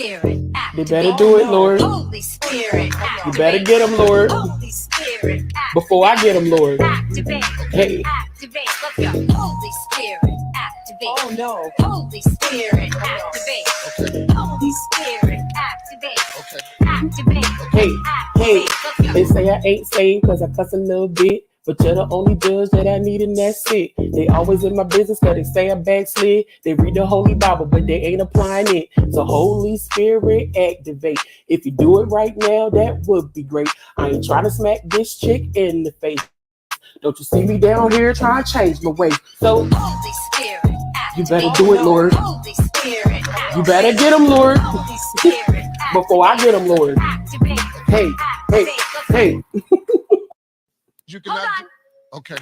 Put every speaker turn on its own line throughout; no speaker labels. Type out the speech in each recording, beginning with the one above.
Spirit,
They better do it, Lord.
Holy Spirit,
You better get them, Lord.
Holy Spirit,
Before I get them, Lord.
activate.
Hey.
Activate. Let's go. Holy Spirit, activate.
Oh no.
Holy Spirit, activate.
Okay.
Holy Spirit, activate.
Okay.
Activate.
Hey, hey,
Let's go.
they say I ain't saved cause I cuss a little bit. But you're the only judge that I need and that's it. They always in my business cause they say I backslid. They read the Holy Bible but they ain't applying it. So Holy Spirit activate. If you do it right now, that would be great. I ain't trying to smack this chick in the face. Don't you see me down here trying to change my ways? So
Holy Spirit,
you
activate.
better do it, Lord.
Holy Spirit,
You better get them, Lord.
Holy Spirit,
Before I get them, Lord.
activate.
Hey, hey, hey.
You cannot.
Hold
Okay.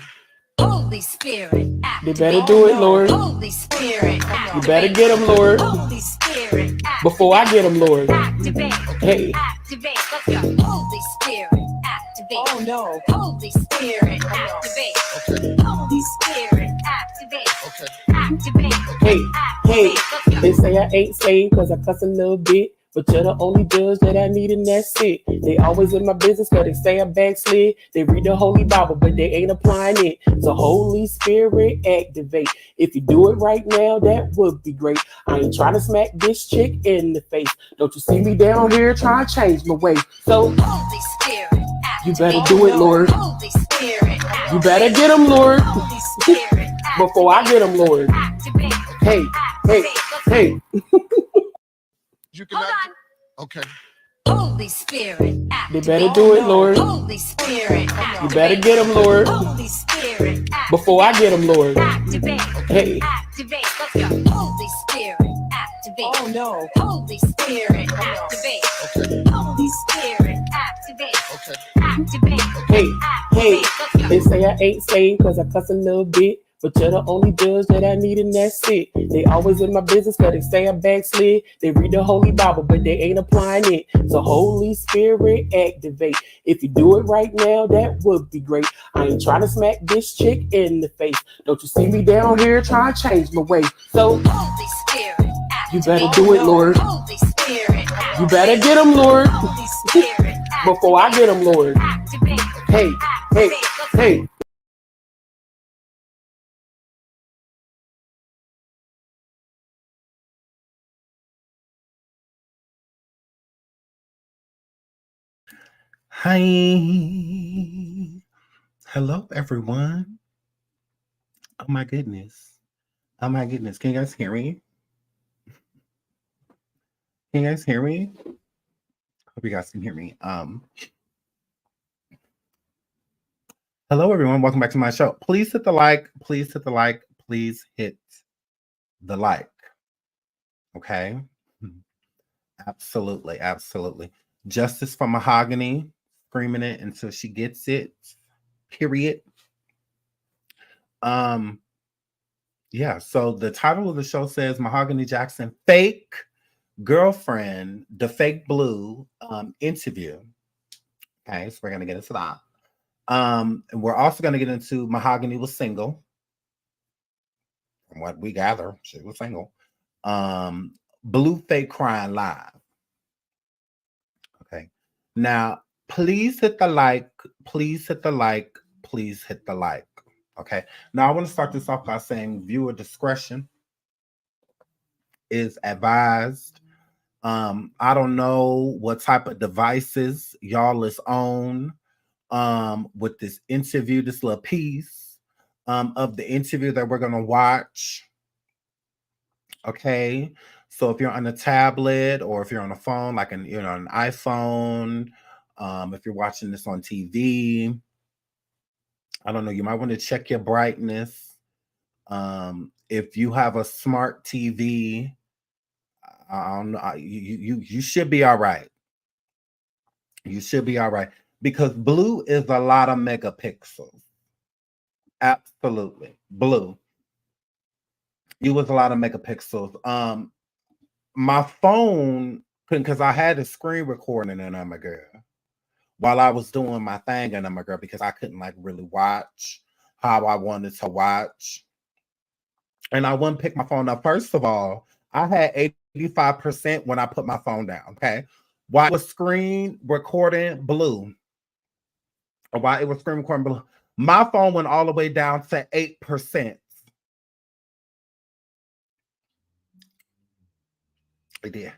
Holy Spirit,
They
activate.
better do it, Lord.
Holy Spirit,
You
activate.
better get them, Lord.
Holy Spirit, activate.
Before I get them, Lord.
Activate.
Hey.
Activate. Let's go. Holy Spirit, activate.
Oh no.
Holy Spirit, activate.
Okay.
Holy Spirit, activate.
Okay.
Activate.
Hey, hey,
Let's go.
they say I ain't saved cause I cuss a little bit. But you're the only judge that I need and that's it. They always in my business cause they say I backslid. They read the Holy Bible but they ain't applying it. So Holy Spirit activate. If you do it right now, that would be great. I ain't trying to smack this chick in the face. Don't you see me down here trying to change my ways? So
Holy Spirit,
you
activate.
better do it, Lord.
Holy Spirit,
You better get them, Lord.
Holy Spirit,
Before I get them, Lord.
activate.
Hey, hey, hey.
You cannot.
Hold on.
Okay.
Holy Spirit,
They
activate.
better do it, Lord.
Holy Spirit,
You
activate.
better get them, Lord.
Holy Spirit, activate.
Before I get them, Lord.
Activate.
Hey.
Activate. Let's go. Holy Spirit, activate.
Oh no.
Holy Spirit, activate.
Okay.
Holy Spirit, activate.
Okay.
Activate.
Hey, hey,
Let's go.
they say I ain't saved cause I cuss a little bit. But you're the only judge that I need and that's it. They always in my business cause they say I backslid. They read the Holy Bible but they ain't applying it. So Holy Spirit activate. If you do it right now, that would be great. I ain't trying to smack this chick in the face. Don't you see me down here trying to change my ways? So
Holy Spirit,
you
activate.
better do it, Lord.
Holy Spirit,
You better get them, Lord.
Holy Spirit,
Before I get them, Lord.
activate.
Hey, hey, hey.
Hi. Hello, everyone. Oh my goodness. Oh my goodness. Can you guys hear me? Can you guys hear me? Hope you guys can hear me. Hello, everyone. Welcome back to my show. Please hit the like. Please hit the like. Please hit the like. Okay. Absolutely. Absolutely. Justice for Mahogany. Screaming it until she gets it. Period. Yeah, so the title of the show says Mahogany Jackson fake girlfriend, DaFakeBlu interview. Okay, so we're gonna get into that. And we're also gonna get into Mahogany was single. From what we gather, she was single. Blue fake crying live. Okay. Now, please hit the like, please hit the like, please hit the like. Okay. Now I want to start this off by saying viewer discretion is advised. I don't know what type of devices y'all is on with this interview, this little piece of the interview that we're gonna watch. Okay, so if you're on a tablet or if you're on a phone, like an an iPhone, if you're watching this on TV, I don't know, you might want to check your brightness. If you have a smart TV, I don't know, you should be all right. You should be all right because blue is a lot of megapixels. Absolutely, blue. You was a lot of megapixels. My phone couldn't because I had a screen recording and I'm a girl while I was doing my thing and I'm a girl because I couldn't like really watch how I wanted to watch, and I wouldn't pick my phone up. First of all, I had 85% when I put my phone down. Okay. While it was screen recording blue, or while it was screen recording blue, my phone went all the way down to 8%. It did.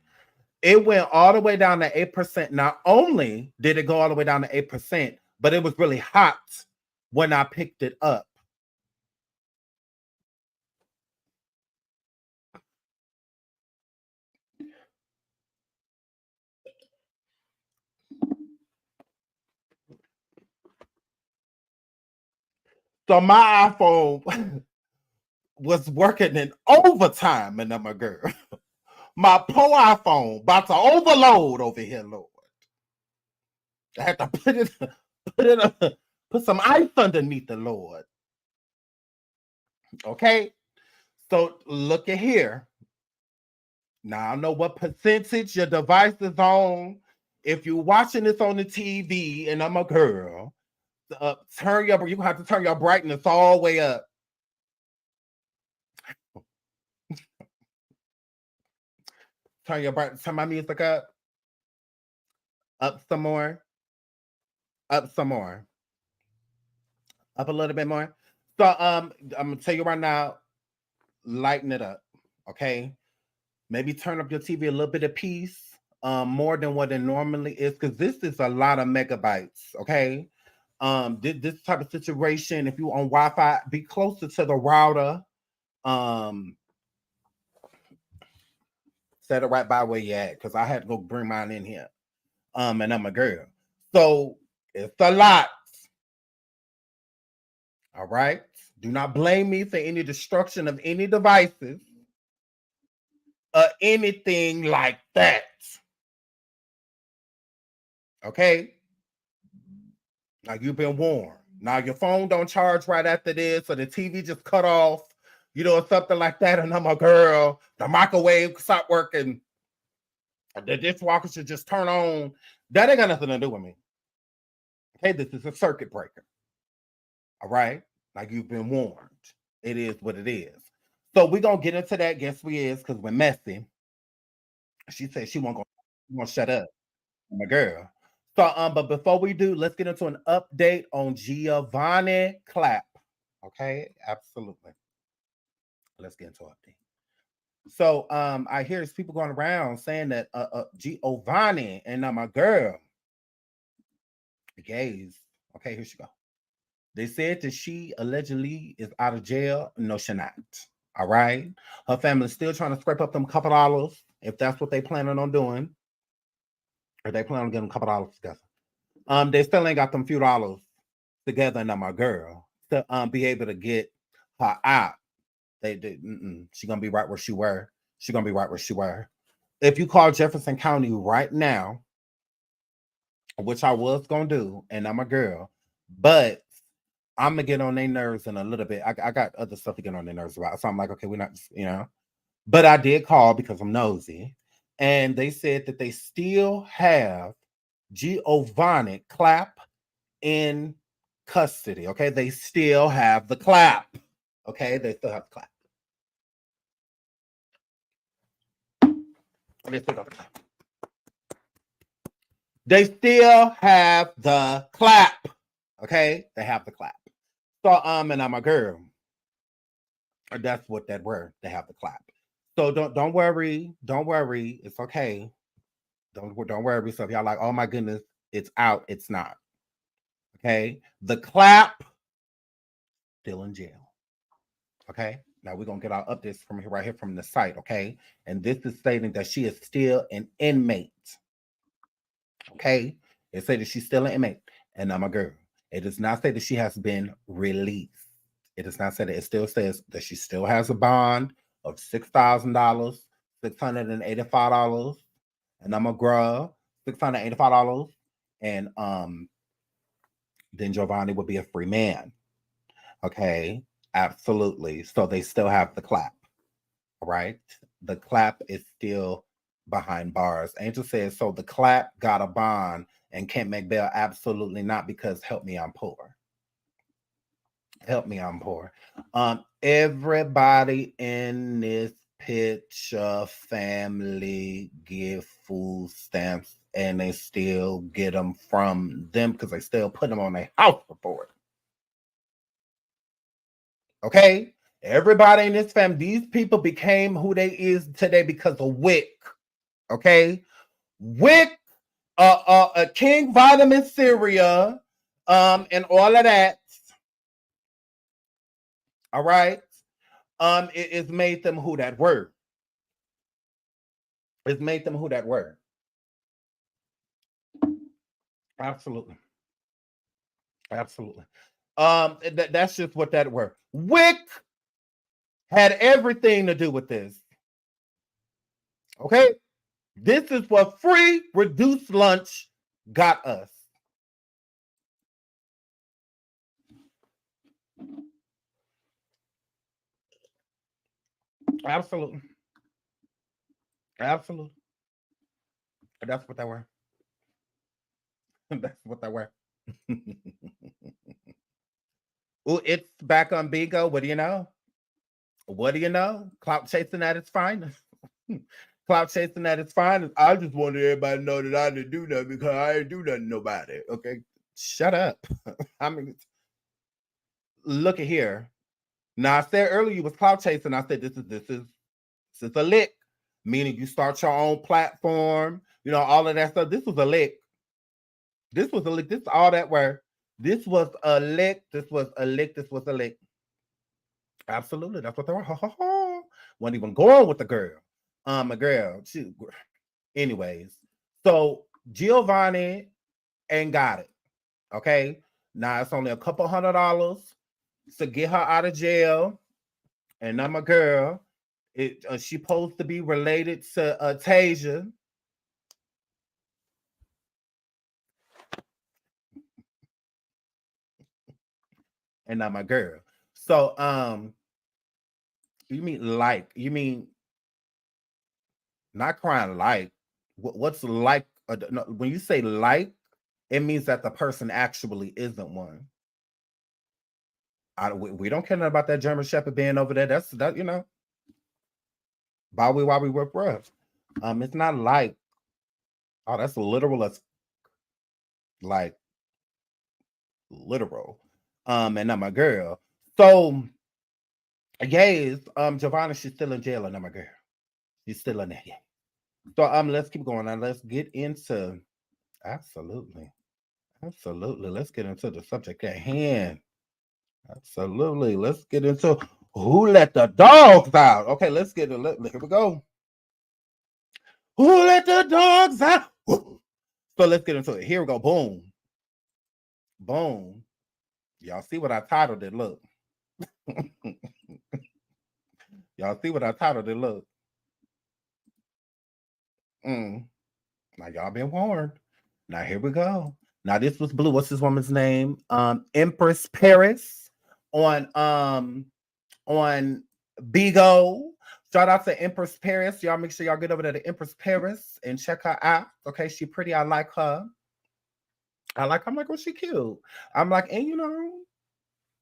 It went all the way down to 8%. Not only did it go all the way down to 8%, but it was really hot when I picked it up. So my iPhone was working in overtime, and I'm a girl. My poor iPhone about to overload over here, Lord. I had to put some ice underneath the Lord. Okay, so look at here. Now I know what percentage your device is on. If you're watching this on the TV, and I'm a girl, you have to turn your brightness all the way up. Turn my music up some more, up some more, up a little bit more. So I'm gonna tell you right now, lighten it up, okay? Maybe turn up your TV a little bit of piece, more than what it normally is, because this is a lot of megabytes, okay? This type of situation, if you on Wi-Fi, be closer to the router. Set it right by where you at, because I had to go bring mine in here. And I'm a girl. So it's a lot. All right. Do not blame me for any destruction of any devices or anything like that. Okay. Now you've been warned. Now your phone don't charge right after this, or the TV just cut off, or something like that. And I'm a girl. The microwave stopped working. The dishwasher should just turn on. That ain't got nothing to do with me. Okay, this is a circuit breaker. All right, like you've been warned. It is what it is. So we're gonna get into that. Guess we is, because we're messy. She said she won't shut up. My girl. So but before we do, let's get into an update on Giovanni Clapp. Okay, absolutely. Let's get into an update. So I hear there's people going around saying that Giovanni and my girl, the gays. Okay, here she go. They said that she allegedly is out of jail. No, she not. All right. Her family's still trying to scrape up them couple dollars, if that's what they planning on doing. Or they plan on getting a couple dollars together. They still ain't got them few dollars together, and my girl, to be able to get her out. She gonna be right where she were. She gonna be right where she were. If you call Jefferson County right now, which I was gonna do, and I'm a girl, but I'm gonna get on their nerves in a little bit. I got other stuff to get on their nerves about. So I'm like, okay, we're not, But I did call because I'm nosy. And they said that they still have Giovanni Clapp in custody. Okay, they still have the Clapp. Okay, they still have the Clapp. They still have the Clapp. Okay, they have the Clapp. So and I'm a girl. That's what that word. They have the Clapp. So don't worry. Don't worry. It's okay. Don't worry. So if y'all like, oh my goodness, it's out. It's not. Okay. The Clapp still in jail. Okay. Now we're gonna get our updates from right here from the site. Okay. And this is stating that she is still an inmate. Okay. It says that she's still an inmate, and I'm a girl. It does not say that she has been released. It does not say that. It still says that she still has a bond of $6,000, $685, and I'm a girl, $685, and then Giovanni would be a free man. Okay, absolutely. So they still have the Clapp. All right, the Clapp is still behind bars. Angel says, so the Clapp got a bond and can't make bail. Absolutely not, because help me, I'm poor. Help me, I'm poor. Everybody in this picture, family, give food stamps, and they still get them from them because they still put them on their house report. Okay? Everybody in this family, these people became who they is today because of WIC. Okay? WIC, King Vitamin Syria, and all of that. All right? It's made them who that were. It's made them who that were. Absolutely. Absolutely. That's just what that were. WIC had everything to do with this. Okay? This is what free reduced lunch got us. Absolutely. Absolutely. That's what they were. That's what they were. Oh, it's back on Bingo. What do you know? What do you know? Clout chasing at its finest. Clout chasing at its finest. I just wanted everybody to know that I didn't do nothing because I didn't do nothing to nobody. Okay, shut up. I mean, look at here. Now I said earlier you was clout chasing. I said this is a lick, meaning you start your own platform. You know all of that stuff. This was a lick. This was a lick. This is all that were. This was a lick. This was a lick. This was a lick. Absolutely, that's what they were. Wasn't even going with the girl. A girl. Anyways, so Giovanni ain't got it. Okay, now it's only a couple $100 to get her out of jail, and I'm a girl. She supposed to be related to Tasia. And I'm a girl. So you mean not crying like what's like when you say like, it means that the person actually isn't one. We don't care about that German Shepherd being over there. That's that, you know. While we whip rough. It's not like, oh, that's literal as like literal. And I'm a girl. So yes, Giovanna, she's still in jail, and I'm a girl. She's still in there. Yeah. So let's keep going now. Let's get into absolutely. Let's get into the subject at hand. Absolutely. Let's get into who let the dogs out. Okay, let's get it. Here we go. Who let the dogs out? So let's get into it. Here we go. Boom. Boom. Y'all see what I titled it? Look. Y'all see what I titled it? Look. Now y'all been warned. Now here we go. Now this was Blue. What's this woman's name? Empress Paris on Bigo. Shout out to Empress Paris. Y'all make sure y'all get over there to Empress Paris and check her out. Okay, she pretty. I like her. I'm like, oh, she cute. I'm like, and you know,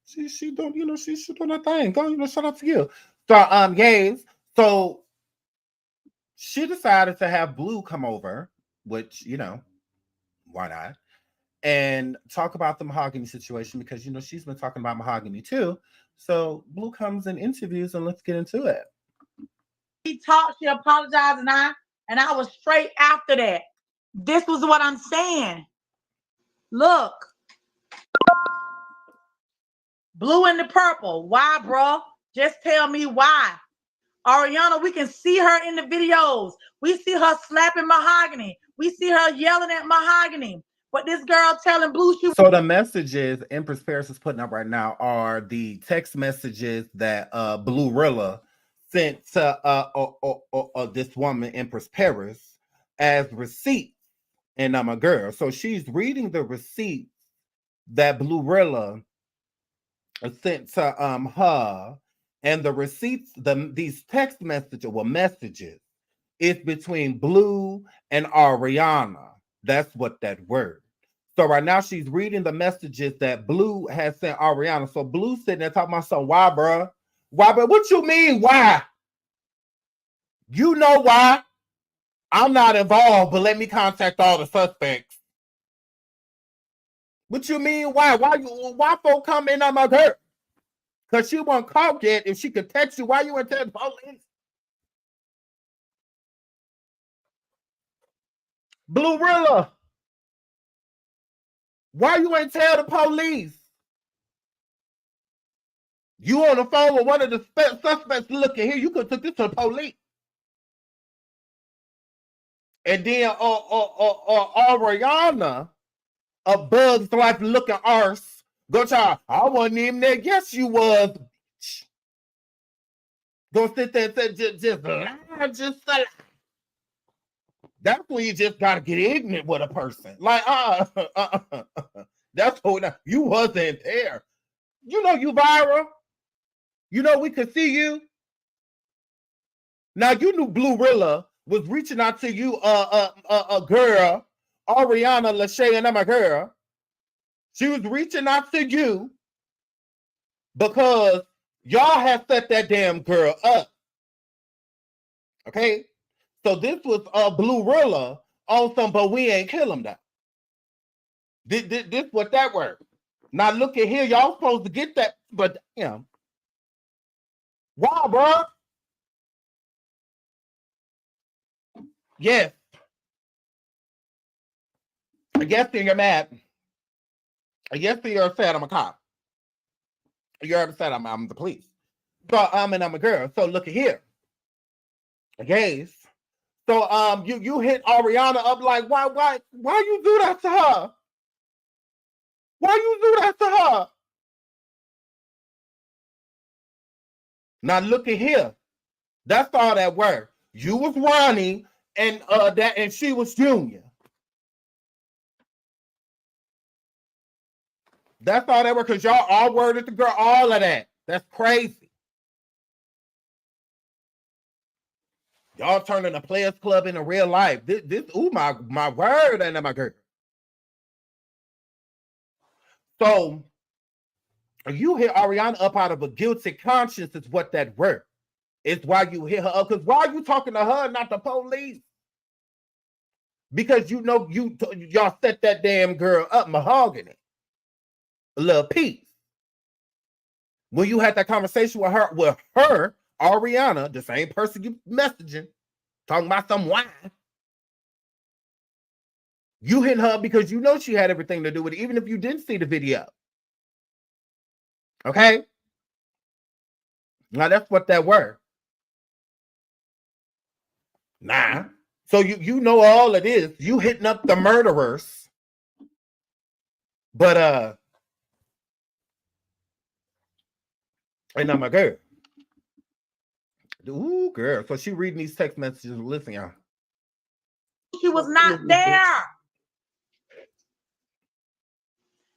she don't, you know, she's doing her thing. Go, you know, shout out to you. So yes. So she decided to have Blue come over, which, you know, why not? And talk about the Mahogany situation because, you know, she's been talking about Mahogany too. So Blue comes and interviews, and let's get into it.
She talked, she apologized, and I was straight after that. This was what I'm saying. Look. Blue and the purple. Why, bro? Just tell me why. Ariana, we can see her in the videos. We see her slapping Mahogany. We see her yelling at Mahogany. But this girl telling Blue she...
So the messages Empress Paris is putting up right now are the text messages that Blue-rilla sent to this woman, Empress Paris, as receipts. And I'm a girl. So she's reading the receipts that Blue-rilla sent to her. And the receipts, these text messages, is between Blue and Ariana. That's what that word. So right now she's reading the messages that Blue has sent Ariana. So Blue sitting there talking about something. Why, bro? Why, bro? What you mean, why? You know why? I'm not involved, but let me contact all the suspects. What you mean? Why? Why folk come in on my girl? Because she wasn't caught yet. If she could text you, why you went to the police? Blurilla, why you ain't tell the police? You on the phone with one of the suspects. Look at here, you could took this to the police. And then Ariana, a Bug's Life looking arse, go try. I wasn't even there. Yes, you was. Go sit there and say, just lie, just lie. That's when you just gotta get ignorant with a person. Like, that's what you wasn't there. You know you viral. You know we could see you. Now you knew Blurilla was reaching out to you, a girl, Ariana Lachey, and I'm a girl. She was reaching out to you because y'all had set that damn girl up. Okay? So this was Blurilla on some, but we ain't kill him though. This what that word. Now look at here, y'all supposed to get that, but damn. Wow, bro. Yes. I guess you're mad. I guess you're upset I'm a cop. You're upset I'm the police. So and I'm a girl. So look at here. I guess. So you hit Ariana up like why you do that to her? Why you do that to her? Now look at here. That's all that word. You was Ronnie and she was Junior. That's all that word because y'all all worded the girl, all of that. That's crazy. Y'all turning the Players Club into real life. This my word and my girl. So you hit Ariana up out of a guilty conscience is what that word. It's why you hit her up. Because why are you talking to her, not the police? Because you know y'all set that damn girl up, Mahogany. A little piece. When you had that conversation with her, Ariana, the same person you messaging, talking about some why. You hit her because you know she had everything to do with it, even if you didn't see the video. Okay? Now that's what that word. Nah. So you know all it is. You hitting up the murderers. But and I'm a girl. Ooh, girl. So she reading these text messages. Listen, y'all.
She was not there.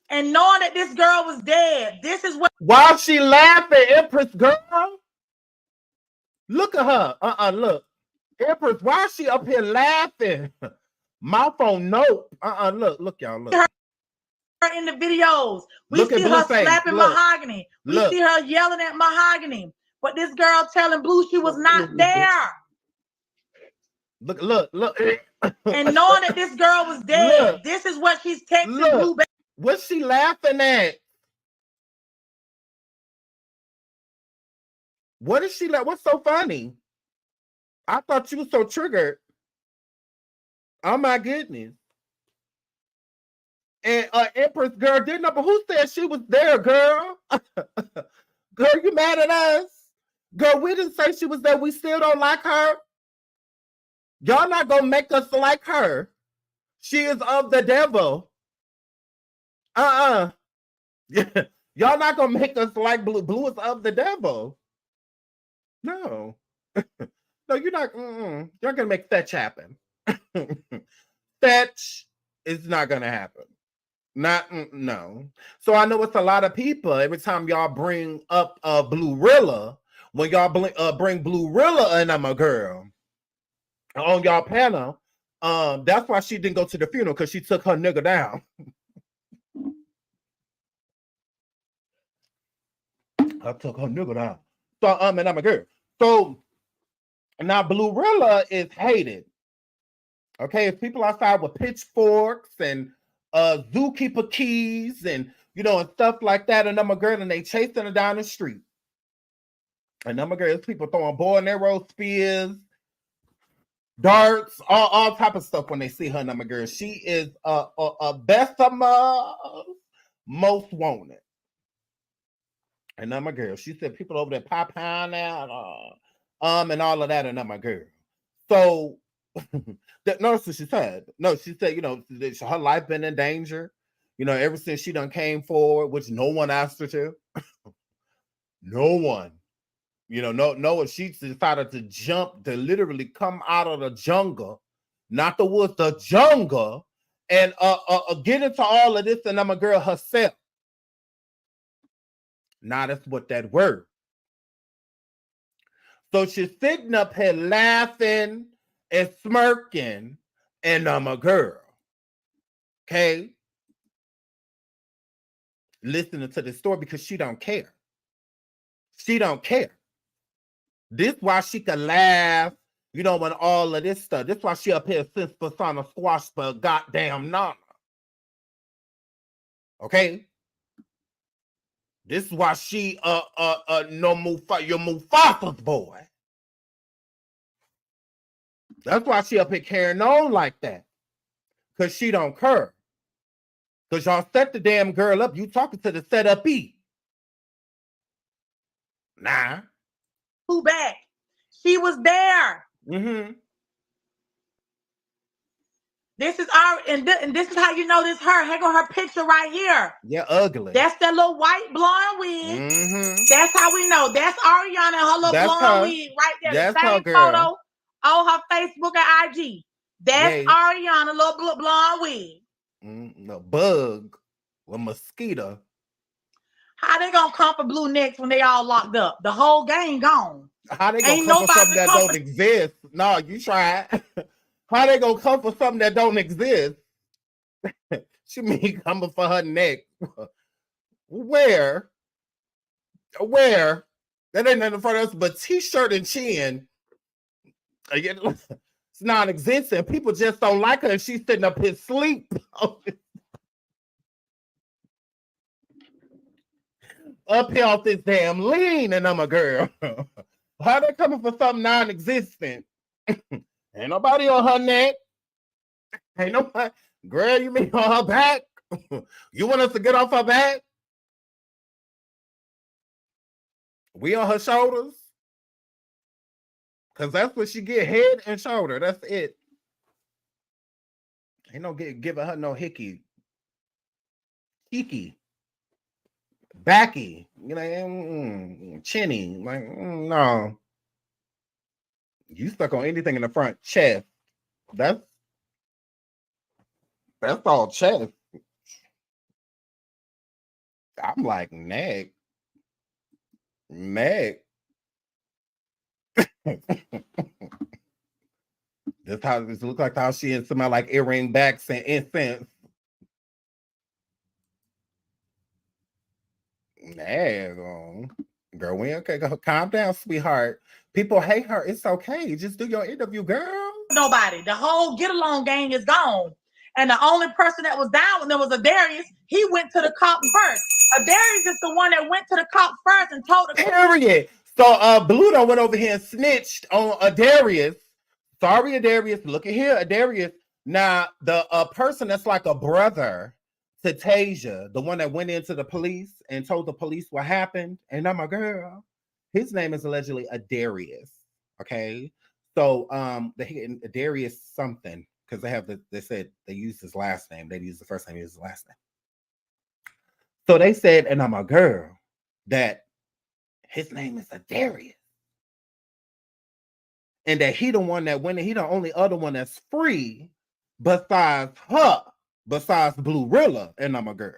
And knowing that this girl was dead, this is what.
While she laughing, Empress girl. Look at her. Look. Empress, why is she up here laughing? My phone, no. Look, y'all, look.
Her in the videos. We see her slapping Mahogany. We see her yelling at Mahogany. But this girl telling Blue she was not there.
Look.
And knowing that this girl was dead, this is what she's texting Blue back.
What's she laughing at? What is she like? What's so funny? I thought you were so triggered. Oh my goodness. And Empress girl didn't know, but who said she was there, girl? Girl, you mad at us? Girl, we didn't say she was there. We still don't like her. Y'all not gonna make us like her. She is of the devil. Y'all not gonna make us like Blue. Blue is of the devil. No. No, you're not. You're not gonna make fetch happen. Fetch is not gonna happen. No. So I know it's a lot of people. Every time y'all bring up Blurilla, when y'all bring Blurilla and I'm a girl on y'all panel, that's why she didn't go to the funeral because she took her nigga down. I took her nigga down. So and I'm a girl. So Now, Bluerilla is hated. Okay, if people outside with pitchforks and zookeeper keys and and stuff like that, and I'm a girl and they chasing her down the street. And I'm a girl, people throwing bow and arrow spears, darts, all type of stuff when they see her. And I'm a girl. She is a Bessemer most wanted. And I'm a girl. She said people over there pop pound out, and all of that, and I'm a girl. So notice what she said. No, she said, her life been in danger, ever since she done came forward, which no one asked her to. No one. No, she decided to jump, to literally come out of the jungle, not the woods, the jungle, and get into all of this, and I'm a girl herself. Now that's what that word. So she's sitting up here laughing and smirking, and I'm a girl. Okay? Listening to the story because she don't care. She don't care. This why she can laugh, when all of this stuff. This why she up here since persona squash for goddamn Nana. Okay? This is why she no your Mufasa's boy. That's why she up here carrying on like that. Cause she don't care. Cause y'all set the damn girl up. You talking to the setup E. Nah.
Who back? She was there.
Mm-hmm.
This is and this is how you know this her. Hang on her picture right here.
Yeah, ugly.
That's that little white blonde wig.
Mm-hmm.
That's how we know. That's Ariana and her little blonde wig right there.
That's
the same
her, girl.
photo on her Facebook and IG. That's Ariana, little blonde wig.
No bug or mosquito.
How they gonna come for Blue next when they all locked up? The whole gang gone.
How they gonna come for something that don't exist? No, you try it. How they gonna come for something that don't exist? She mean coming for her neck. Where? That ain't nothing for us but t-shirt and chin. It's non-existent. People just don't like her and she's sitting up here asleep. Up here off this damn lean, and I'm a girl. How they coming for something non-existent? Ain't nobody on her neck. Ain't nobody. Girl, you mean on her back? You want us to get off her back? We on her shoulders? Because that's what she get, head and shoulder. That's it. Ain't no giving her no hickey. Backy. Chinny. Like, no. You stuck on anything in the front. Chest. That's all chest. I'm like, neck. That's how this look like, how she and somebody like earring backs and incense. Girl, we okay. Go calm down, sweetheart. People hate her. It's okay. Just do your interview, girl.
Nobody. The whole get along gang is gone. And the only person that was down with them was Adarius. He went to the cops first. Adarius is the one that went to the cops first and told the
period. So Blue done went over here and snitched on Adarius. Sorry, Adarius. Look at here, Adarius. Now, the person that's like a brother to Tasia, the one that went into the police and told the police what happened, and I'm a girl. His name is allegedly Adarius. Okay, so Adarius something, because they said they used his last name. They used the first name, used his last name. So they said, and I'm a girl, that his name is Adarius, and that he the one that went. He the only other one that's free besides her. Besides Bluerilla, and I'm a girl.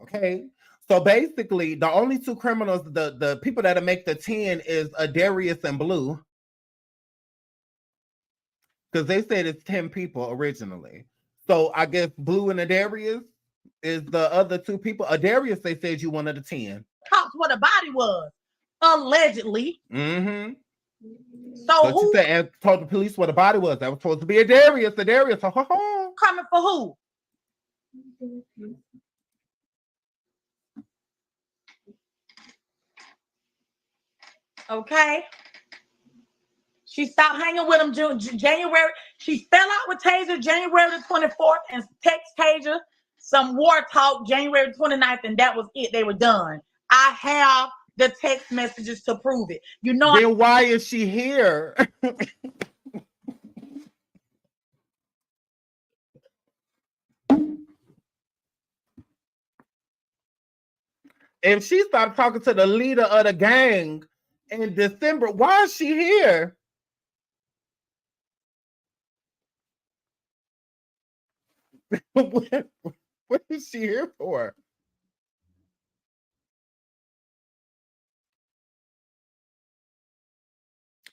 Okay, so basically the only two criminals, the people that make the 10 is Adarius and Blue, because they said it's 10 people originally. So I guess Blue and Adarius is the other two people. Adarius, they said you one of the 10.
Cops what the body was allegedly.
Mm-hmm.
So
But you
who
said and told the police where the body was. That was supposed to be a Darius. A Darius. Ho, ho, ho.
coming for who? Okay. She stopped hanging with him January. She fell out with Taser January the 24th and text Taser some war talk January 29th, and that was it. They were done. I have the text messages to prove it. You know.
Then why is she here? If she started talking to the leader of the gang in December, why is she here? What is she here for?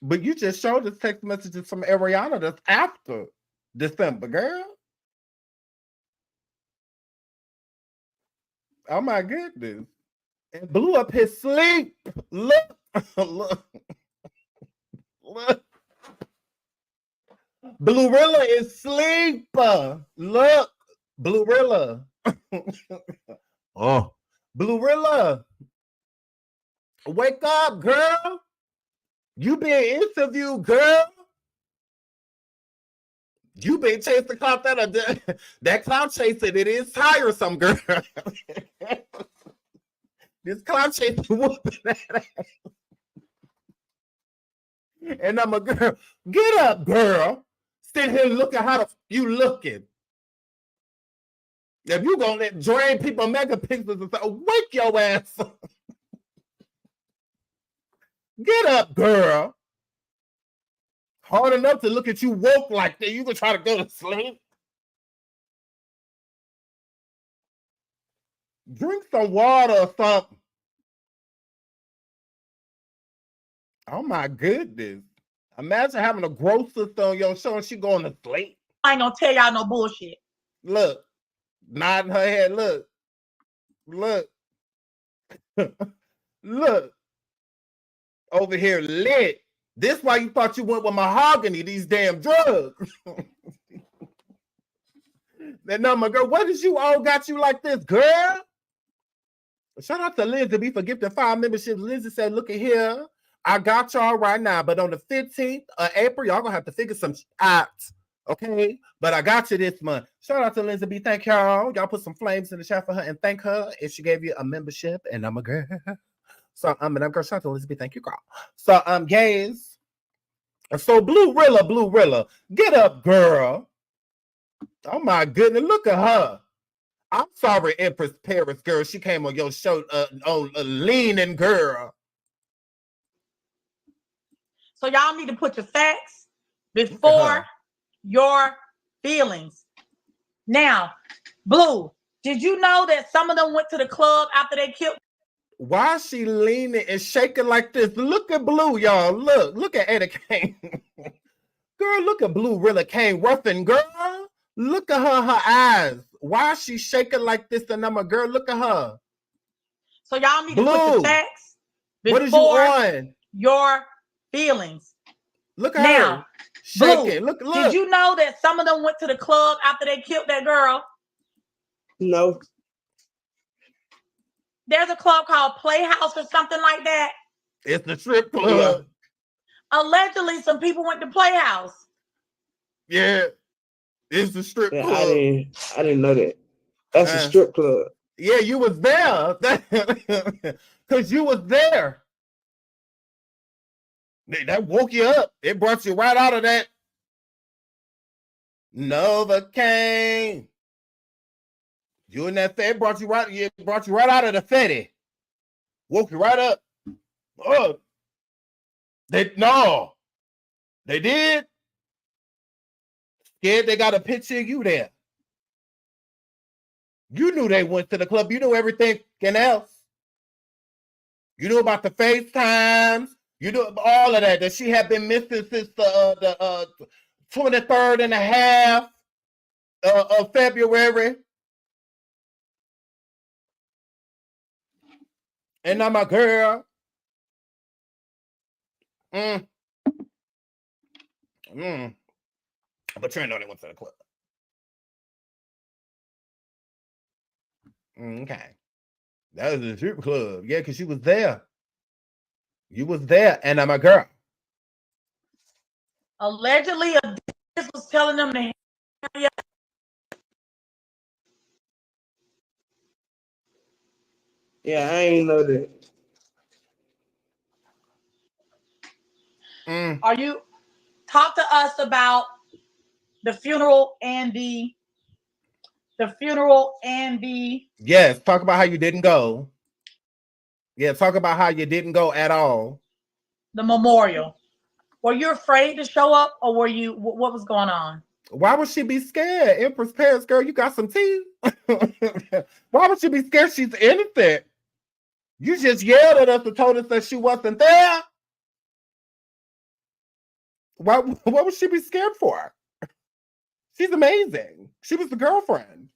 But you just showed us text messages from Ariana that's after December, girl. Oh my goodness. And blew up his sleep. Look, look, look. Bluerilla is sleep. Look, Bluerilla. Oh, Bluerilla. Wake up, girl. You been interviewed, girl. You been chasing clout that clout chasing. It is tiresome, girl. This clout chasing whooping that ass. And I'm a girl. Get up, girl. Sit here looking how you looking. If you gonna let drain people megapixels and stuff, wake your ass up. Get up, girl. Hard enough to look at you woke like that. You can try to go to sleep. Drink some water or something. Oh my goodness. Imagine having a grossest on your show and she going to sleep.
I ain't gonna tell y'all no bullshit.
Look, nodding her head. Look. Look. Look. Over here lit. This why you thought you went with Mahogany, these damn drugs. That number, girl, what did you all got you like this, girl? Shout out to Lindsay B for gifting 5 memberships. Lindsay said, look at here. I got y'all right now, but on the 15th of April, y'all gonna have to figure some out. Okay? But I got you this month. Shout out to Lindsay B. Thank y'all. Y'all put some flames in the chat for her and thank her if she gave you a membership. And I'm a girl. So and I'm girl. Shout out to Lindsay B. Thank you, girl. So guys. So Bluerilla, get up, girl. Oh my goodness, look at her. I'm sorry, Empress Paris, girl. She came on your show on leaning, girl.
So y'all need to put your facts before your feelings. Now, Blue, did you know that some of them went to the club after they killed?
Why is she leaning and shaking like this? Look at Blue, y'all. Look at Eddie Kane. Girl, look at Bluerilla Kane Ruffin, girl. Look at her eyes. Why is she shaking like this? And I'm a girl. Look at her.
So y'all need to put your facts before
what is you on?
Your feelings.
Look at
now,
her. Shaking.
Blue,
look.
Did you know that some of them went to the club after they killed that girl?
No.
There's a club called Playhouse or something like that.
It's the strip club.
Yeah.
Allegedly, some people went to Playhouse.
Yeah. It's the strip club.
I didn't know that. That's a strip club.
Yeah, you was there. Because you was there. That woke you up. It brought you right out of that Novocaine. You in that fed brought you right out of the fetty. Woke you right up. Oh. They did. Scared they got a picture of you there. You knew they went to the club. You knew everything else. You knew about the FaceTimes. You knew all of that she had been missing since the 23rd and a half of February. And I'm a girl. But Trent only went to the club. Okay. That was the strip club. Yeah, because you was there. You was there, and I'm a girl.
Allegedly, this was telling them to.
Yeah, I ain't know that.
Are you talk to us about the funeral and the
Yes, talk about how you didn't go. Yeah, talk about how you didn't go at all.
The memorial. Were you afraid to show up, or were you? What was going on?
Why would she be scared? Empress Paris, girl, you got some tea. Why would she be scared? She's innocent. You just yelled at us and told us that she wasn't there. What would she be scared for? She's amazing. She was the girlfriend.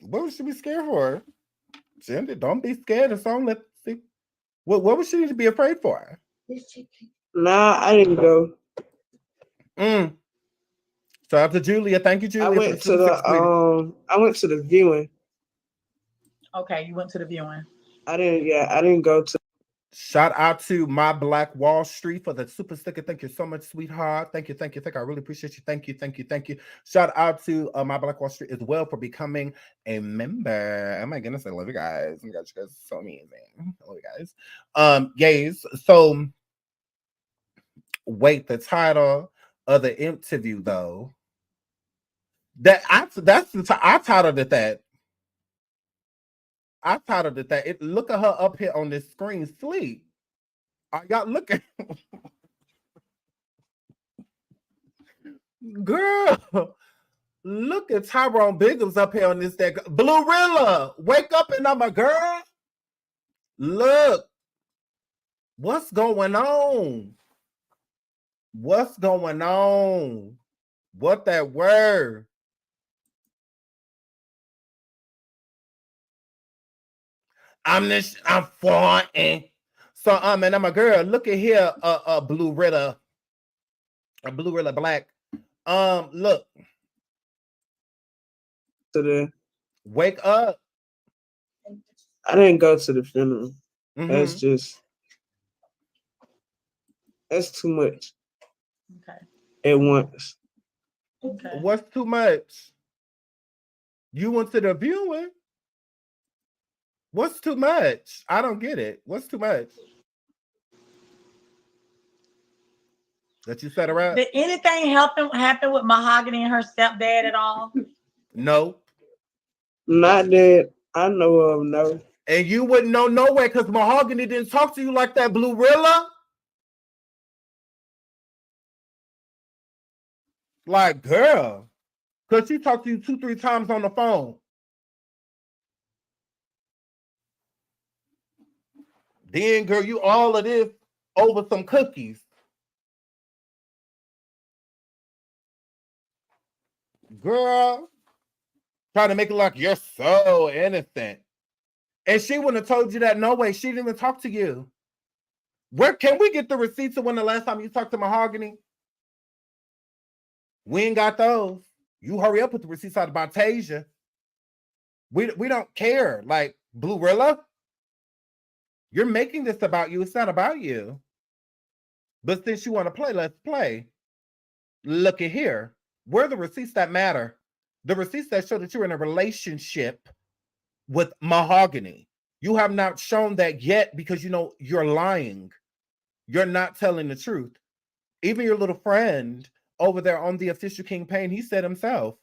What would she be scared for? Gender, don't be scared. It's on. Let's see. What would she need to be afraid for?
Nah, I didn't go.
So after Julia, thank you, Julia.
I went to the viewing.
Okay, you went to the viewing.
I didn't go to.
Shout out to My Black Wall Street for the super sticker. Thank you so much, sweetheart. Thank you. I really appreciate you. Thank you. Shout out to My Black Wall Street as well for becoming a member. Oh my goodness, I love you guys. Oh my gosh, you guys are so amazing. I love you guys. Guys, so wait, the title of the interview though. I titled it that. I titled it that. Look at her up here on this screen, sleep. Are y'all looking? Girl, look at Tyrone Biggums up here on this deck. Blurilla, wake up and I'm a girl. Look, what's going on? What's going on? What that word? I'm foreign. So and I'm a girl. Look at here, Blurilla. A Blurilla Black. Look.
To the
wake up.
I didn't go to the funeral. That's too much.
Okay.
At once.
Okay.
What's too much? You went to the viewing. What's too much? I don't get it. What's too much? That you set her up?
Did anything happen with Mahogany and her stepdad at all?
No.
Not that I know of, no.
And you wouldn't know nowhere because Mahogany didn't talk to you like that, Blurilla. Like, girl. Because she talked to you 2-3 times on the phone. Then, girl, you all of this over some cookies. Girl, trying to make it like you're so innocent. And she wouldn't have told you that no way. She didn't even talk to you. Where can we get the receipts of when the last time you talked to Mahogany? We ain't got those. You hurry up with the receipts out of Bontasia. We don't care. Like, Blurilla, you're making this about you. It's not about you. But since you want to play, let's play. Look at here. Where are the receipts that matter? The receipts that show that you're in a relationship with Mahogany. You have not shown that yet because you know you're lying. You're not telling the truth. Even your little friend over there on the Official King Payne, he said himself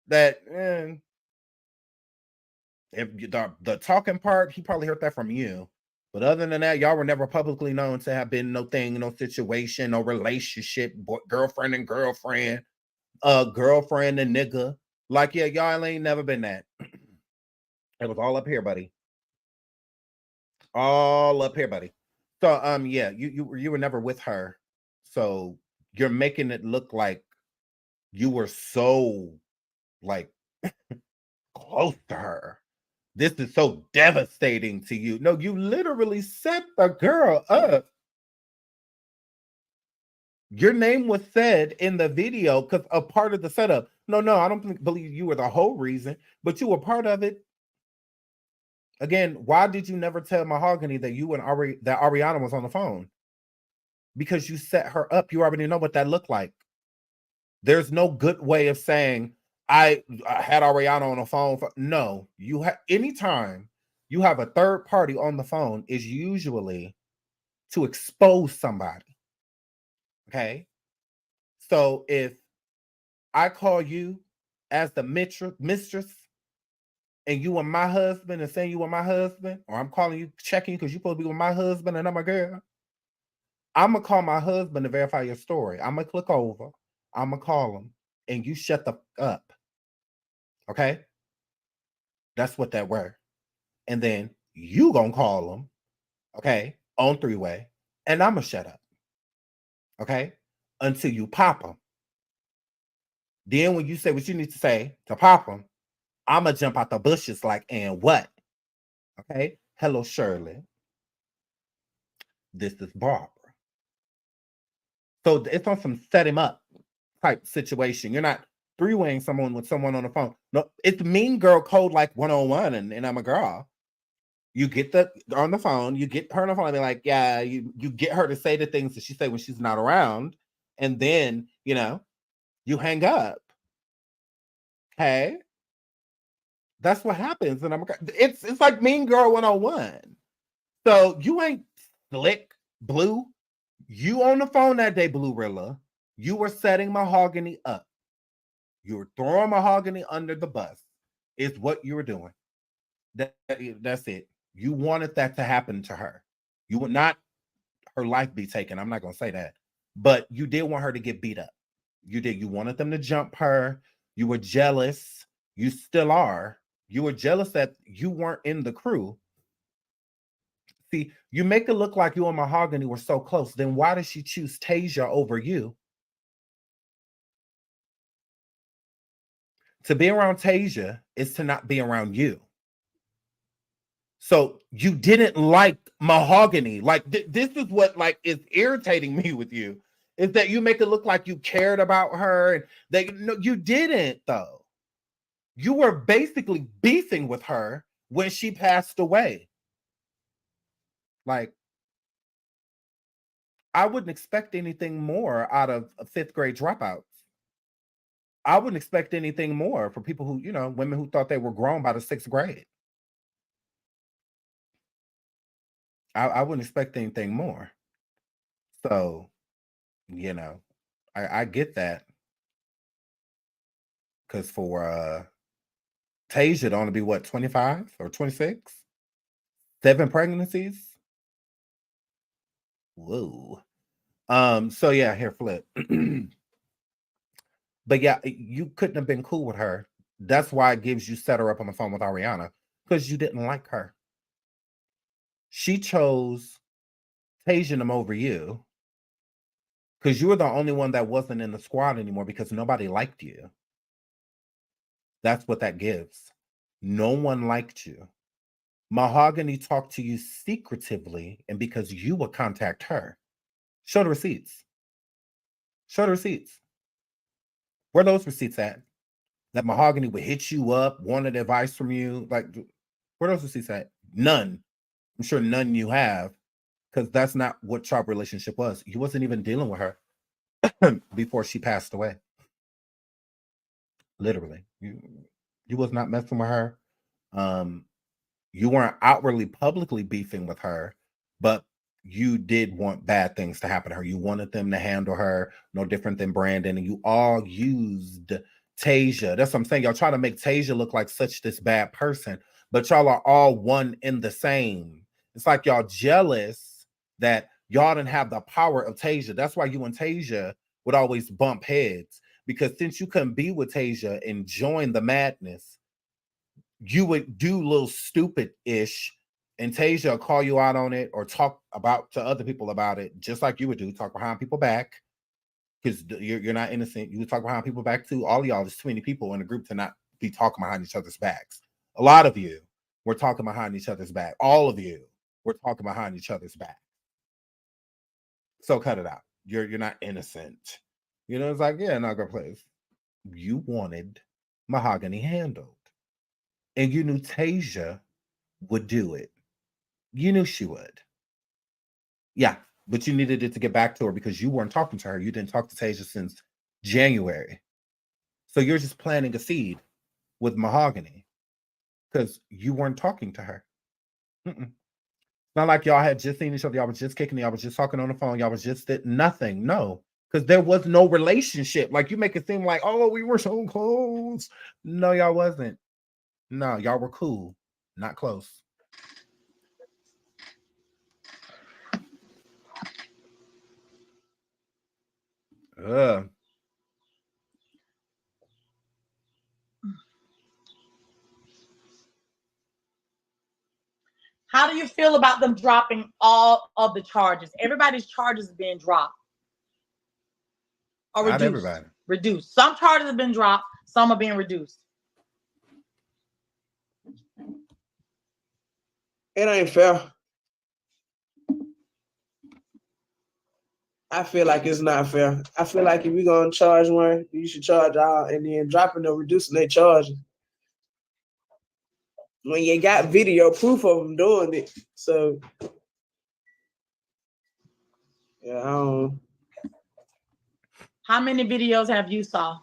that if the talking part, he probably heard that from you. But other than that, y'all were never publicly known to have been no thing, no situation, no relationship, girlfriend and girlfriend, girlfriend and nigga. Like, yeah, y'all ain't never been that. It was all up here, buddy. All up here, buddy. So, yeah, you were never with her. So you're making it look like you were so, like, close to her. This is so devastating to you. No, you literally set the girl up. Your name was said in the video because a part of the setup. No, I don't believe you were the whole reason, but you were part of it. Again, why did you never tell Mahogany that you and that Ariana was on the phone? Because you set her up. You already know what that looked like. There's no good way of saying I had Ariana on the phone. No, you have anytime you have a third party on the phone is usually to expose somebody. Okay. So if I call you as the mistress and you and my husband and saying you and my husband, or I'm calling you checking because you're supposed to be with my husband and I'm a girl, I'm going to call my husband to verify your story. I'm going to click over. I'm going to call him and you shut the f up. Okay? That's what that were. And then you going to call him, okay, on three-way, and I'm going to shut up. Okay? Until you pop him. Then when you say what you need to say to pop him, I'm going to jump out the bushes like, and what? Okay? Hello, Shirley. This is Barbara. So it's on some set him up type situation. You're not three-waying someone with someone on the phone. No, it's mean girl code like 101 and I'm a girl. You get on the phone, you get her on the phone and be like, yeah, you get her to say the things that she say when she's not around. And then, you hang up. Okay? That's what happens. And it's like Mean Girl 101. So you ain't slick, Blue. You on the phone that day, Blue Rilla. You were setting Mahogany up. You were throwing Mahogany under the bus. Is what you were doing. That's it. You wanted that to happen to her. You would not her life be taken. I'm not going to say that. But you did want her to get beat up. You did. You wanted them to jump her. You were jealous. You still are. You were jealous that you weren't in the crew. See, you make it look like you and Mahogany were so close. Then why did she choose Tasia over you? To be around Tasia is to not be around you. So you didn't like Mahogany. Like this is what is irritating me with you is that you make it look like you cared about her and no, you didn't though. You were basically beefing with her when she passed away. Like I wouldn't expect anything more out of fifth grade dropouts. I wouldn't expect anything more for people who, women who thought they were grown by the sixth grade. I wouldn't expect anything more. So, I get that. Because for Tasia to only be what, 25 or 26? 7 pregnancies? Whoa. So yeah, here, flip. But yeah, you couldn't have been cool with her. That's why it gives you set her up on the phone with Ariana. Because you didn't like her. She chose Tasia over you because you were the only one that wasn't in the squad anymore because nobody liked you. That's what that gives. No one liked you. Mahogany talked to you secretively and because you would contact her. Show the receipts. Show the receipts. Where are those receipts at? That Mahogany would hit you up, wanted advice from you. Like, where are those receipts at? None. I'm sure none you have, because that's not what your relationship was. You wasn't even dealing with her before she passed away. Literally. You was not messing with her. You weren't outwardly publicly beefing with her, but you did want bad things to happen to her. You wanted them to handle her no different than Brandon, and you all used Tasia. That's what I'm saying. Y'all try to make Tasia look like such this bad person, but y'all are all one in the same. It's like y'all jealous that y'all didn't have the power of Tasia. That's why you and Tasia would always bump heads, because since you couldn't be with Tasia and join the madness, you would do little stupid-ish, and Tasia will call you out on it or talk to other people about it, just like you would do, talk behind people back, because you're not innocent. You would talk behind people back too. All of y'all, there's too many people in a group to not be talking behind each other's backs. A lot of you were talking behind each other's back. All of you were talking behind each other's back. So cut it out. You're not innocent. You know, it's like, yeah, not gonna place. You wanted Mahogany handled. And you knew Tasia would do it. You knew she would. Yeah, but you needed it to get back to her because you weren't talking to her. You didn't talk to Tasia since January. So you're just planting a seed with Mahogany because you weren't talking to her. Mm-mm. Not like y'all had just seen each other. Y'all was just kicking. Y'all was just talking on the phone. Y'all was just nothing. No, because there was no relationship. Like you make it seem like, oh, we were so close. No, y'all wasn't. No, y'all were cool, not close. Ugh.
How do you feel about them dropping all of the charges? Everybody's charges have been dropped or
Not
reduced.
everybody.
Reduced. Some charges have been dropped. Some are being reduced.
It ain't fair. I feel like it's not fair. I feel like if you're gonna charge one, you should charge all, and then dropping or reducing their charges. When you got video proof of them doing it, so yeah, I don't.
How many videos have you saw?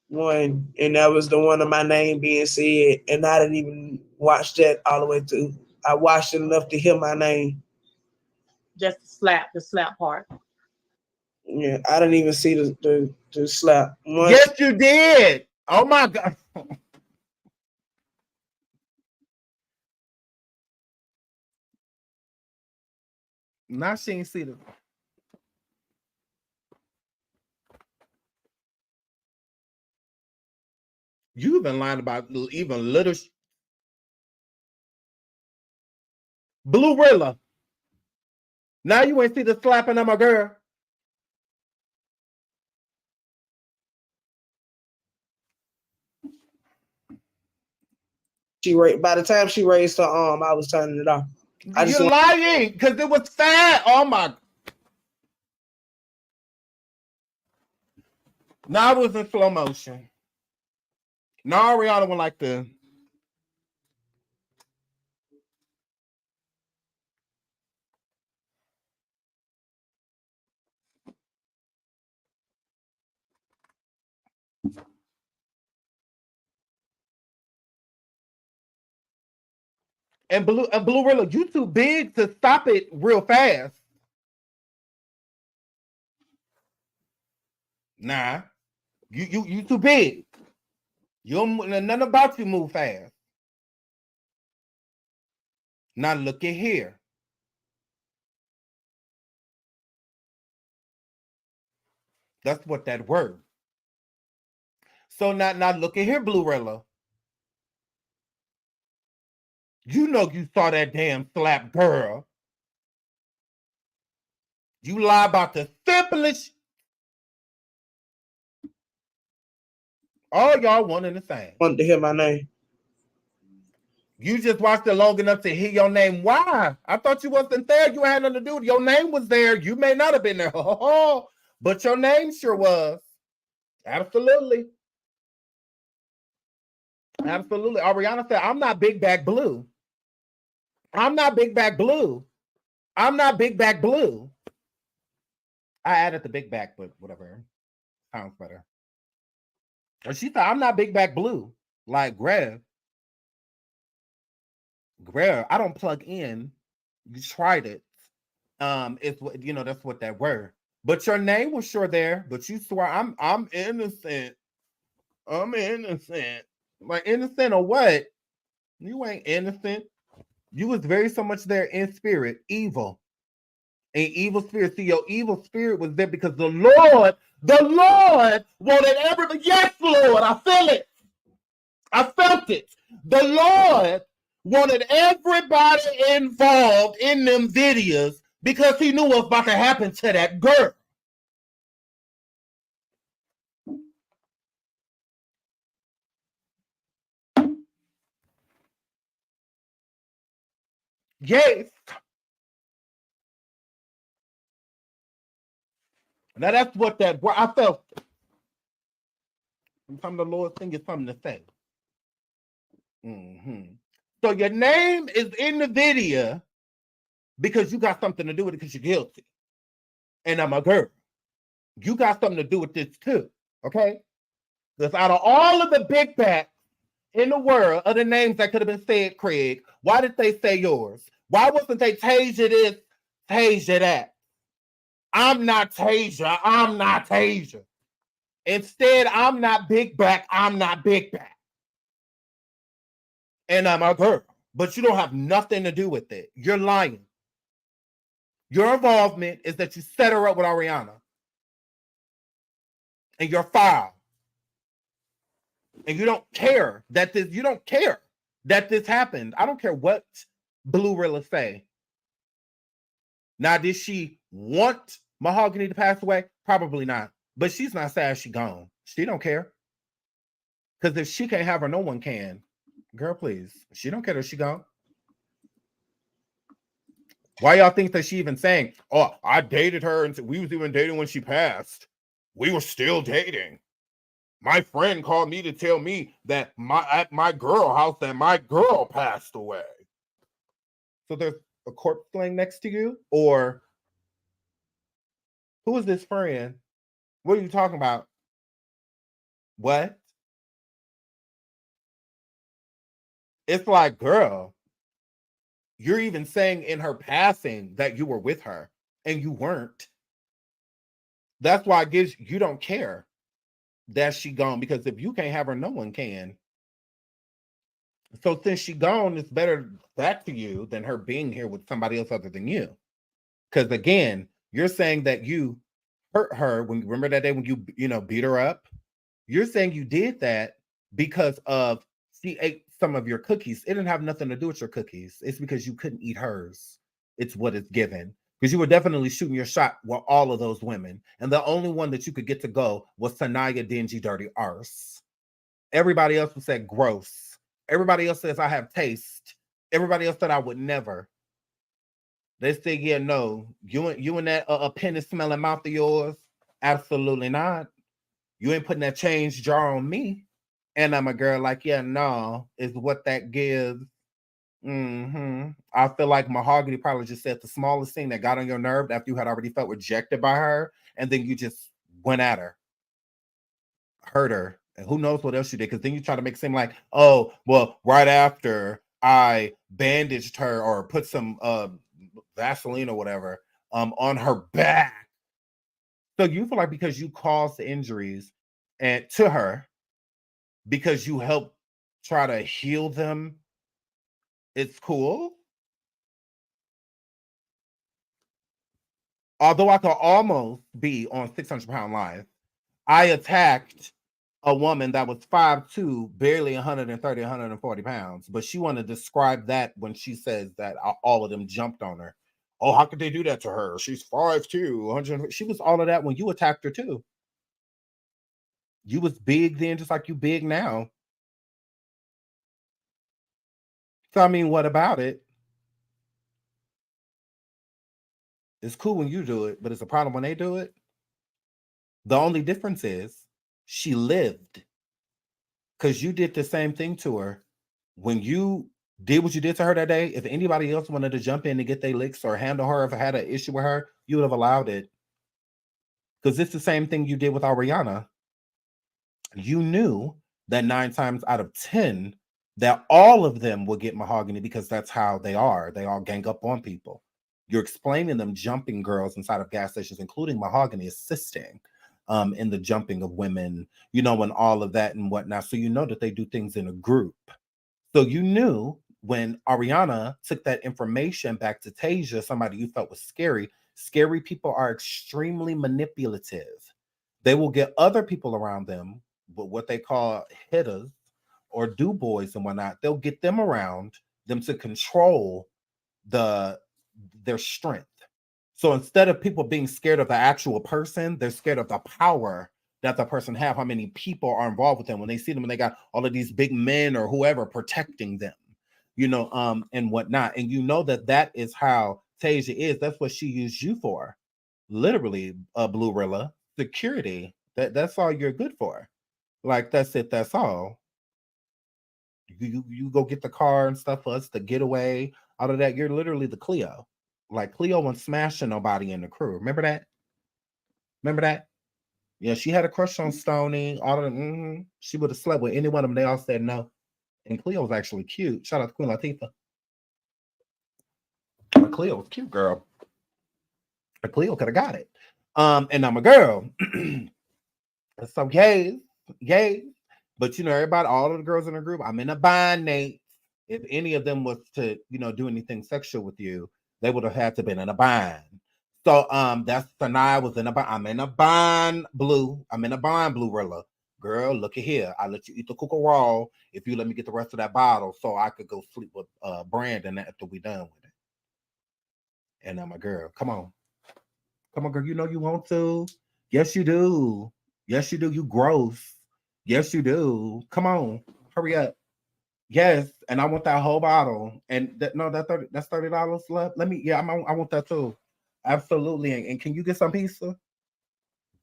One, and that was the one of my name being said, and I didn't even watch that all the way through. I watched it enough to hear my name.
Just the slap part.
Yeah, I didn't even see the slap. Once,
Yes, you did. Oh my God. Now she ain't see the. You've been lying about even little. Blue Rilla. Now you ain't see the slapping of my girl.
by the time she raised her arm, I was turning it off.
You're lying because it was fat. Oh my. Now it was in slow motion. Now Ariana went like the. And Blue Rilla, you too big to stop it real fast. Nah, you too big. You don't, nothing about you move fast. Now look at here. That's what that word. So now look at here, Blue Rilla. You know you saw that damn slap girl. You lie about the simplest. All y'all one and the same.
Wanted to hear my name.
You just watched it long enough to hear your name. Why? I thought you wasn't there. You had nothing to do with it. Your name was there. You may not have been there. But your name sure was. Absolutely. Absolutely. Ariana said, I'm not Big Bag Blue. I'm not Big Bag Blue. I'm not Big Bag Blue. I added the Big Bag, but whatever. Sounds better. And she thought, I'm not Big Bag Blue. Like Greg. I don't plug in. You tried it. It's what that's what that word. But your name was sure there, but you swear I'm innocent. I'm innocent. Like innocent or what? You ain't innocent. You was very so much there in spirit, evil. An evil spirit. See, your evil spirit was there because the Lord wanted everybody. Yes, Lord, I feel it. I felt it. The Lord wanted everybody involved in them videos because he knew what was about to happen to that girl. Yes. Now that's what I felt. Sometimes the Lord thing is something to say. So your name is in the video because you got something to do with it because you're guilty. And I'm a girl. You got something to do with this too. Okay? Because out of all of the big bats in the world, other names that could have been said, Craig, why did they say yours? Why wasn't they Tasia this, Tasia that? I'm not Tasia. I'm not Tasia. Instead, I'm not big back. I'm not big back. And I'm a girl. But you don't have nothing to do with it. You're lying. Your involvement is that you set her up with Ariana. And you're foul. And you don't care that this happened. I don't care what Blue Rilla say. Now, did she want Mahogany to pass away? Probably not. But she's not sad she gone. She don't care. Because if she can't have her, no one can. Girl, please. She don't care if she gone. Why y'all think that she even saying, oh, I dated her and we was even dating when she passed. We were still dating. My friend called me to tell me that at my girl house that my girl passed away. So there's a corpse laying next to you? Or who is this friend? What are you talking about? What? It's like, girl, you're even saying in her passing that you were with her and you weren't. That's why it gives you don't care that she gone, because if you can't have her, no one can. So since she gone, it's better that to you than her being here with somebody else other than you. Because again, you're saying that you hurt her when, remember that day when you beat her up? You're saying you did that because of she ate some of your cookies. It didn't have nothing to do with your cookies. It's because you couldn't eat hers. It's what it's given. Because you were definitely shooting your shot with all of those women. And the only one that you could get to go was Sanaya Dingy Dirty Arse. Everybody else would say gross. Everybody else says I have taste. Everybody else said I would never. They say, yeah, no. You and that penny smelling mouth of yours? Absolutely not. You ain't putting that change jar on me. And I'm a girl like, yeah, no, is what that gives. I feel like Mahogany probably just said the smallest thing that got on your nerve after you had already felt rejected by her, and then you just went at her, hurt her, and who knows what else you did, because then you try to make it seem like, oh, well, right after I bandaged her or put some Vaseline or whatever on her back. So you feel like because you caused the injuries and to her, because you helped try to heal them, it's cool. Although I could almost be on 600 Pound Live, I attacked a woman that was 5'2", barely 130, 140 pounds. But she wanted to describe that when she says that all of them jumped on her. Oh, how could they do that to her? She's 5'2", 100. She was all of that when you attacked her too. You was big then, just like you big now. So, I mean, what about it? It's cool when you do it, but it's a problem when they do it. The only difference is she lived, because you did the same thing to her. When you did what you did to her that day, if anybody else wanted to jump in and get their licks or handle her, if I had an issue with her, you would have allowed it. Because it's the same thing you did with Ariana. You knew that 9 times out of 10, that all of them will get Mahogany because that's how they are. They all gang up on people. You're explaining them jumping girls inside of gas stations, including Mahogany assisting in the jumping of women, and all of that and whatnot. So you know that they do things in a group. So you knew when Ariana took that information back to Tasia, somebody you felt was scary people are extremely manipulative. They will get other people around them, but what they call hitters or do boys and whatnot, they'll get them around them to control their strength. So instead of people being scared of the actual person, they're scared of the power that the person have, how many people are involved with them. When they see them and they got all of these big men or whoever protecting them, and whatnot. And that is how Tasia is. That's what she used you for. literally a Blu-rilla security. That's all you're good for. Like that's it. That's all. You go get the car and stuff for us, the getaway, all of that. You're literally the Cleo. Like Cleo wasn't smashing nobody in the crew. Remember that? Remember that? Yeah, she had a crush on Stoney. All of them. She would have slept with any one of them. They all said no. And Cleo was actually cute. Shout out to Queen Latifah. Cleo was cute, girl. Cleo could have got it. And I'm a girl. So yay. But you know, everybody, all of the girls in the group, I'm in a bind, Nate. If any of them was to, you know, do anything sexual with you, they would have had to been in a bind. So that's Sanaya was in a bind. I'm in a bind, Blue. I'm in a bind, Blu-rilla. Girl, look at here. I let you eat the cuckoo raw if you let me get the rest of that bottle so I could go sleep with Brandon after we done with it. And I'm a girl. Come on. Come on, girl. You know you want to. Yes, you do. Yes, you do. You gross. Yes, you do. Come on. Hurry up. Yes. And I want that whole bottle. And that's $30 left. Let me, I want that too. Absolutely. And can you get some pizza?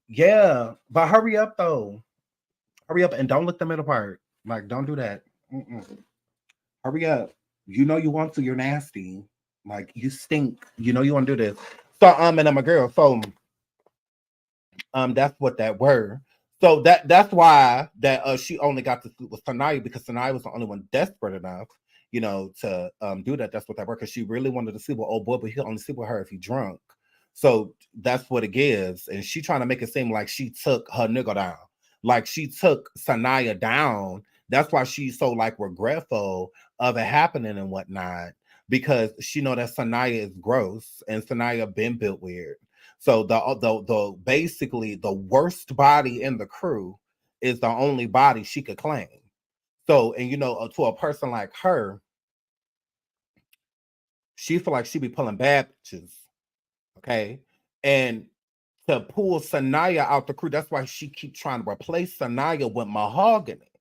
Yeah. But hurry up though. Hurry up and don't look them in the park. Like, don't do that. Hurry up. You know you want to. You're nasty. Like, you stink. You know you want to do this. So, and I'm a girl. So, that's what that were. So that's why that she only got to sleep with Sanaya, because Sanaya was the only one desperate enough, you know, to do that. That's what that were, because she really wanted to sleep with old boy, but he'll only sleep with her if he drunk. So that's what it gives. And she trying to make it seem like she took her nigga down. Like she took Sanaya down. That's why she's so like regretful of it happening and whatnot, because she know that Sanaya is gross and Sanaya been built weird. So the basically the worst body in the crew is the only body she could claim. So, and you know, to a person like her, she feel like she be pulling bad bitches. Okay. And to pull Sanaya out the crew, that's why she keep trying to replace Sanaya with Mahogany,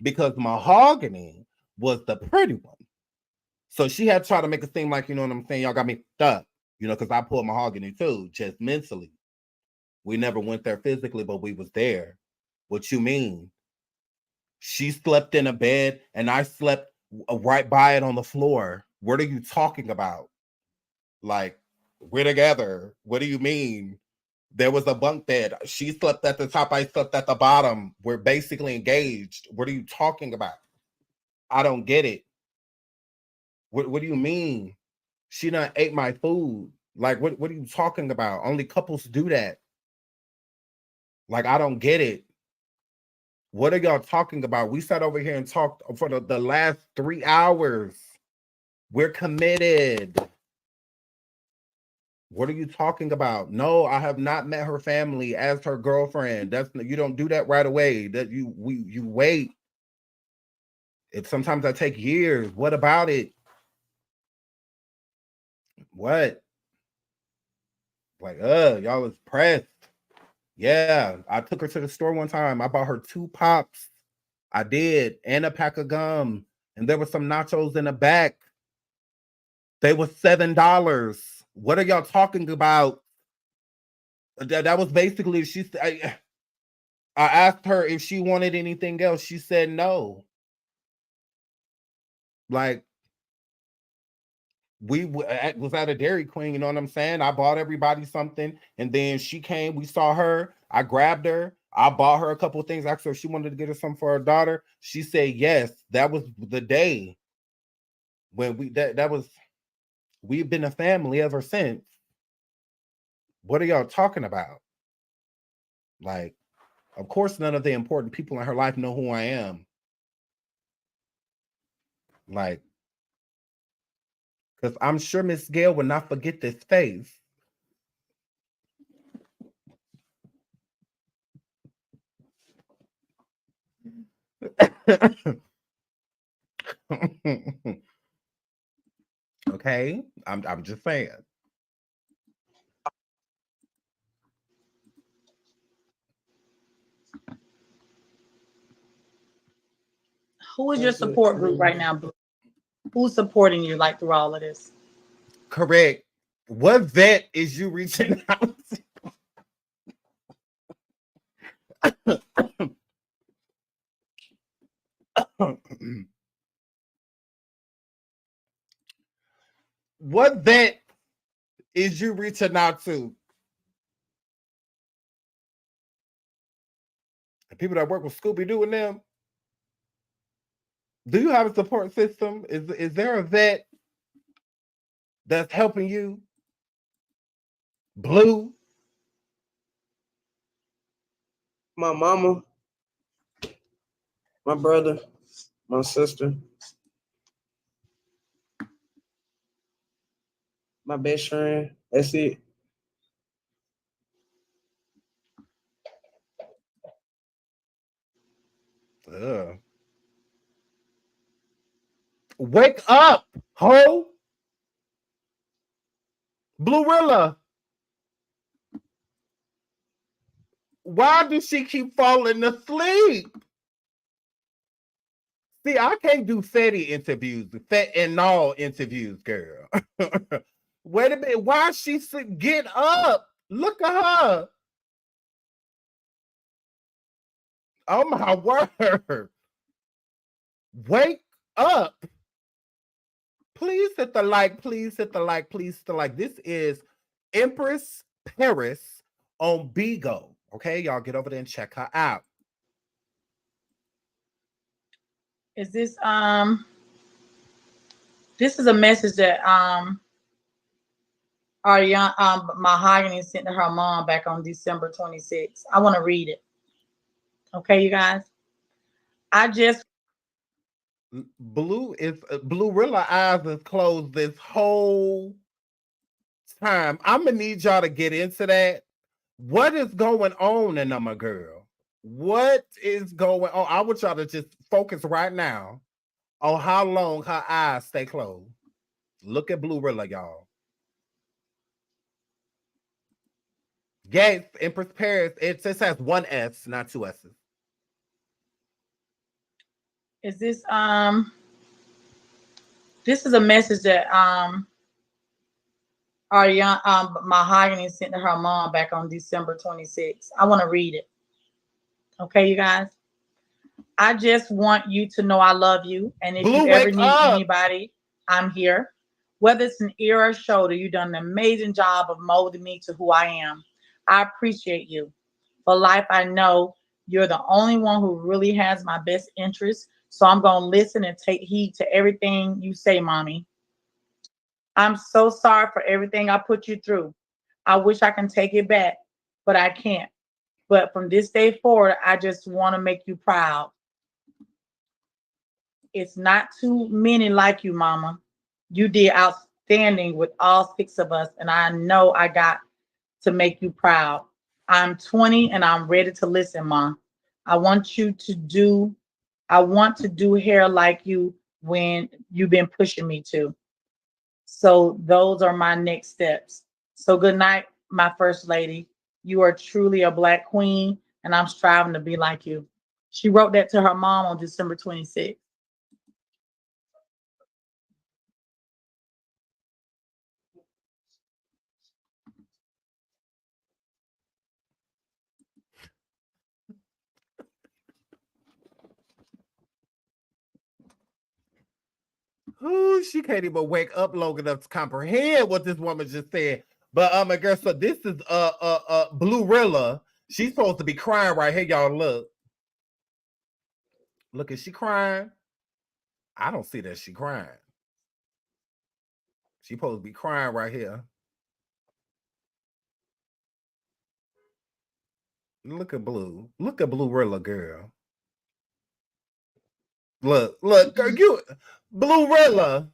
because Mahogany was the pretty one. So she had tried to make it seem like, you know what I'm saying, y'all got me stuck, you know, because I pulled Mahogany too, just mentally. We never went there physically, but we was there. What you mean? She slept in a bed and I slept right by it on the floor. What are you talking about? Like, we're together. What do you mean? There was a bunk bed. She slept at the top. I slept at the bottom. We're basically engaged. What are you talking about? I don't get it. What do you mean? She done ate my food. Like, what are you talking about? Only couples do that. Like, I don't get it. What are y'all talking about? We sat over here and talked for the last 3 hours. We're committed. What are you talking about? No, I have not met her family as her girlfriend. You don't do that right away. That you wait. Sometimes that take years. What about it? What? Like, y'all was pressed. Yeah, I took her to the store one time. I bought her 2 pops. I did, and a pack of gum. And there were some nachos in the back. They were $7. What are y'all talking about? That was basically, I asked her if she wanted anything else. She said no. Like, we was at a Dairy Queen, you know what I'm saying? I bought everybody something, and then she came, we saw her, I grabbed her, I bought her a couple of things, asked her if she wanted to get her something for her daughter. She said yes. That was the day when we've been a family ever since. What are y'all talking about? Like, of course, none of the important people in her life know who I am. Like, because I'm sure Miss Gail will not forget this face. Okay, I'm just saying.
Who is your support group right now, Blue? Who's supporting you like through all of this?
Correct. What vet is you reaching out to? What vet is you reaching out to? The people that work with Scooby-Doo and them? Do you have a support system? Is there a vet that's helping you? Blue?
My mama, my brother, my sister, my best friend. That's it.
Ugh. Wake up, ho! Bluerilla. Why does she keep falling asleep? See, I can't do fatty interviews, fat and all interviews, girl. Wait a minute. Why is she sleep? Get up. Look at her. Oh my word. Wake up. Please hit the like. Please hit the like. Please hit the like. This is Empress Paris on Bigo. Okay, y'all get over there and check her out.
Is this this is a message that our young Mahogany sent to her mom back on December 26th. I want to read it. Okay, you guys. I just
Bluerilla eyes is closed this whole time. I'm gonna need y'all to get into that. What is going on in my girl? What is going on? I want y'all to just focus right now on how long her eyes stay closed. Look at Bluerilla, y'all. Yes, Empress Paris. It just has one S, not two S's.
is this is a message that our young Mahogany sent to her mom back on December 26th. I want to read it. Okay, you guys. I just want you to know I love you, and if
Blue,
you ever
wake
need
up.
anybody, I'm here. Whether it's an ear or a shoulder, you've done an amazing job of molding me to who I am. I appreciate you. For life, I know you're the only one who really has my best interest. So I'm going to listen and take heed to everything you say, mommy. I'm so sorry for everything I put you through. I wish I can take it back, but I can't. But from this day forward, I just want to make you proud. It's not too many like you, mama. You did outstanding with all 6 of us, and I know I got to make you proud. I'm 20 and I'm ready to listen, Mom. I want to do hair like you when you've been pushing me to. So those are my next steps. So good night, my first lady. You are truly a Black queen, and I'm striving to be like you. She wrote that to her mom on December 26th.
Ooh, she can't even wake up long enough to comprehend what this woman just said. But my girl, so this is Bluerilla. She's supposed to be crying right here, y'all. Look, is she crying? I don't see that she crying. She supposed to be crying right here. Look at Blue. Look at Bluerilla, girl. Look, girl, you Bluerilla.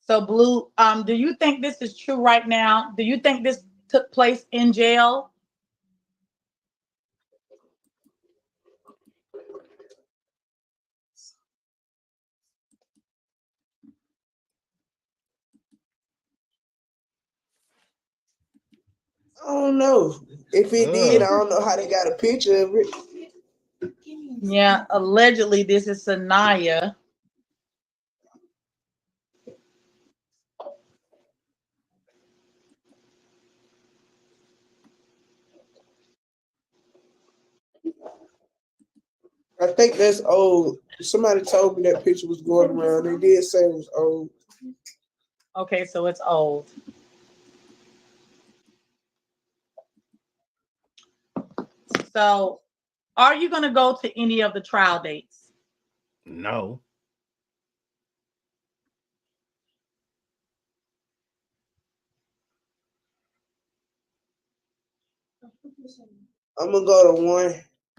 So Blue, do you think this is true right now? Do you think this took place in jail?
I don't know. If it did, I
Ugh.
don't know how they got a picture of it.
Yeah, allegedly this is Sanaya.
think that's old. Somebody told me that picture was going around. They did say it was old.
Okay, so it's old. So, are you going to go to any of the trial dates?
No.
I'm gonna go to one.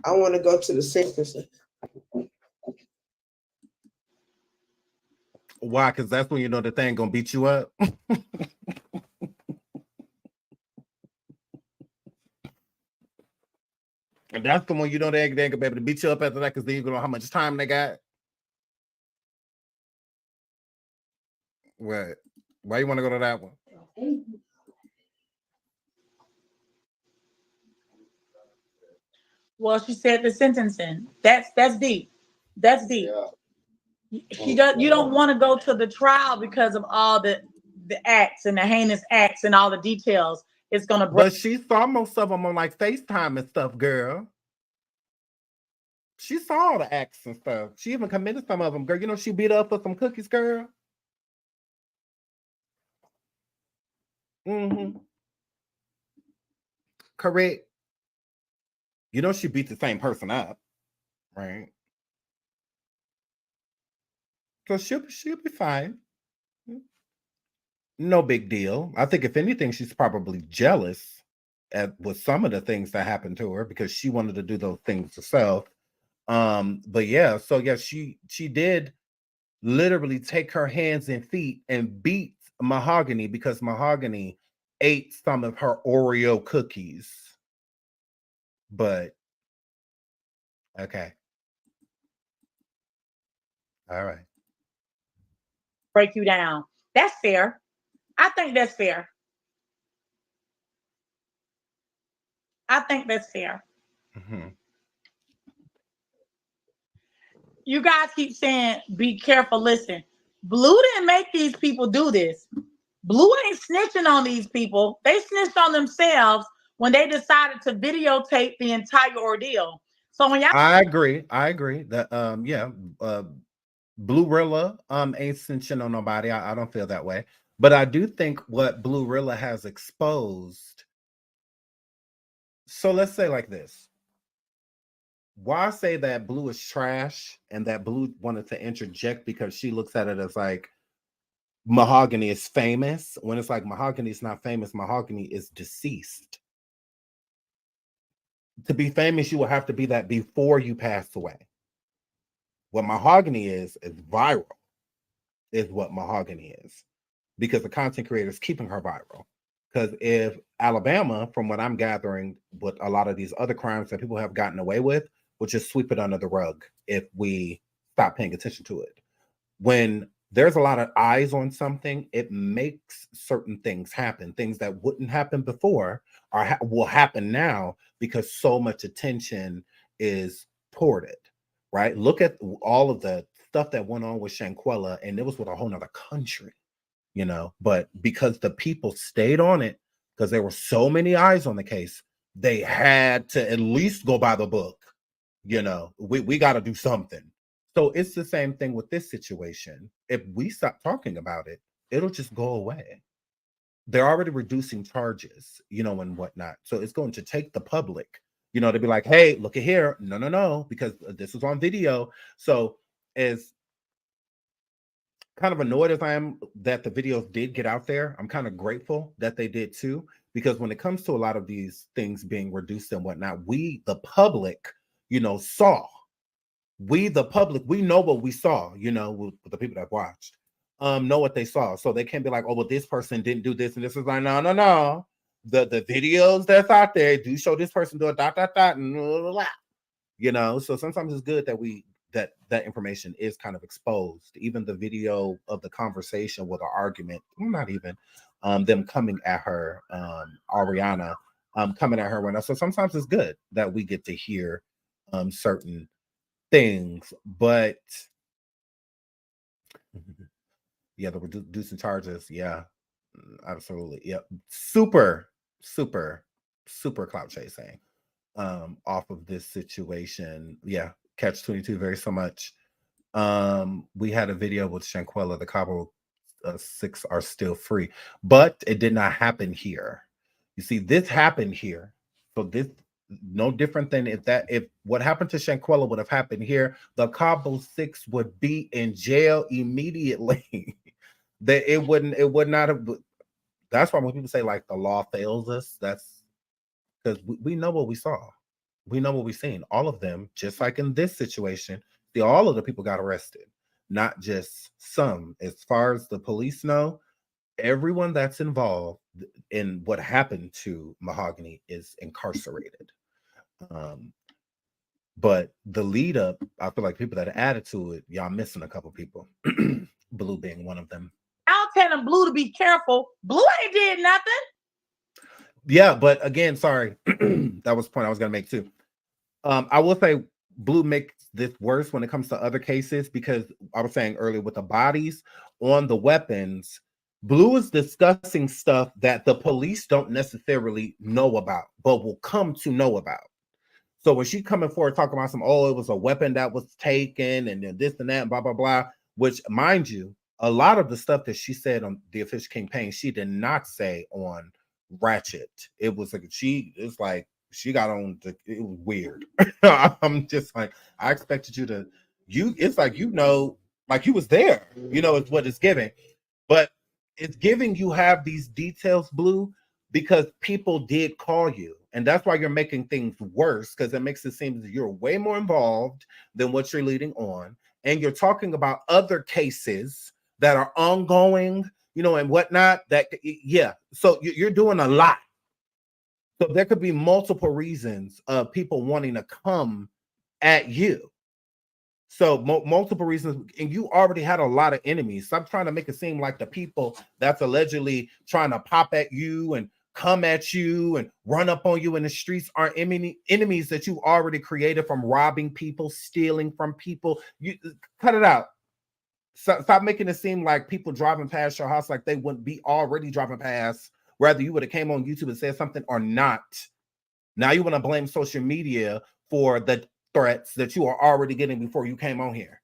I want to go to the sentencing.
Why? Because that's when you know the thing gonna beat you up. And that's the one you know they ain't gonna be able to beat you up after that because then you know how much time they got. What? Why you want to go to that one?
Well, she said the sentencing. That's deep. That's deep. You don't want to go to the trial because of all the acts and the heinous acts and all the details. It's gonna break.
But she saw most of them on like FaceTime and stuff, girl. She saw all the acts and stuff. She even committed some of them, girl. You know she beat up for some cookies, girl. Mm-hmm. Correct. You know she beat the same person up, right? So she'll be fine. No big deal. I think if anything, she's probably jealous with some of the things that happened to her because she wanted to do those things herself. But yeah, so yeah, she did literally take her hands and feet and beat Mahogany because Mahogany ate some of her Oreo cookies. But okay. All right.
Break you down. That's fair. I think that's fair. I think that's fair.
Mm-hmm.
You guys keep saying, be careful. Listen, Blue didn't make these people do this. Blue ain't snitching on these people. They snitched on themselves when they decided to videotape the entire ordeal. So when y'all,
I agree. That yeah, Bluerilla ain't snitching on nobody. I don't feel that way. But I do think what Bluerilla has exposed. So let's say like this. Why say that Blue is trash and that Blue wanted to interject because she looks at it as like Mahogany is famous when it's like Mahogany is not famous. Mahogany is deceased. To be famous, you will have to be that before you pass away. What Mahogany is viral, is what Mahogany is. Because the content creator is keeping her viral. Because if Alabama, from what I'm gathering, with a lot of these other crimes that people have gotten away with, will just sweep it under the rug if we stop paying attention to it. When there's a lot of eyes on something, it makes certain things happen. Things that wouldn't happen before will happen now because so much attention is toward it, right? Look at all of the stuff that went on with Shanquella, and it was with a whole nother country, you know, but because the people stayed on it, because there were so many eyes on the case, they had to at least go by the book. You know, we got to do something. So it's the same thing with this situation. If we stop talking about it, it'll just go away. They're already reducing charges, you know, and whatnot. So it's going to take the public, you know, to be like, hey, look at here. No, because this was on video. So as kind of annoyed as I am that the videos did get out there, I'm kind of grateful that they did too, because when it comes to a lot of these things being reduced and whatnot, we, the public, you know, saw. We, the public, we know what we saw, you know, with the people that watched, know what they saw. So they can't be like, oh, well, this person didn't do this. And this is like, no. The videos that's out there do show this person do a dot, and blah, blah, blah. You know, so sometimes it's good that that information is kind of exposed. Even the video of the conversation with an argument, well, not even them coming at her, Ariana, coming at her right now. So sometimes it's good that we get to hear certain things, but yeah, the reducing charges, yeah, absolutely, yep, super clout chasing off of this situation. Yeah, Catch 22 very so much. We had a video with Shanquella, the Cabo 6 are still free, but it did not happen here. You see, this happened here. So this no different than if what happened to Shanquella would have happened here, the Cabo 6 would be in jail immediately. That it would not have. That's why when people say like the law fails us, that's because we know what we saw. We know what we've seen. All of them, just like in this situation, all of the people got arrested, not just some. As far as the police know, everyone that's involved in what happened to Mahogany is incarcerated. But the lead up, I feel like people that added to it, y'all missing a couple people. Blue being one of them.
I'll tell them Blue to be careful. Blue ain't did nothing.
Yeah, but again, sorry, that was the point I was gonna make too. I will say Blue makes this worse when it comes to other cases because I was saying earlier with the bodies on the weapons, Blue is discussing stuff that the police don't necessarily know about, but will come to know about. So when she coming forward talking about it was a weapon that was taken and this and that and blah, blah, blah, which mind you, a lot of the stuff that she said on the official campaign, she did not say on Ratchet. It was like, she got on it was weird. I'm just like, I expected it's like, like you was there, it's what it's giving. But it's giving you have these details, Blue, because people did call you. And that's why you're making things worse, because it makes it seem that you're way more involved than what you're leading on. And you're talking about other cases that are ongoing, and whatnot. So you're doing a lot. So there could be multiple reasons of people wanting to come at you. So multiple reasons, and you already had a lot of enemies. Stop trying to make it seem like the people that's allegedly trying to pop at you and come at you and run up on you in the streets are enemies that you already created from robbing people, stealing from people. You cut it out. Stop making it seem like people driving past your house like they wouldn't be already driving past, whether you would have came on YouTube and said something or not. Now you want to blame social media for the threats that you are already getting before you came on here.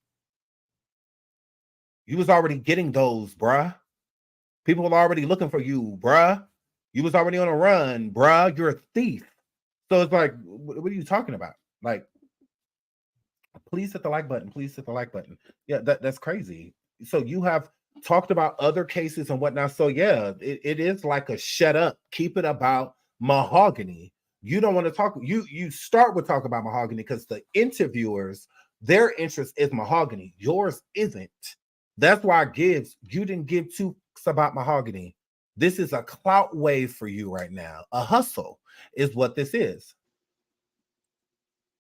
You was already getting those, bruh. People were already looking for you, bruh. You was already on a run, bruh. You're a thief. So it's like, what are you talking about? Like, please hit the like button. Please hit the like button. Yeah, that's crazy. So you have talked about other cases and whatnot. So yeah, it is like a shut up. Keep it about Mahogany. You don't want to talk. You start with talk about Mahogany because the interviewers, their interest is Mahogany. Yours isn't. That's why you didn't give two fucks about Mahogany. This is a clout wave for you right now. A hustle is what this is.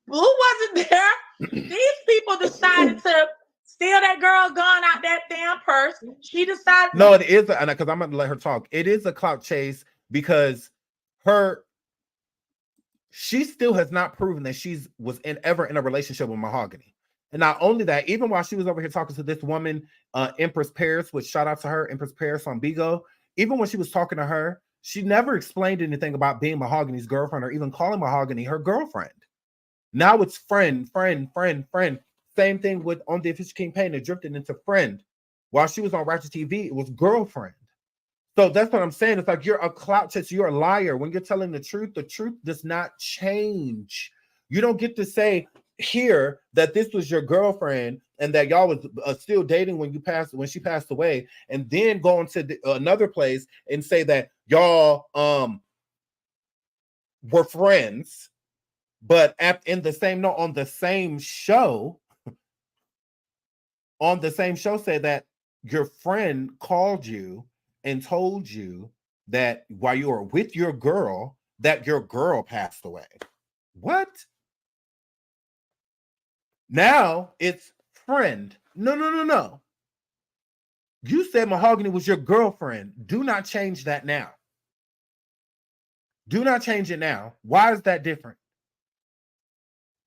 Blue wasn't there. These people decided to steal that girl gun out that damn purse. She decided.
No, it is, because I'm going to let her talk. It is a clout chase because she still has not proven that she was ever in a relationship with Mahogany. And not only that, even while she was over here talking to this woman, Empress Paris, which shout out to her, Empress Paris on Bigo, even when she was talking to her, she never explained anything about being Mahogany's girlfriend or even calling Mahogany her girlfriend. Now it's friend. Same thing with on the official campaign, it drifted into friend. While she was on Ratchet TV, it was girlfriend. So that's what I'm saying. It's like you're a clout chaser, you're a liar. When you're telling the truth does not change. You don't get to say here that this was your girlfriend and that y'all was still dating when she passed away, and then go into another place and say that y'all were friends, but on the same show said that your friend called you and told you that while you were with your girl, that your girl passed away. What? Now it's friend. No. You said Mahogany was your girlfriend. Do not change that now. Do not change it now. Why is that different?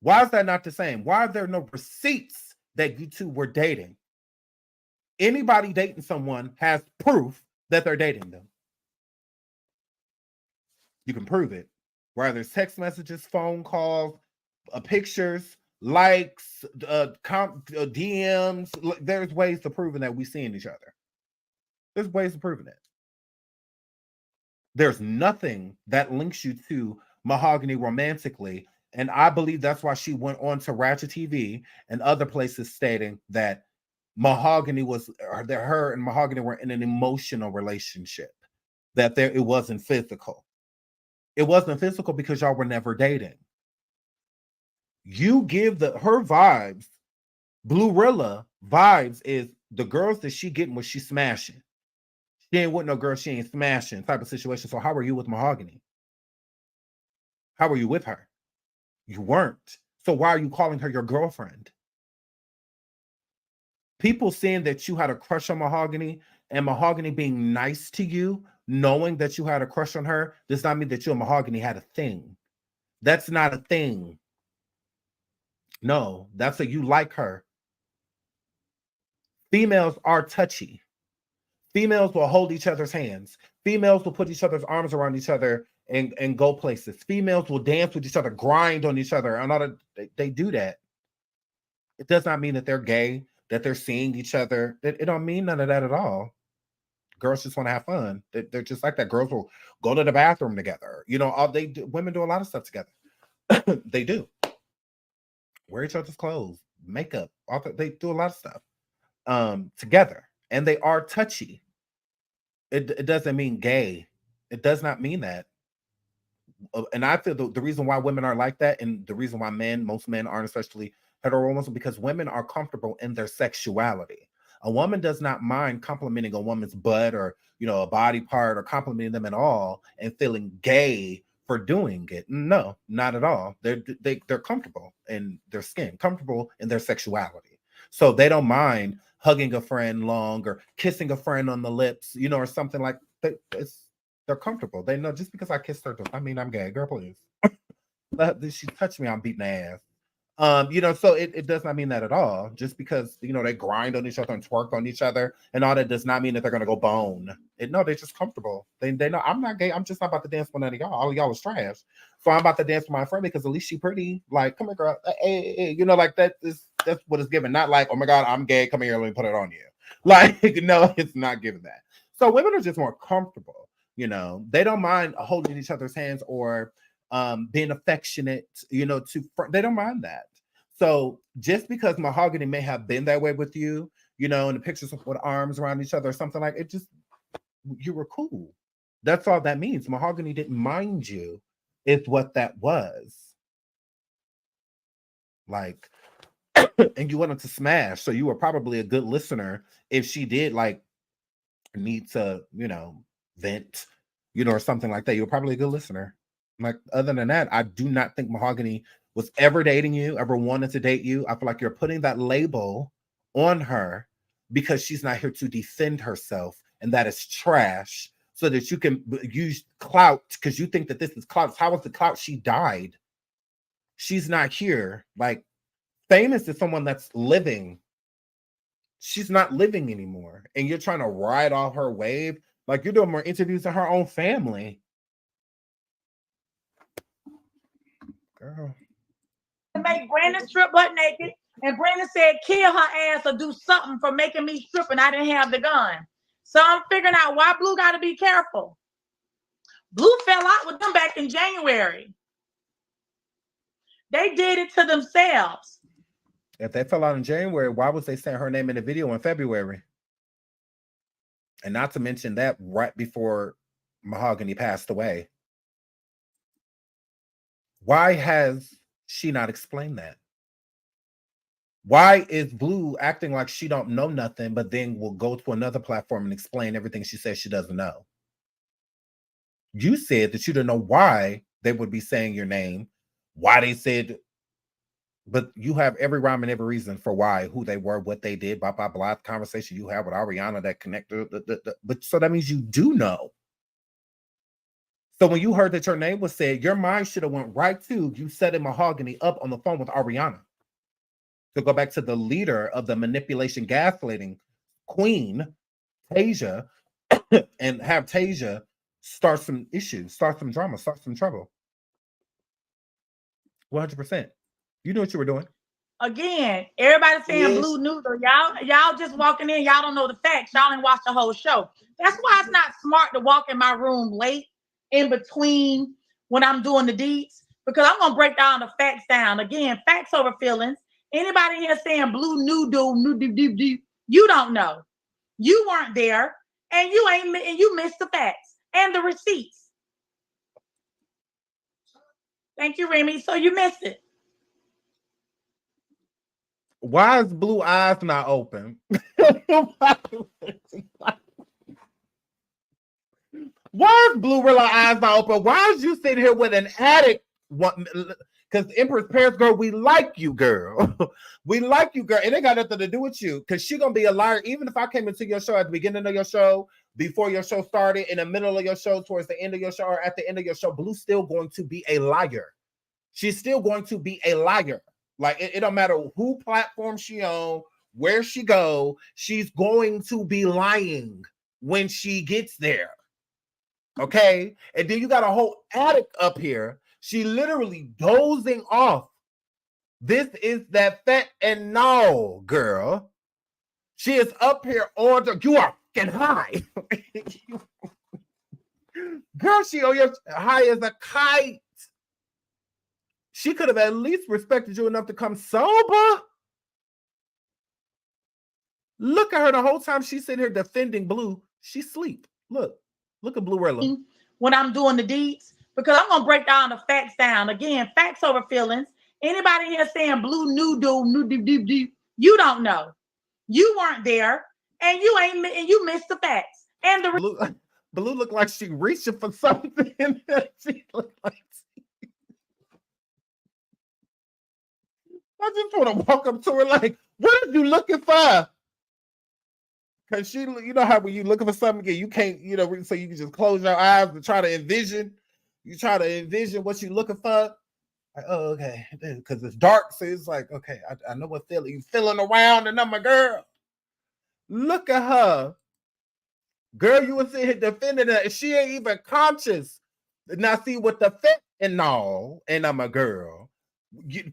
Why is that not the same? Why are there no receipts that you two were dating? Anybody dating someone has proof that they're dating them. You can prove it. Whether it's text messages, phone calls, pictures, likes, DMs. There's ways to proving that we seeing each other. There's ways of proving it. There's nothing that links you to Mahogany romantically. And I believe that's why she went on to Ratchet TV and other places stating that Mahogany was, that her and Mahogany were in an emotional relationship, that it wasn't physical. It wasn't physical because y'all were never dating. You give her vibes, Blu-rilla vibes is the girls that she getting what she smashing. She ain't with no girl she ain't smashing type of situation. So how are you with Mahogany? How are you with her? You weren't. So why are you calling her your girlfriend? People saying that you had a crush on Mahogany and Mahogany being nice to you, knowing that you had a crush on her, does not mean that you and Mahogany had a thing. That's not a thing. No, that's that you like her. Females are touchy. Females will hold each other's hands. Females will put each other's arms around each other and go places. Females will dance with each other, grind on each other, and all that. They do that. It does not mean that they're gay, that they're seeing each other. It don't mean none of that at all. Girls just want to have fun. They're just like that. Girls will go to the bathroom together. You know, women do a lot of stuff together. They do. Wear each other's clothes, makeup. They do a lot of stuff together, and they are touchy. It doesn't mean gay. It does not mean that. And I feel the reason why women are like that, and the reason why most men aren't, especially heteronormative, because women are comfortable in their sexuality. A woman does not mind complimenting a woman's butt or, you know, a body part, or complimenting them at all and feeling gay for doing it. No, not at all. They're comfortable in their skin, comfortable in their sexuality. So they don't mind hugging a friend long or kissing a friend on the lips, you know, or something like that. They're comfortable. They know just because I kissed her, I mean, I'm gay. Girl, please. She touched me, I'm beating ass. You know, so it does not mean that at all. Just because, you know, they grind on each other and twerk on each other and all that does not mean that they're gonna go bone. No, they're just comfortable. They know I'm not gay. I'm just not about to dance with none of y'all. All of y'all is trash. So I'm about to dance with my friend because at least she pretty. Like, come here, girl. Hey, you know, like that's what it's given. Not like, oh my God, I'm gay. Come here, let me put it on you. Like, no, it's not given that. So women are just more comfortable. You know, they don't mind holding each other's hands or being affectionate, you know, they don't mind that. So just because Mahogany may have been that way with you, you know, in the pictures with arms around each other or something like it, just you were cool. That's all that means. Mahogany didn't mind you, is what that was. Like, and you wanted to smash, so you were probably a good listener if she did like need to, you know, vent, you know, or something like that. You're probably a good listener. Like, other than that, I do not think Mahogany was ever dating you, ever wanted to date you. I feel like you're putting that label on her because she's not here to defend herself, and that is trash, so that you can use clout because you think that this is clout. How was the clout? She died. She's not here. Like, famous is someone that's living. She's not living anymore, and you're trying to ride off her wave. Like, you're doing more interviews than her own family. Girl.
Make Brandon strip butt naked, and Brandon said, kill her ass or do something for making me strip, and I didn't have the gun. So I'm figuring out why Blue got to be careful. Blue fell out with them back in January. They did it to themselves.
If they fell out in January, why was they saying her name in the video in February? And not to mention that right before Mahogany passed away. Why has she not explained that? Why is Blue acting like she don't know nothing, but then will go to another platform and explain everything she says she doesn't know? You said that you didn't know why they would be saying your name, why they said, but you have every rhyme and every reason for why, who they were, what they did, blah, blah, blah, conversation you have with Ariana that connected, but so that means you do know. So when you heard that your name was said, your mind should have went right to you setting Mahogany up on the phone with Ariana. To go back to the leader of the manipulation gaslighting queen, Tasia, and have Tasia start some issues, start some drama, start some trouble. 100%. You knew what you were doing.
Again, everybody saying
Yes.
blue noodle. Y'all just walking in. Y'all don't know the facts. Y'all didn't watch the whole show. That's why it's not smart to walk in my room late in between when I'm doing the deeds, because I'm gonna break down the facts down. Again, facts over feelings. Anybody here saying blue noodle, you don't know. You weren't there, and you missed the facts and the receipts. Thank you, Remy. So you missed it.
Why is Blue eyes not open? Why is Blue real eyes not open? Why is you sitting here with an addict? Because Empress Paris, girl, we like you, girl. We like you, girl. It ain't got nothing to do with you, because she gonna be a liar. Even if I came into your show at the beginning of your show, before your show started, in the middle of your show, towards the end of your show, or at the end of your show, Blue's still going to be a liar. She's still going to be a liar. Like, it don't matter who platform she on, where she go, she's going to be lying when she gets there. Okay? And then you got a whole addict up here. She literally dozing off. This is that fat and no, girl. She is up here on the, you are fucking high. Girl, she on your high as a kite. She could have at least respected you enough to come sober. Look at her the whole time she's sitting here defending Blue. She sleep. Look at Bluerella.
When I'm doing the deeds, because I'm gonna break down the facts down. Again, facts over feelings. Anybody here saying blue noodle, you don't know. You weren't there, and you missed the facts and the
Blue looked like she reaching for something. She looked like. I just want to walk up to her like, what are you looking for? Because she, you know how when you looking for something, you can't, so you can just close your eyes and try to envision. You try to envision what you're looking for. Like, oh, okay. Because it's dark, so it's like, okay, I know what feeling. You feeling around, and I'm a girl. Look at her. Girl, you was sitting here defending her, and she ain't even conscious. Now, see, with the fit and all, and I'm a girl,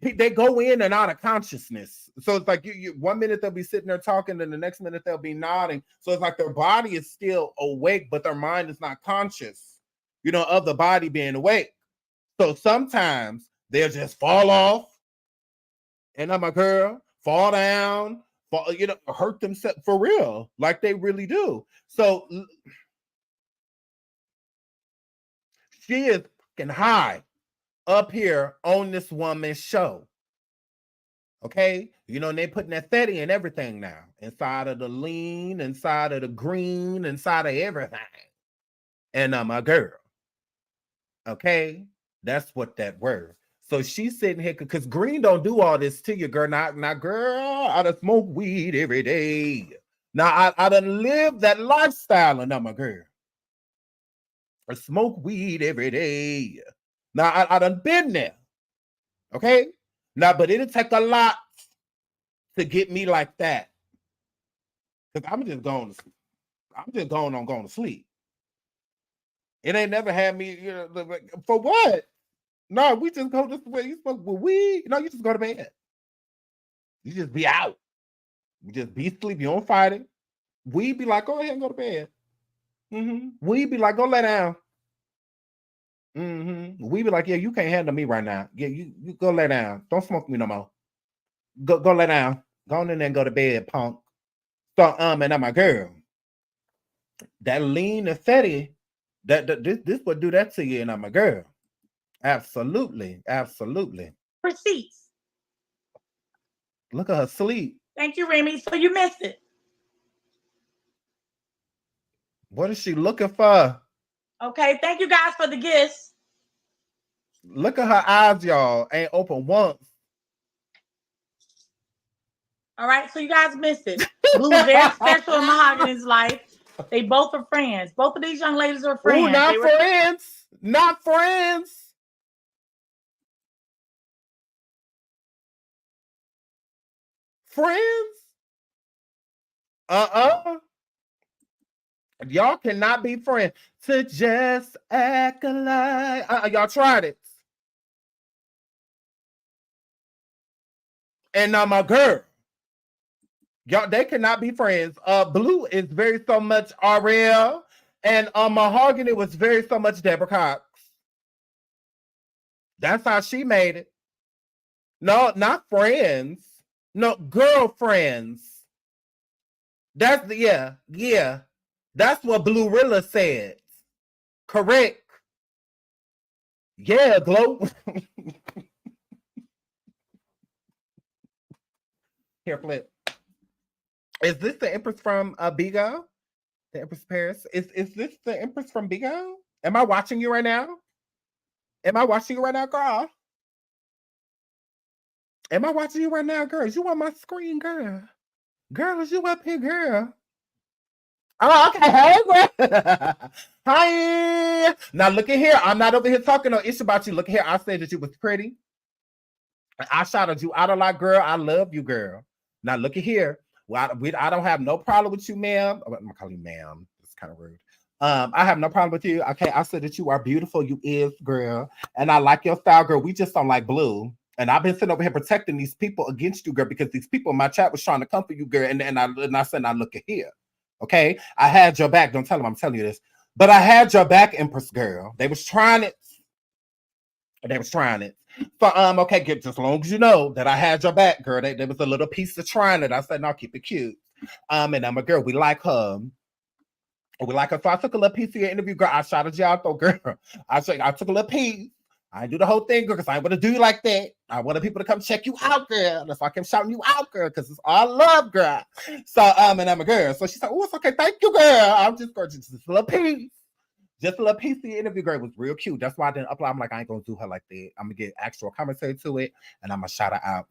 they go in and out of consciousness. So it's like you 1 minute they'll be sitting there talking, and the next minute they'll be nodding. So it's like their body is still awake, but their mind is not conscious, of the body being awake. So sometimes they'll just fall off, and I'm a girl, fall down, hurt themselves for real, like they really do. So she is fucking high up here on this woman's show. Okay? And they putting that fatty and everything now. Inside of the lean, inside of the green, inside of everything. And I'm a girl. Okay? That's what that word. So she's sitting here, because green don't do all this to you, girl. Now, girl, I done smoke weed every day. Now, I done live that lifestyle, and I'm a girl. I smoke weed every day. Now, I done been there. Okay? Now, but it'll take a lot to get me like that. Because I'm just going to sleep. It ain't never had me, for what? No, we just go this way. You smoke with weed. No, you just go to bed. You just be out. You just be asleep. You don't fight it. We be like, go ahead and go to bed. We be like, go lay down. We be like, yeah, you can't handle me right now. Yeah, you go lay down. Don't smoke me no more. Go lay down. Go in there and go to bed, punk. So, and I'm my girl. That lean and fatty, this would do that to you, and I'm my girl. Absolutely.
receipts.
Look at her sleep.
Thank you, Remy. So you missed it.
What is she looking for?
Okay, thank you guys for the gifts.
Look at her eyes, y'all. Ain't open once.
All right, so you guys missed it. Blue is very special in Mahogany's life. They both are friends. Both of these young ladies are friends.
Ooh, not friends. Not friends. Friends? Y'all cannot be friends. To just act alike. Y'all tried it. And my girl, y'all, they cannot be friends. Blue is very so much Ariel, and Mahogany was very so much Deborah Cox. That's how she made it. No, not friends. No, girlfriends. That's the yeah. That's what Blue Rilla said. Correct. Yeah, Glow. Here, flip. Is this the Empress from Bigo? The Empress Paris? Is this the Empress from Bigo? Am I watching you right now? Am I watching you right now, girl? Am I watching you right now, girl? Is you on my screen, girl? Girl, is you up here, girl? Oh, okay. Hey, girl. Hi. Now, look at here. I'm not over here talking no ish about you. Look here. I said that you was pretty. I shouted you out a lot, girl. I love you, girl. Now, look at here. Well, I don't have no problem with you, ma'am. I'm going to call you ma'am. It's kind of rude. I have no problem with you. Okay, I said that you are beautiful. You is, girl. And I like your style, girl. We just don't like blue. And I've been sitting over here protecting these people against you, girl, because these people in my chat was trying to come for you, girl. And I said, now look at here. Okay, I had your back. Don't tell them I'm telling you this. But I had your back, Empress girl. They was trying it. They was trying it. So, okay, get as long as you know that I had your back, girl. There was a little piece of trying it. I said, no, keep it cute. And I'm a girl. We like her. We like her. So I took a little piece of your interview, girl. I shouted you out, though, girl. I took a little piece. I didn't do the whole thing, girl, because I ain't want to do you like that. I wanted people to come check you out, girl. That's why I kept shouting you out, girl, because it's all love, girl. So, and I'm a girl. So she said, oh, it's okay. Thank you, girl. I'm just going to just a little piece. Just a little piece of the interview, girl. It was real cute. That's why I didn't upload. I'm like, I ain't going to do her like that. I'm going to get actual commentary to it, and I'm going to shout her out.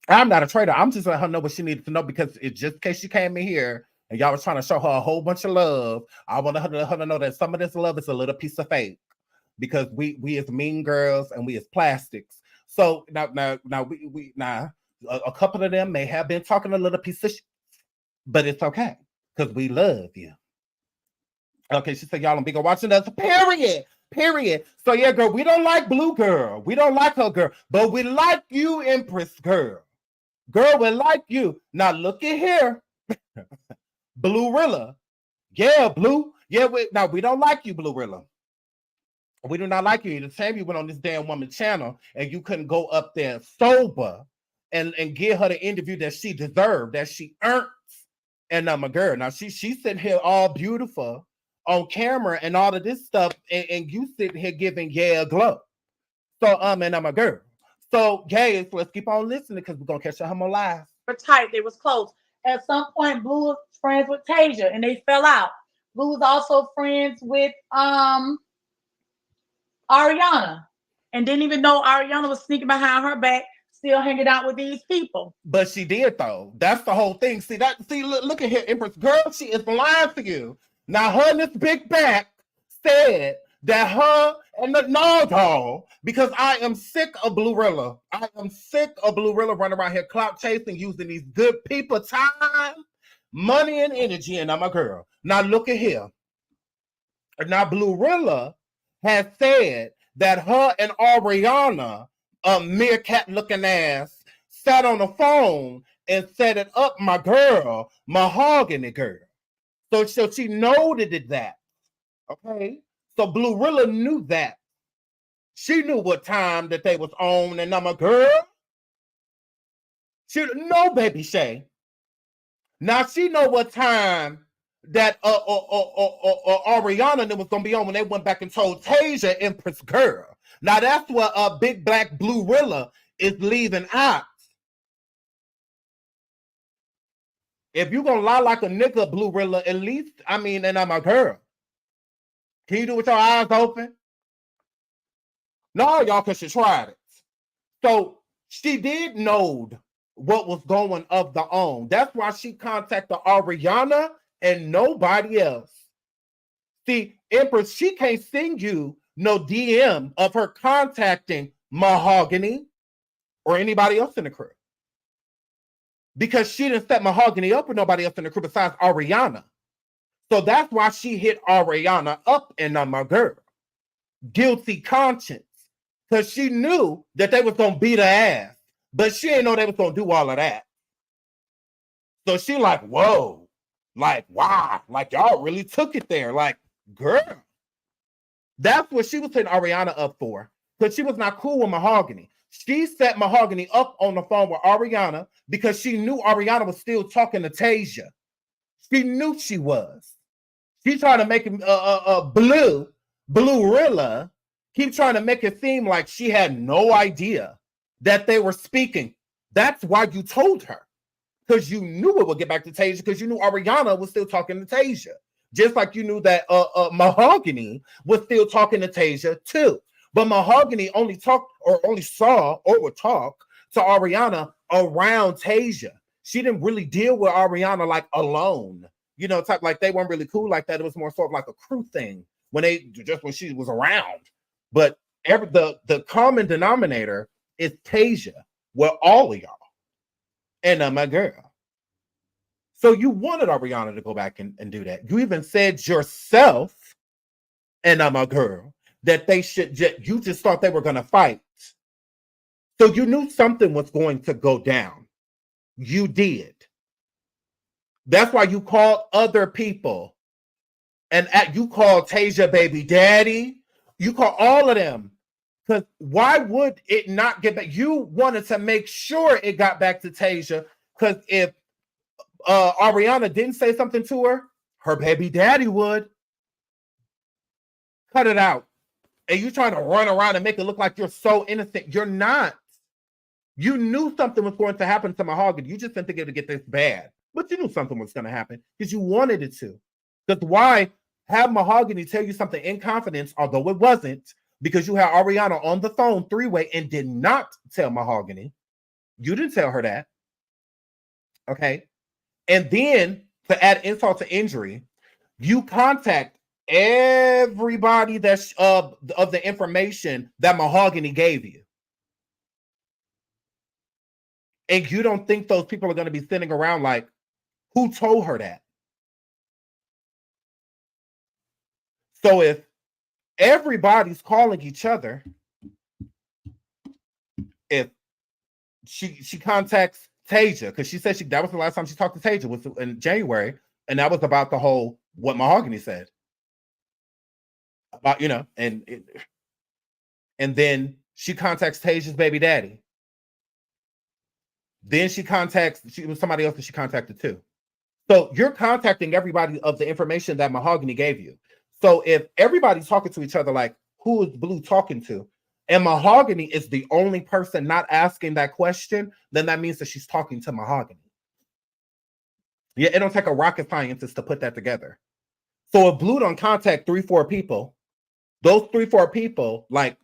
I'm not a traitor. I'm just letting her know what she needed to know, because it just in case she came in here and y'all was trying to show her a whole bunch of love, I want her to know that some of this love is a little piece of fake, because we as mean girls and we as plastics. So now we a couple of them may have been talking a little piece of shit, but it's okay, because we love you. Okay, she said y'all don't be go watching us. Period. So yeah, girl, we don't like Blue girl. We don't like her, girl, but we like you, Empress girl. Girl, we like you. Now look at here. Blue Rilla. Yeah, Blue. Yeah, we don't like you, Blue Rilla. We do not like you. The same you went on this damn woman channel and you couldn't go up there sober and give her the interview that she deserved, that she earned. And I'm a girl. Now she's sitting here all beautiful on camera and all of this stuff, and you sitting here giving a glow. So and I'm a girl. So guys, let's keep on listening, because we're gonna catch her more live.
They were tight. They was close. At some point, Blue was friends with Tasia, and they fell out. Blue was also friends with Ariana, and didn't even know Ariana was sneaking behind her back, still hanging out with these people.
But she did, though. That's the whole thing. See, look at here, Empress girl. She is lying to you. Now, her and this big back said that her and no, dog, because I am sick of Blue Rilla. I am sick of Blue Rilla running around here clout chasing, using these good people time, money, and energy, and I'm a girl. Now, look at here. Now, Blue Rilla has said that her and Ariana, a meerkat-looking ass, sat on the phone and set it up, my girl, Mahogany girl. So she noted that, okay? So Blue Rilla knew that. She knew what time that they was on, and I'm a girl. She no, baby Shay. Now she know what time that Ariana was gonna be on when they went back and told Tasia, Empress girl. Now that's what big black Blue Rilla is leaving out. If you gonna lie like a nigga, Blue Rilla, at least, and I'm a girl. Can you do it with your eyes open? No, y'all, because she tried it. So she did know what was going of the own. That's why she contacted Ariana and nobody else. See, Empress, she can't send you no DM of her contacting Mahogany or anybody else in the crew, because she didn't set Mahogany up with nobody else in the crew besides Ariana. So that's why she hit Ariana up, and I'm a girl. Guilty conscience. Because she knew that they was going to beat her ass. But she didn't know they was gonna do all of that. So she like, whoa, like, wow, like y'all really took it there. Like, girl. That's what she was setting Ariana up for. Because she was not cool with Mahogany. She set Mahogany up on the phone with Ariana because she knew Ariana was still talking to Tasia. She knew she was. She tried to make him Blue-rilla, keep trying to make it seem like she had no idea that they were speaking. That's why you told her. Because you knew it would get back to Tasia, because you knew Ariana was still talking to Tasia. Just like you knew that Mahogany was still talking to Tasia too. But Mahogany only talked or only saw or would talk to Ariana around Tasia. She didn't really deal with Ariana like alone. You know, type like they weren't really cool like that. It was more sort of like a crew thing when she was around. But the common denominator is Tasia with all of y'all. And my girl. So you wanted Ariana to go back and do that. You even said yourself, and I'm a girl, that they should you just thought they were going to fight. So you knew something was going to go down. You did. That's why you called other people. And you called Tasia baby daddy. You called all of them. Because why would it not get back? You wanted to make sure it got back to Tasia. Because if Ariana didn't say something to her, her baby daddy would. Cut it out. And you trying to run around and make it look like you're so innocent. You're not. You knew something was going to happen to Mahogany. You just didn't think it would get this bad. But you knew something was going to happen because you wanted it to. Because why have Mahogany tell you something in confidence, although it wasn't, because you had Ariana on the phone three-way and did not tell Mahogany. You didn't tell her that. Okay. And then to add insult to injury, you contact everybody that's of the information that Mahogany gave you. And you don't think those people are going to be sitting around like, who told her that? So if everybody's calling each other, if she contacts Tasia, because she said that was the last time she talked to Tasia was in January, and that was about the whole what Mahogany said about, you know, and then she contacts Tasia's baby daddy. Then she was somebody else that she contacted too. So you're contacting everybody of the information that Mahogany gave you. So if everybody's talking to each other, like who is Blue talking to? And Mahogany is the only person not asking that question, then that means that she's talking to Mahogany. Yeah, it don't take a rocket scientist to put that together. So if Blue don't contact 3-4 people, those 3-4 people, like,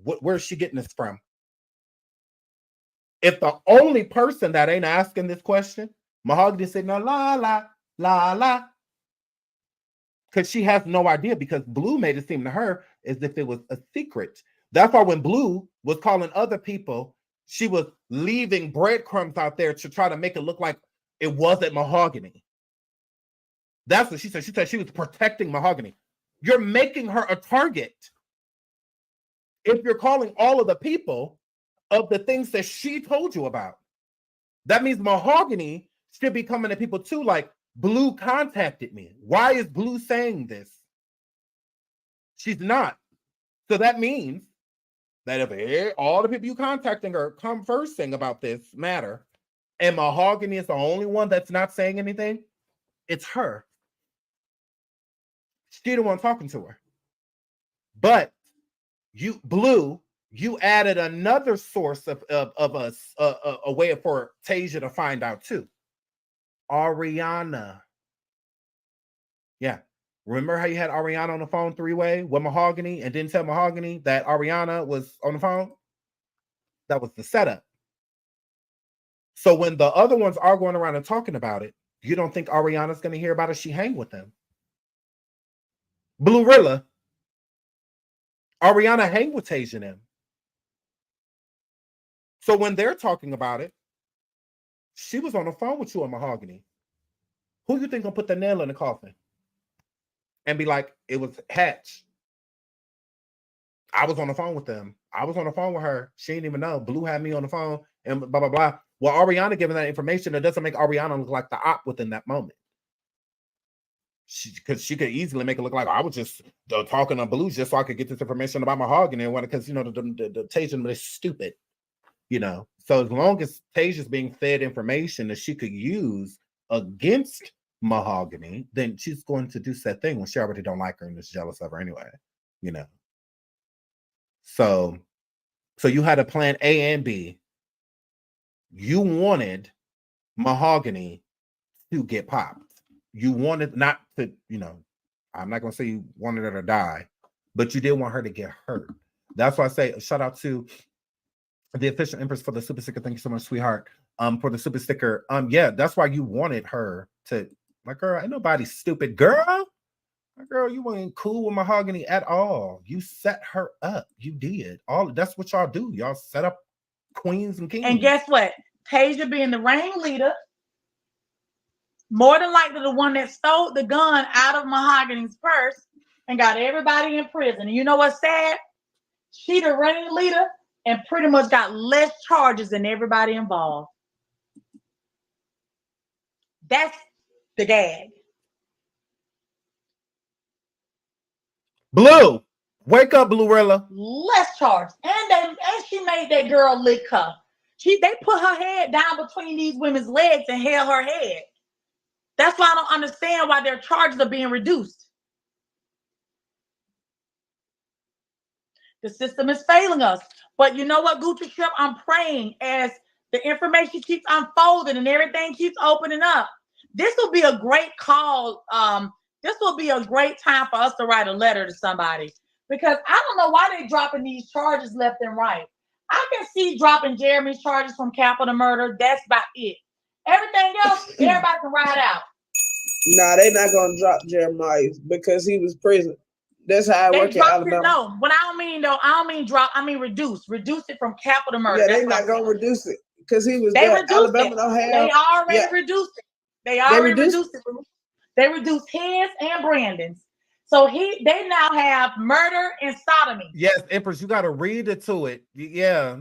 where's she getting this from? If the only person that ain't asking this question, Mahogany said, no, la, la, la, la. Because she has no idea, because Blue made it seem to her as if it was a secret. That's why when Blue was calling other people, she was leaving breadcrumbs out there to try to make it look like it wasn't Mahogany. That's what she said. She said she was protecting Mahogany. You're making her a target. If you're calling all of the people of the things that she told you about, that means Mahogany should be coming to people too, like, Blue contacted me. Why is Blue saying this? She's not. So that means that if all the people you contacting are conversing about this matter, and Mahogany is the only one that's not saying anything, it's her. She's the one talking to her. But you, Blue, you added another source of a way for Tasia to find out too. Ariana. Yeah. Remember how you had Ariana on the phone three-way with Mahogany and didn't tell Mahogany that Ariana was on the phone? That was the setup. So when the other ones are going around and talking about it, you don't think Ariana's going to hear about it? She hang with them. Blue-rilla. Ariana hang with Tasia and them. So when they're talking about it, she was on the phone with you on Mahogany. Who you think gonna put the nail in the coffin? And be like, it was Hatch. I was on the phone with them. I was on the phone with her. She didn't even know. Blue had me on the phone and blah, blah, blah. Well, Ariana giving that information, it doesn't make Ariana look like the op within that moment. Because she could easily make it look like I was just talking on Blue just so I could get this information about Mahogany and because you know the Tasia is stupid, you know. So as long as Tasia's being fed information that she could use against Mahogany, then she's going to do that thing when she already don't like her and is jealous of her anyway, you know. So you had a plan A and B. You wanted Mahogany to get popped. You wanted not to, you know, I'm not going to say you wanted her to die, but you did want her to get hurt. That's why I say shout out to the official Empress for the super sticker. Thank you so much, sweetheart. For the super sticker. Yeah, that's why you wanted her to, like, girl, ain't nobody stupid, girl. Girl, you weren't cool with Mahogany at all. You set her up. You did. That's what y'all do. Y'all set up queens and kings.
And guess what? Tasia being the ringleader, more than likely the one that stole the gun out of Mahogany's purse and got everybody in prison. And you know what's sad? She the ringleader and pretty much got less charges than everybody involved. That's the gag.
Blue, wake up, Bluerilla.
Less charges. And she made that girl lick her. They put her head down between these women's legs and held her head. That's why I don't understand why their charges are being reduced. The system is failing us. But you know what, Gucci Shrimp? I'm praying as the information keeps unfolding and everything keeps opening up. This will be a great call. This will be a great time for us to write a letter to somebody. Because I don't know why they're dropping these charges left and right. I can see dropping Jeremy's charges from capital murder. That's about it. Everything else, everybody can ride out.
Nah, they're not gonna drop Jeremiah because he was prison. That's how I work in Alabama.
No, what I don't mean though, I don't mean drop. I mean reduce. Reduce it from capital murder.
Yeah, they're not gonna reduce it because he was.
They reduced
Alabama
it.
don't have.
They already reduced it. They already reduced it. They reduced his and Brandon's. So they now have murder and sodomy.
Yes, Empress, you got to read it to it. Yeah.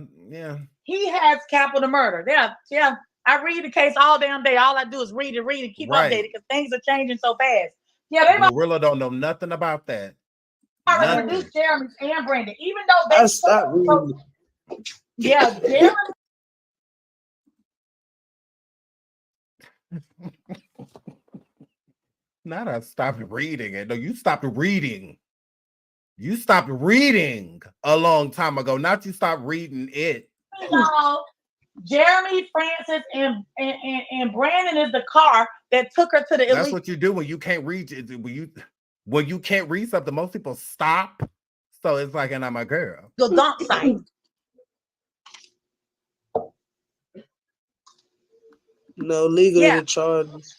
He has capital murder. Yeah. I read the case all damn day. All I do is read and keep updated because things are changing so fast. Yeah, they
really don't know nothing about that.
Already reduced Jeremy and Brandon, even though they
stopped reading.
Yeah, Jeremy.
Not I stopped reading it. No, you stopped reading. You stopped reading a long time ago. Not you stopped reading it.
No, Jeremy, Francis, and Brandon is the car that took her to the elite.
That's what you do when you can't read it. When you can't read something, most people stop. So it's like, and I'm a girl.
The dump site.
No legal charges.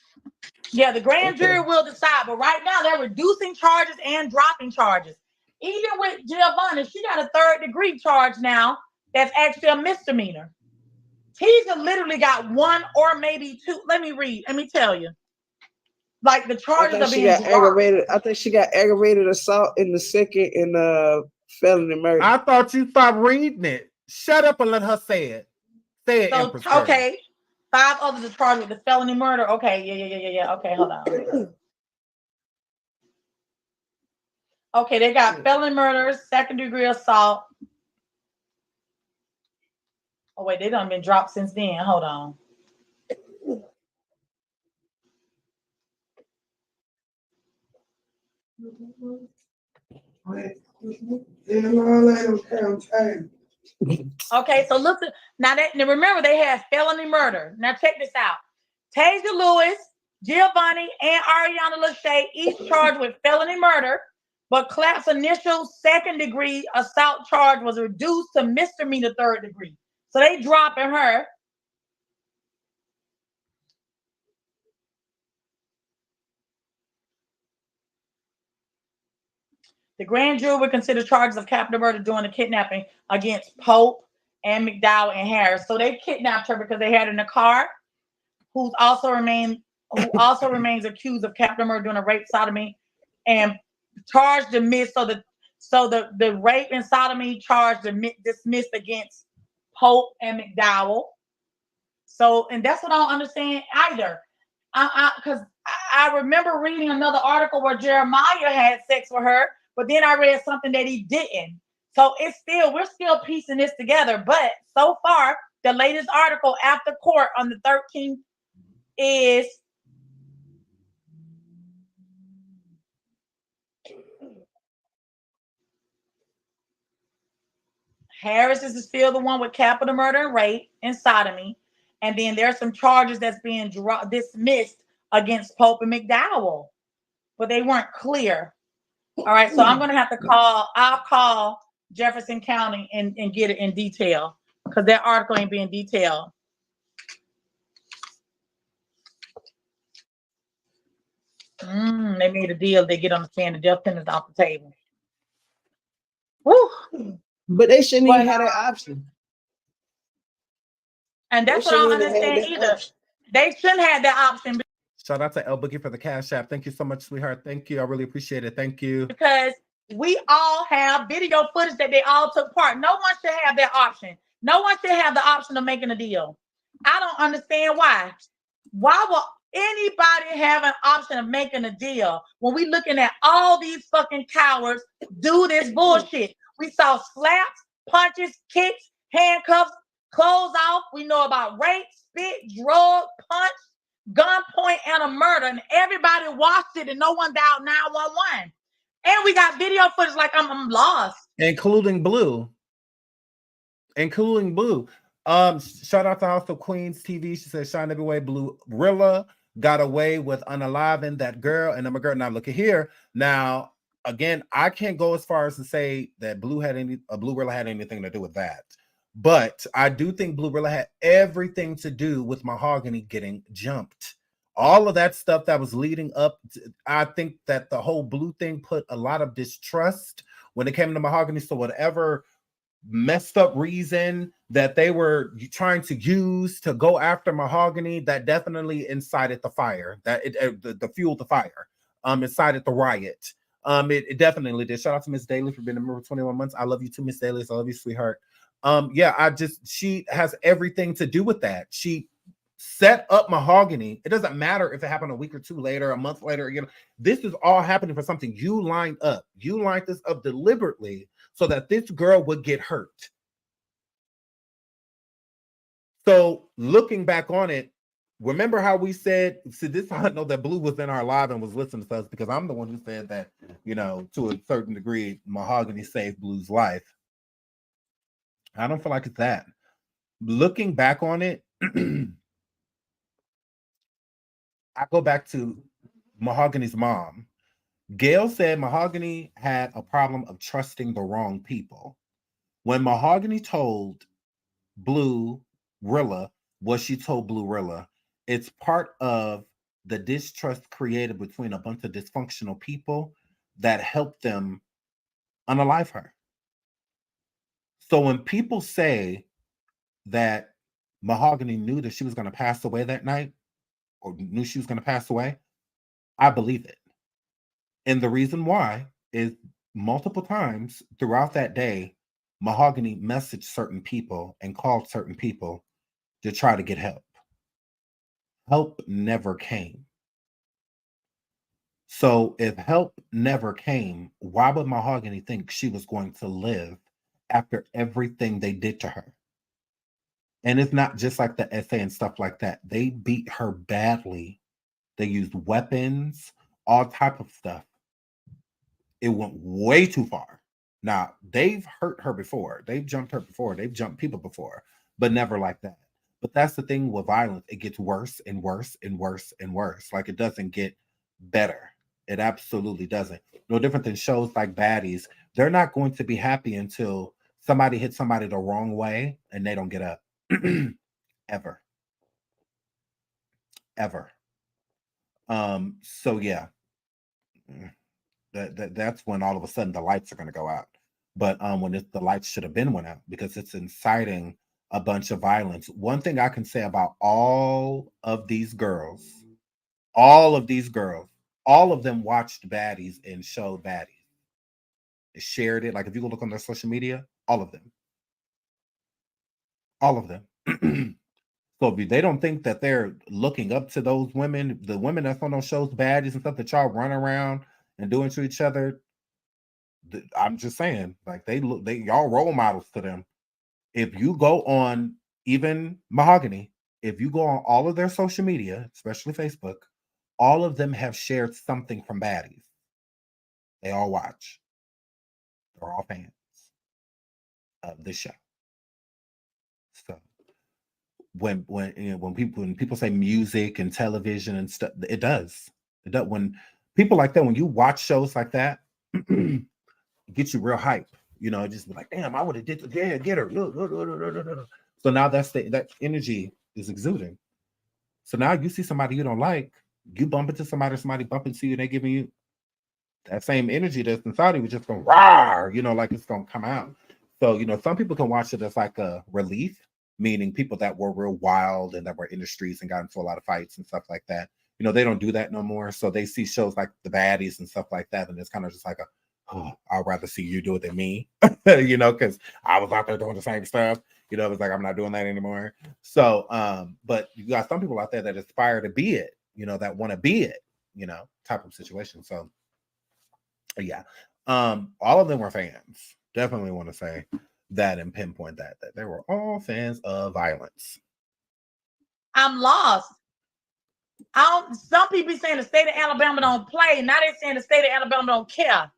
Yeah, the grand jury will decide, but right now they're reducing charges and dropping charges. Even with Giovanni, she got a 3rd-degree charge now that's actually a misdemeanor. Teaser literally got 1 or maybe 2. Let me tell you. Like the charges are being
aggravated. I think she got aggravated assault in the 2nd and felony murder.
I thought you stopped reading it. Shut up and let her say it. Say it, Empress.
Okay. 5 others are charged with the felony murder. Okay, yeah. Okay, hold on. Okay, they got felony murder, 2nd-degree assault. Oh wait, they done been dropped since then. Hold on. Okay, so look now. Remember they had felony murder. Now check this out: Tasia Lewis, Giovanni, and Ariana Lachey each charged with felony murder, but Clapp's initial 2nd-degree assault charge was reduced to misdemeanor 3rd degree. So they dropping her. The grand jury would consider charges of capital murder during the kidnapping against Pope and McDowell and Harris. So they kidnapped her because they had her in a car, who also remains accused of capital murder during a rape, sodomy, and charged dismissed. So the rape and sodomy charge dismissed against Pope and McDowell. So, and that's what I don't understand either. Because I remember reading another article where Jeremiah had sex with her, but then I read something that he didn't. So we're still piecing this together. But so far, the latest article after court on the 13th is Harris is still the one with capital murder and rape and sodomy. And then there's some charges that's being dismissed against Pope and McDowell, but they weren't clear. All right, so I'm going to have to I'll call Jefferson County and get it in detail because that article ain't being detailed. They made a deal. They get on the stand. The death sentence off the table. Woo.
But they shouldn't even have that option.
And that's what I don't understand either. They shouldn't have that option.
Shout out to El Boogie for the Cash App. Thank you so much, sweetheart. Thank you. I really appreciate it. Thank you.
Because we all have video footage that they all took part. No one should have that option. No one should have the option of making a deal. I don't understand why. Why will anybody have an option of making a deal when we looking at all these fucking cowards do this bullshit? We saw slaps, punches, kicks, handcuffs, clothes off. We know about rape, spit, drug, punch, gunpoint, and a murder. And everybody watched it and no one dialed 911. And we got video footage like I'm lost.
Including Blue. Shout out to House of Queens TV. She said, shine every way. Blue Rilla got away with unaliving that girl. And I'm a girl. Now look at here. Now, again, I can't go as far as to say that Blue Rilla had anything to do with that. But I do think Blue Rilla had everything to do with Mahogany getting jumped. All of that stuff that was leading up I think that the whole Blue thing put a lot of distrust when it came to Mahogany. So whatever messed up reason that they were trying to use to go after Mahogany, that definitely incited the fire. That the fueled the fire. Incited the riot. It definitely did. Shout out to Miss Daly for being a member for 21 months. I love you too, Miss Daly. I love you, sweetheart. She has everything to do with that. She set up Mahogany. It doesn't matter if it happened a week or two later, a month later, this is all happening for something you lined up. You lined this up deliberately so that this girl would get hurt. So looking back on it, remember how we said, see, this is how I know that Blue was in our live and was listening to us, because I'm the one who said that, to a certain degree, Mahogany saved Blue's life. I don't feel like it's that. Looking back on it, I go back to Mahogany's mom. Gail said Mahogany had a problem of trusting the wrong people. When Mahogany told Blue Rilla what she told Blue Rilla, it's part of the distrust created between a bunch of dysfunctional people that helped them unalive her. So when people say that Mahogany knew that she was going to pass away that night, or knew she was going to pass away, I believe it. And the reason why is multiple times throughout that day, Mahogany messaged certain people and called certain people to try to get help. Help never came. So if help never came, why would Mahogany think she was going to live after everything they did to her? And it's not just like the essay and stuff like that. They beat her badly. They used weapons, all type of stuff. It went way too far. Now, they've hurt her before. They've jumped her before. They've jumped people before, but never like that. But that's the thing with violence. It gets worse and worse and worse and worse. Like, it doesn't get better. It absolutely doesn't. No different than shows like Baddies. They're not going to be happy until somebody hits somebody the wrong way and they don't get up. Ever. So yeah, that's when all of a sudden the lights are going to go out. But when the lights should have been went out, because it's inciting a bunch of violence. One thing I can say about all of these girls, all of them watched Baddies and showed Baddies. They shared it. Like, if you go look on their social media, all of them. All of them. So if they don't think that they're looking up to those women, the women that's on those shows, baddies and stuff that y'all run around and doing to each other, I'm just saying, like they y'all role models to them. If you go on even Mahogany, if you go on all of their social media, especially Facebook, all of them have shared something from baddies. They all watch. They're all fans of this show. So when people say music and television and stuff, it does. When people like that, when you watch shows like that, it gets you real hype. Just be like, damn, I would have did get her. So now that energy is exuding. So now you see somebody you don't like, you bump into somebody bump into you, and they giving you that same energy that's inside you, just going rawr, like it's gonna come out. So some people can watch it as like a relief, meaning people that were real wild and that were in the streets and got into a lot of fights and stuff like that. They don't do that no more. So they see shows like The Baddies and stuff like that, and it's kind of just like I'd rather see you do it than me, because I was out there doing the same stuff. It's like I'm not doing that anymore. So, but you got some people out there that aspire to be it, that want to be it, type of situation. So, yeah, all of them were fans. Definitely want to say that and pinpoint that they were all fans of violence.
I'm lost. Some people saying the state of Alabama don't play. Now they're saying the state of Alabama don't care.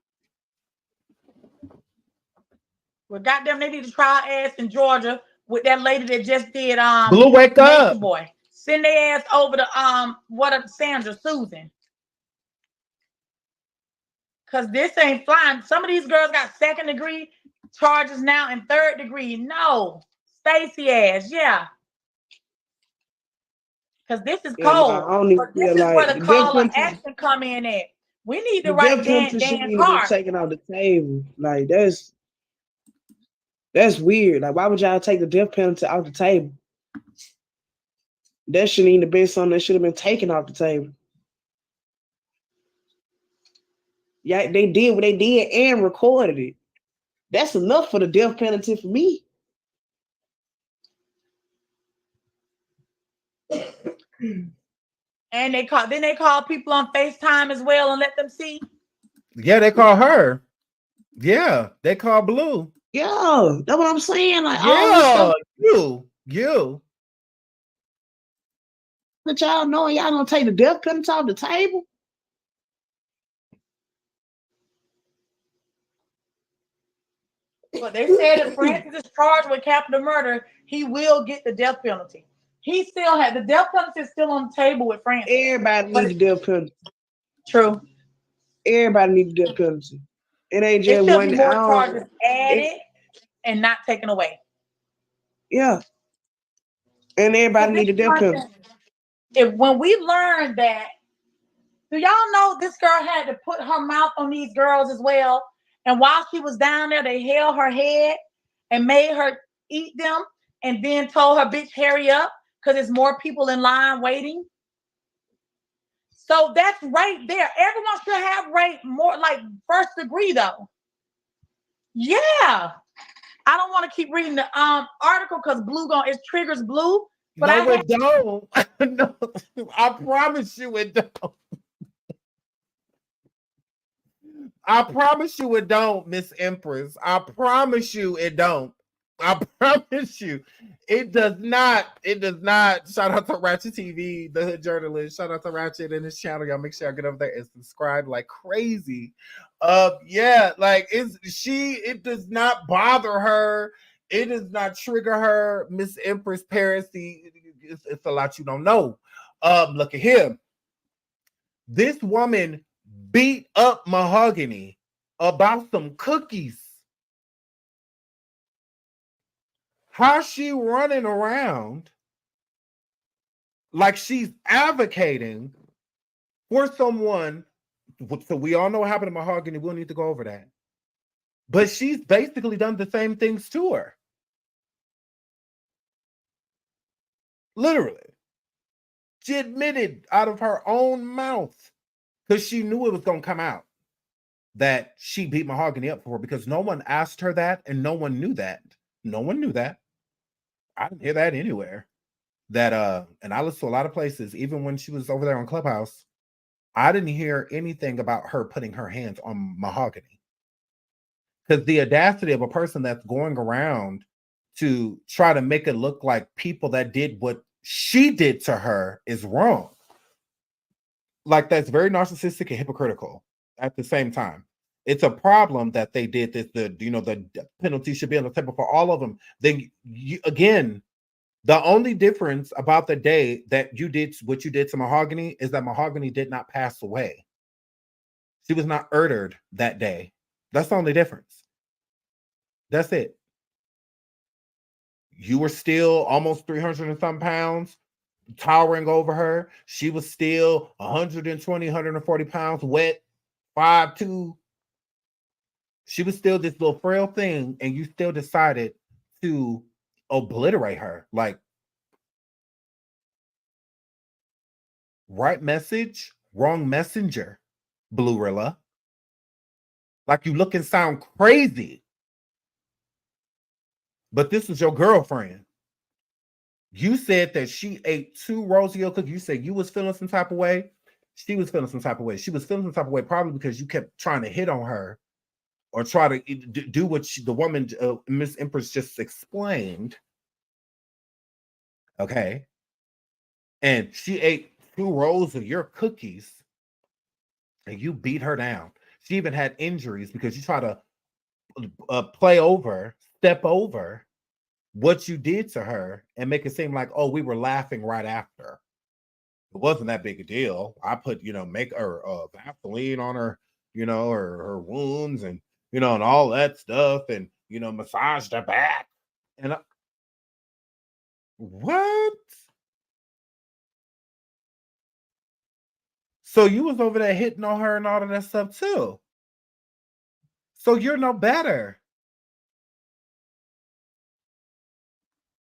Well, goddamn, they need to try our ass in Georgia with that lady that just did
Blue, wake up.
Boy. Send their ass over to Sandra Susan. Cause this ain't flying. Some of these girls got second degree charges now and third degree. No. Stacey ass, yeah. Because this is cold. But this is where the call of action come in at. We need to write Dan Carr.
Taken off the table. Like that's weird. Like, why would y'all take the death penalty off the table? That shouldn't even be something that should have been taken off the table. Yeah, they did what they did and recorded it. That's enough for the death penalty for me.
And they call people on FaceTime as well and let them see.
Yeah, they call her. Yeah, they call Blue.
Yeah, that's what I'm saying. Like,
yeah, you.
But y'all know y'all don't take the death penalty off the table.
But they said if Francis is charged with capital murder, he will get the death penalty. He still had the death penalty is still on the table with Francis.
Everybody needs the death penalty.
True.
Everybody needs the death penalty. It ain't just
one.
More
charges added and not taken away.
Yeah. And everybody needs the death penalty.
When we learned that, do y'all know this girl had to put her mouth on these girls as well? And while she was down there, they held her head and made her eat them and then told her, bitch, hurry up, because there's more people in line waiting. So that's right there. Everyone should have right more like first degree, though. Yeah. I don't want to keep reading the article because it triggers Blue. But
no, it don't. No, I promise you it don't. I promise you it don't, Miss Empress. I promise you it don't. I promise you it does not. It does not. Shout out to Ratchet TV, the hood journalist. Shout out to Ratchet and his channel. Y'all make sure y'all get over there and subscribe like crazy. Yeah, like it does not bother her. It does not trigger her. Miss Empress Paris, it's a lot you don't know. Look at him. This woman beat up Mahogany about some cookies. How's she running around like she's advocating for someone? So we all know what happened to Mahogany. We'll need to go over that. But she's basically done the same things to her. Literally. She admitted out of her own mouth because she knew it was going to come out that she beat Mahogany up for her because no one asked her that and no one knew that. No one knew that. I didn't hear that anywhere. That and I listened to a lot of places, even when she was over there on Clubhouse. I didn't hear anything about her putting her hands on Mahogany. Because the audacity of a person that's going around to try to make it look like people that did what she did to her is wrong. Like, that's very narcissistic and hypocritical at the same time. It's a problem that they did this. The penalty should be on the table for all of them. Then again, the only difference about the day that you did what you did to Mahogany is that Mahogany did not pass away. She was not murdered that day. That's the only difference. That's it. You were still almost 300 and some pounds, towering over her. She was still 120, 140 pounds, wet, 5'2". She was still this little frail thing, and you still decided to obliterate her. Like, right message, wrong messenger, Blu-rilla. Like, you look and sound crazy. But this is your girlfriend. You said that she ate 2 Rosie cookies. You said you was feeling some type of way. She was feeling some type of way. She was feeling some type of way probably because you kept trying to hit on her or try to do what the woman, Miss Empress, just explained. Okay. And she ate 2 rolls of your cookies and you beat her down. She even had injuries because you try to step over what you did to her and make it seem like, oh, we were laughing right after. It wasn't that big a deal. I put, make her Vaseline on her, her wounds and, and all that stuff and, massaged her back. And what? So you was over there hitting on her and all of that stuff too. So you're no better.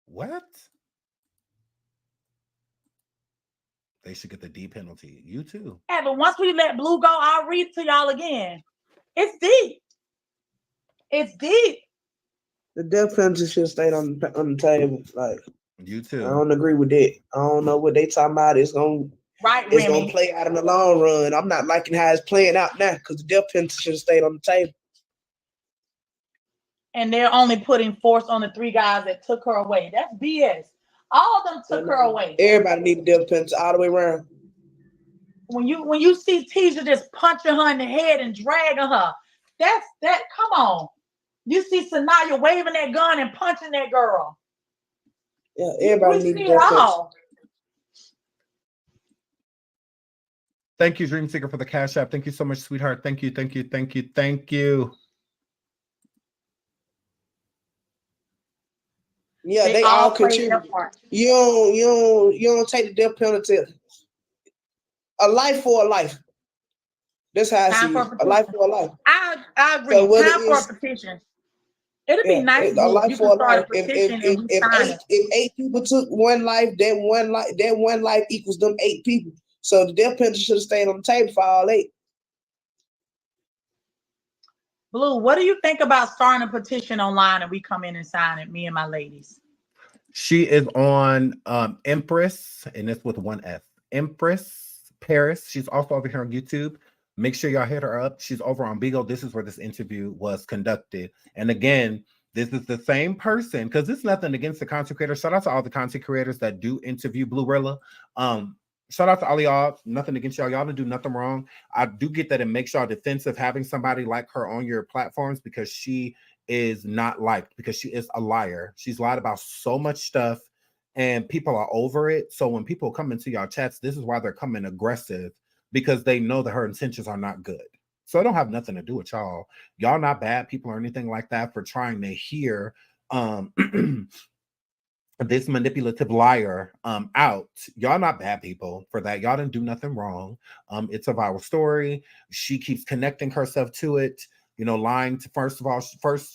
What? They should get the D penalty. You too.
Yeah, but once we let Blue go, I'll read to y'all again. It's deep. It's deep.
The death penalty should have stayed on the table. Like,
you too.
I don't agree with that. I don't know what they talking about. It's gonna play out in the long run. I'm not liking how it's playing out now because the death penalty should have stayed on the table.
And they're only putting force on the 3 guys that took her away. That's BS. All of them took her away.
Everybody need a death penalty all the way around.
When you see Tisha just punching her in the head and dragging her, that's that. Come on. You see Sanaya waving that gun and punching that girl.
Yeah, everybody need a death penalty.
Thank you, Dream Seeker, for the Cash App. Thank you so much, sweetheart. Thank you, thank you, thank you, thank you.
Yeah, they all contribute. You don't take the death penalty. A life for a life. That's how I see it. A life for a life.
I agree.
So
time for a petition. It'd be nice if you can start a petition and we sign it.
If 8 people took one life, that one life equals them 8 people. So the death penalty should have stayed on the table for all 8.
Blue, what do you think about starting a petition online and we come in and sign it, me and my ladies?
She is on Empress, and it's with 1 F. Empress Paris. She's also over here on YouTube. Make sure y'all hit her up. She's over on Beagle. This is where this interview was conducted. And again, this is the same person, because it's nothing against the content creators. Shout out to all the content creators that do interview Blu-rilla. Shout out to all y'all. Nothing against y'all. Y'all didn't do nothing wrong. I do get that it makes y'all defensive having somebody like her on your platforms because she is not liked, because she is a liar. She's lied about so much stuff and people are over it. So when people come into y'all chats, this is why they're coming aggressive, because they know that her intentions are not good. So it don't have nothing to do with y'all. Y'all not bad people or anything like that for trying to hear this manipulative liar out. Y'all not bad people for that. Y'all didn't do nothing wrong. It's a viral story. She keeps connecting herself to it, lying to, first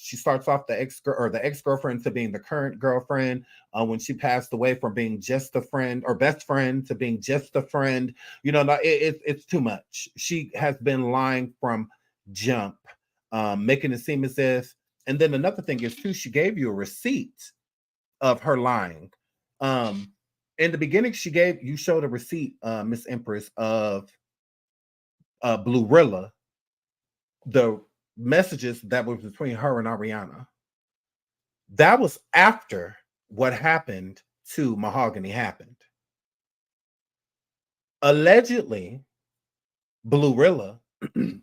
she starts off the ex-girlfriend to being the current girlfriend, when she passed away, from being just a friend or best friend to being just a friend. It's too much. She has been lying from jump, making it seem as if, and then another thing is too, she gave you a receipt of her lying. In the beginning, you showed a receipt, Miss Empress, of Bluerilla, the messages that were between her and Ariana. That was after what happened to Mahogany happened. Allegedly, Bluerilla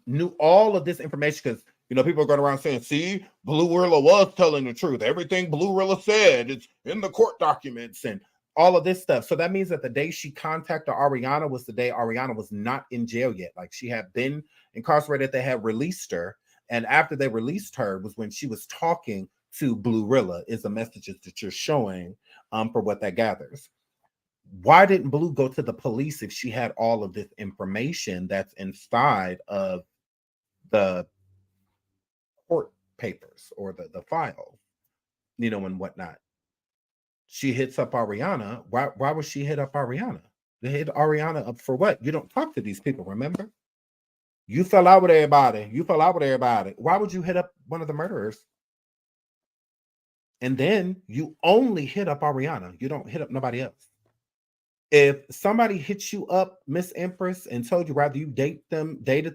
knew all of this information because, people are going around saying, see, Bluerilla was telling the truth. Everything Bluerilla said is in the court documents and all of this stuff. So that means that the day she contacted Ariana was the day Ariana was not in jail yet. Like, she had been incarcerated. They had released her. And after they released her was when she was talking to Bluerilla, is the messages that you're showing for what that gathers. Why didn't Blue go to the police if she had all of this information that's inside of the court papers or the file, and whatnot? She hits up Ariana. Why would she hit up Ariana? They hit Ariana up for what? You don't talk to these people, remember? You fell out with everybody. Why would you hit up one of the murderers? And then you only hit up Ariana. You don't hit up nobody else. If somebody hits you up, Miss Empress, and told you rather you dated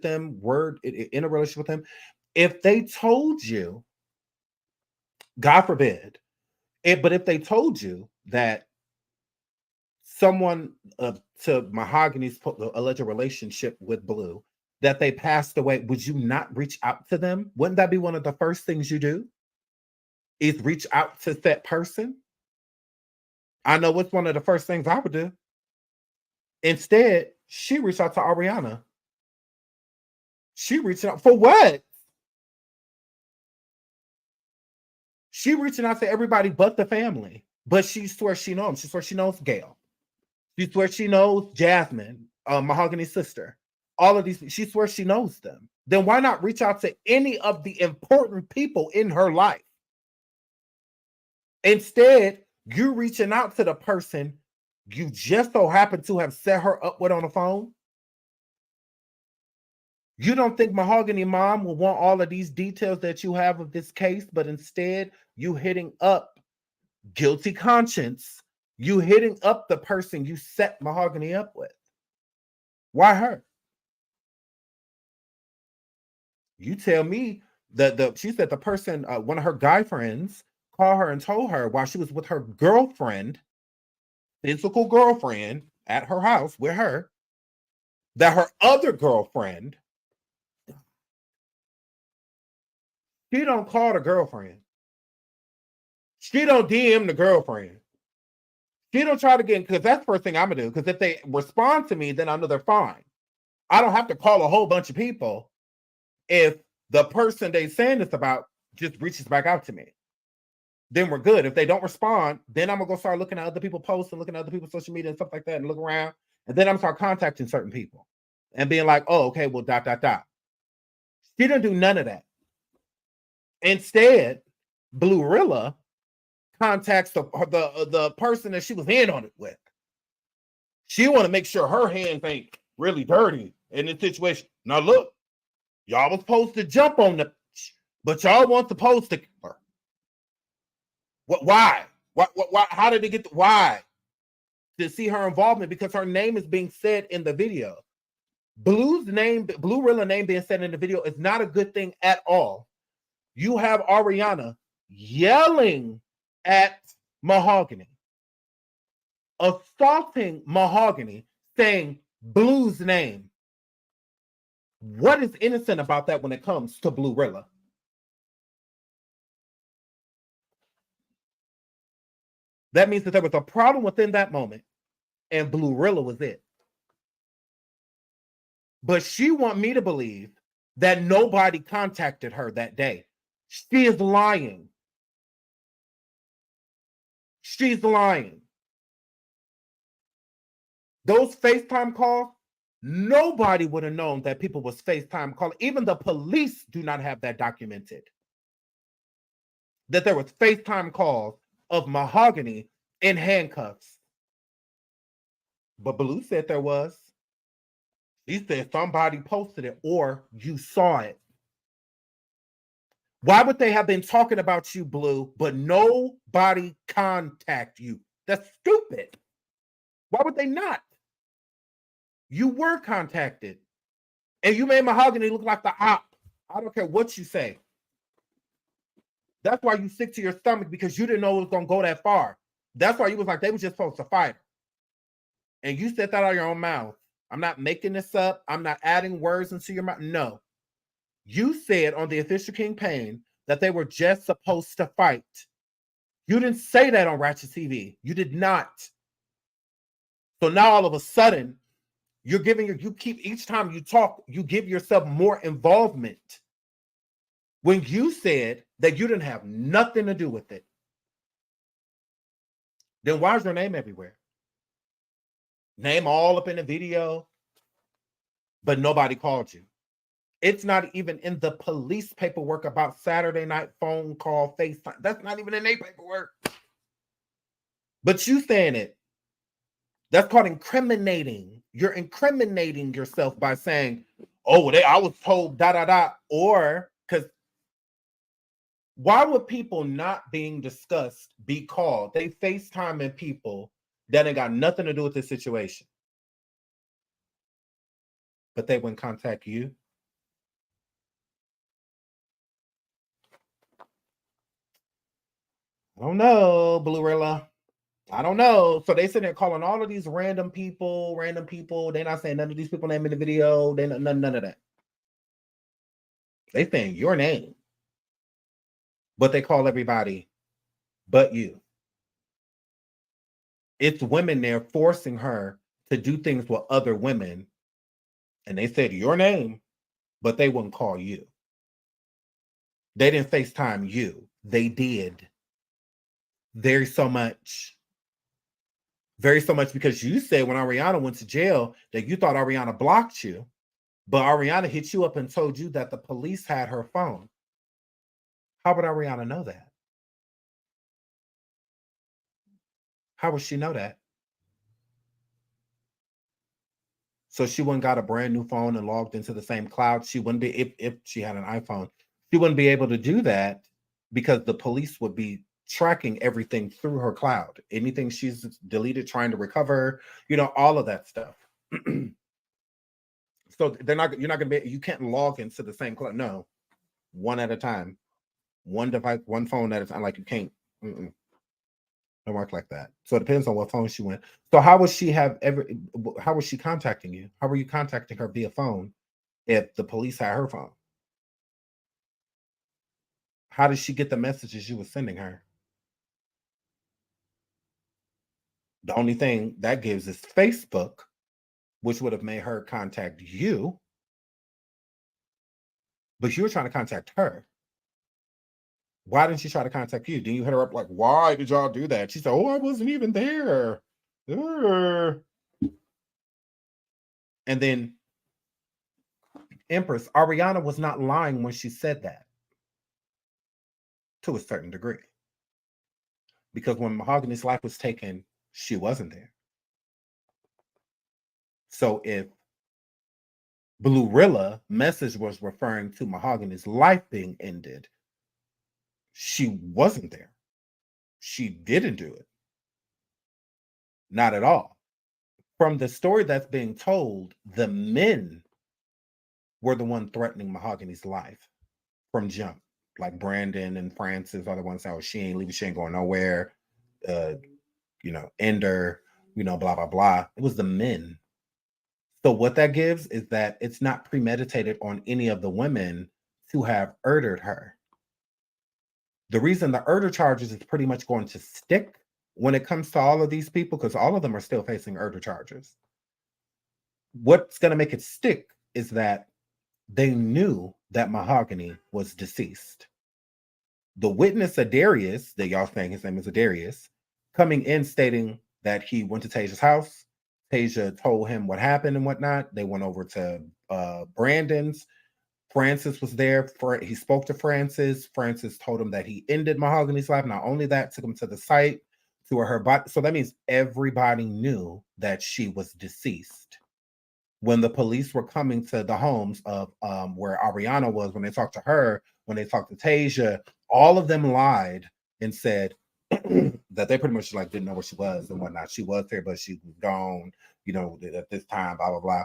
them, were in a relationship with them, if they told you, God forbid, but if they told you that someone to Mahogany's alleged relationship with Blue, that they passed away, would you not reach out to them? Wouldn't that be one of the first things you do? Is reach out to that person? I know what's one of the first things I would do. Instead, she reached out to Ariana. She reached out for what? She reaching out to everybody but the family. But she swears she knows them. She swears she knows Gail. She swears she knows Jasmine, Mahogany's sister. All of these, she swears she knows them. Then why not reach out to any of the important people in her life? Instead, you're reaching out to the person you just so happen to have set her up with on the phone. You don't think Mahogany mom will want all of these details that you have of this case, but instead you hitting up guilty conscience. You hitting up the person you set Mahogany up with. Why her? You tell me that she said the person, one of her guy friends, called her and told her while she was with her girlfriend, physical girlfriend, at her house with her, that her other girlfriend, she don't call the girlfriend. She don't DM the girlfriend. She don't try to get, because that's the first thing I'm gonna do. Because if they respond to me, then I know they're fine. I don't have to call a whole bunch of people if the person they saying this about just reaches back out to me. Then we're good. If they don't respond, then I'm gonna go start looking at other people's posts and looking at other people's social media and stuff like that and look around. And then I'm gonna start contacting certain people and being like, oh, okay, well, ... She didn't do none of that. Instead, Bluerilla contacts the person that she was in on it with. She want to make sure her hands ain't really dirty in this situation. Now look, y'all was supposed to jump on the, but y'all want supposed to. What? Why? Why? How did they get? Why? To see her involvement, because her name is being said in the video. Bluerilla name being said in the video is not a good thing at all. You have Ariana yelling at Mahogany, assaulting Mahogany, saying Blue's name. What is innocent about that when it comes to Bluerilla? That means that there was a problem within that moment, and Bluerilla was it. But she want me to believe that nobody contacted her that day. She is lying. She's lying. Those FaceTime calls, nobody would have known that people was FaceTime calling. Even the police do not have that documented. That there was FaceTime calls of Mahogany in handcuffs. But Blue said there was. He said somebody posted it or you saw it. Why would they have been talking about you, Blue, but nobody contact you? That's stupid. Why would they not? You were contacted. And you made Mahogany look like the op. I don't care what you say. That's why you sick to your stomach, because you didn't know it was going to go that far. That's why you was like, they were just supposed to fight her. And you said that out of your own mouth. I'm not making this up. I'm not adding words into your mouth. No. You said on the official campaign that they were just supposed to fight. You didn't say that on Ratchet TV. You did not. So now all of a sudden, you keep, each time you talk, you give yourself more involvement. When you said that you didn't have nothing to do with it, then why is your name everywhere? Name all up in the video, but nobody called you. It's not even in the police paperwork about Saturday night phone call, FaceTime. That's not even in their paperwork. But you saying it, that's called incriminating. You're incriminating yourself by saying, oh, I was told da-da-da. Or, because why would people not being discussed be called? They FaceTiming people that ain't got nothing to do with this situation. But they wouldn't contact you. I don't know, Bluerilla. I don't know. So they sitting there calling all of these random people. They're not saying none of these people name in the video. They none of that. They saying your name. But they call everybody but you. It's women there forcing her to do things with other women. And they said your name, but they wouldn't call you. They didn't FaceTime you. They did. Very so much because you said when Ariana went to jail that you thought Ariana blocked you, but Ariana hit you up and told you that the police had her phone. How would Ariana know that? How would she know that? So she wouldn't got a brand new phone and logged into the same cloud. She wouldn't be, if she had an iPhone, she wouldn't be able to do that because the police would be tracking everything through her cloud. Anything she's deleted, trying to recover, all of that stuff. So you're not gonna be, you can't log into the same cloud. No, one at a time, one device, one phone at a time. Like you can't. Don't work like that. So it depends on what phone she went. So how was she contacting you? How were you contacting her via phone if the police had her phone? How did she get the messages you were sending her? The only thing that gives is Facebook, which would have made her contact you. But you were trying to contact her. Why didn't she try to contact you? Didn't you hit her up like, why did y'all do that? She said, oh, I wasn't even there. And then, Empress, Ariana was not lying when she said that. To a certain degree. Because when Mahogany's life was taken, she wasn't there. So if Bluerilla message was referring to Mahogany's life being ended, she wasn't there. She didn't do it. Not at all. From the story that's being told, the men were the one threatening Mahogany's life from jump. Like Brandon and Francis are the ones that she ain't leaving, she ain't going nowhere. Ender, blah, blah, blah. It was the men. So what that gives is that it's not premeditated on any of the women to have murdered her. The reason the murder charges is pretty much going to stick when it comes to all of these people, because all of them are still facing murder charges. What's going to make it stick is that they knew that Mahogany was deceased. The witness Adarius, that y'all think his name is Adarius, coming in stating that he went to Tasia's house. Tasia told him what happened and whatnot. They went over to Brandon's. Francis was there. He spoke to Francis. Francis told him that he ended Mahogany's life. Not only that, took him to the site, to her body. So that means everybody knew that she was deceased. when the police were coming to the homes of where Ariana was, when they talked to her, when they talked to Tasia, all of them lied and said that they pretty much like didn't know where she was and whatnot. She was there, but she was gone, you know, at this time, blah, blah, blah.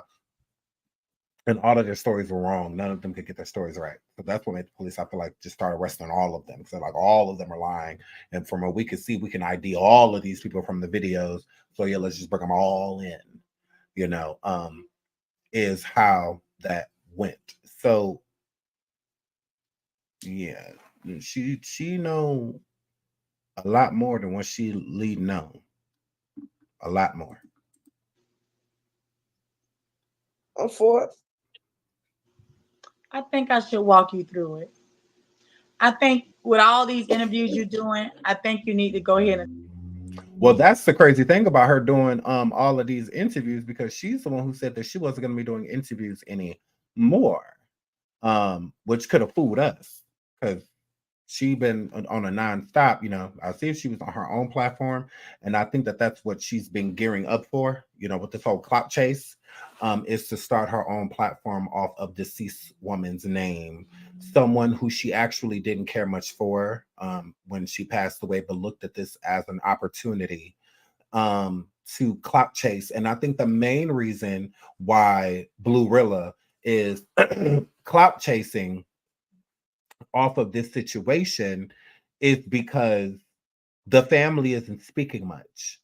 And all of their stories were wrong. None of them could get their stories right. So that's what made the police, I feel like, just start arresting all of them. So like all of them are lying. And from what we could see, we can ID all of these people from the videos. So yeah, let's just bring them all in, you know, is how that went. So yeah, she know a lot more than what she leading on. A lot more.
I'm for it.
I think I should walk you through it. I think with all these interviews you're doing, I think you need to go ahead and.
Well, that's the crazy thing about her doing all of these interviews, because she's the one who said that she wasn't going to be doing interviews anymore, which could have fooled us because she been on a nonstop. You know, I see if she was on her own platform, and I think that that's what she's been gearing up for. You know, with this whole clout chase, is to start her own platform off of deceased woman's name, someone who she actually didn't care much for when she passed away, but looked at this as an opportunity to clout chase. And I think the main reason why Blurilla is clout chasing off of this situation is because the family isn't speaking much.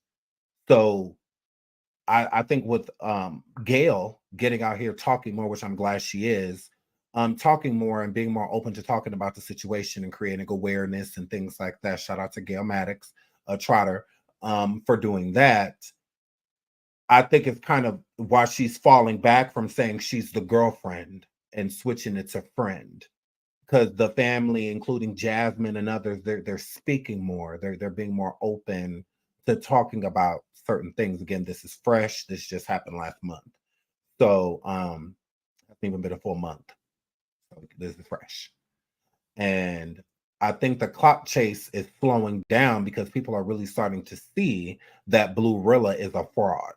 So I think with Gail getting out here talking more, which I'm glad she is, talking more and being more open to talking about the situation and creating awareness and things like that. Shout out to Gail Maddox, Trotter, for doing that. I think it's kind of why she's falling back from saying she's the girlfriend and switching it to friend. Because the family, including Jasmine and others, they're speaking more. They're being more open to talking about certain things. Again, this is fresh. This just happened last month, so hasn't even been a full month. So this is fresh, and I think the clock chase is slowing down because people are really starting to see that Blurilla is a fraud.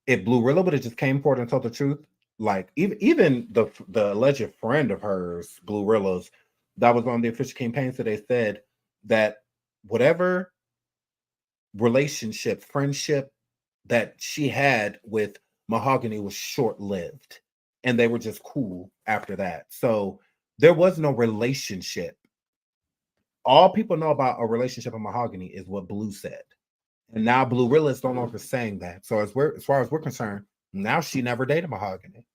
If Blurilla would have just came forward and told the truth, like even the alleged friend of hers, Blurilla's, that was on the official campaign, so they said that whatever relationship, friendship that she had with Mahogany was short-lived, and they were just cool after that. So there was no relationship. All people know about a relationship with Mahogany is what Blue said. And now Blurilla is no longer saying that. So as far as we're concerned, now she never dated Mahogany.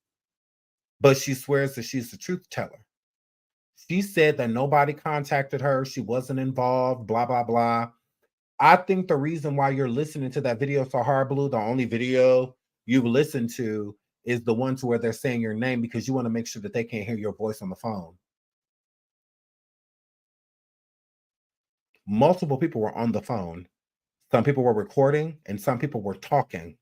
But she swears that she's the truth teller. She said that nobody contacted her. She wasn't involved, blah, blah, blah. I think the reason why you're listening to that video so hard, Blue, the only video you've listened to is the ones where they're saying your name because you want to make sure that they can't hear your voice on the phone. Multiple people were on the phone. Some people were recording and some people were talking.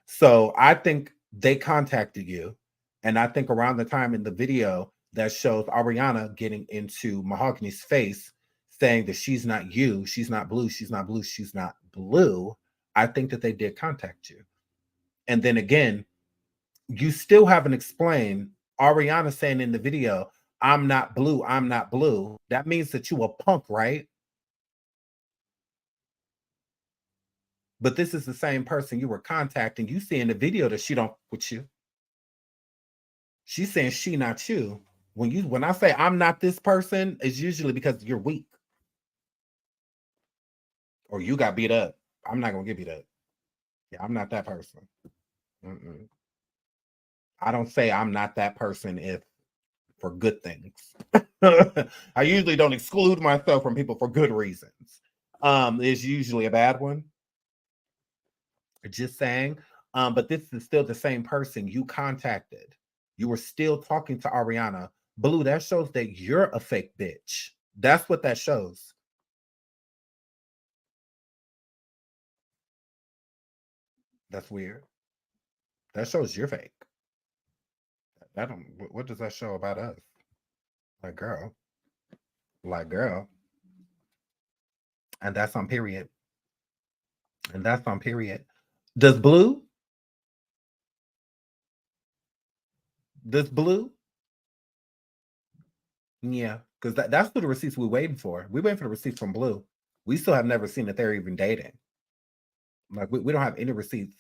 So I think they contacted you. And I think around the time in the video that shows Ariana getting into Mahogany's face, saying that she's not you, she's not Blue, she's not Blue, she's not Blue, I think that they did contact you. And then again, you still haven't explained Ariana saying in the video, I'm not Blue, I'm not Blue. That means that you a punk, right? But this is the same person you were contacting. You see in the video that she don't with you. She's saying she not you. When I say I'm not this person, it's usually because you're weak. Or you got beat up. I'm not gonna give you that. Yeah, I'm not that person. I don't say I'm not that person if for good things. I usually don't exclude myself from people for good reasons. It's usually a bad one. Just saying. But this is still the same person you contacted. You were still talking to Ariana. Blue, that shows that you're a fake bitch. That's what that shows. That's weird. That shows you're fake. What does that show about us? Like girl. And that's on period. Does Blue This Blue, yeah, because that's what the receipts we're waiting for. We're waiting for the receipts from Blue. We still have never seen that they're even dating. Like we don't have any receipts.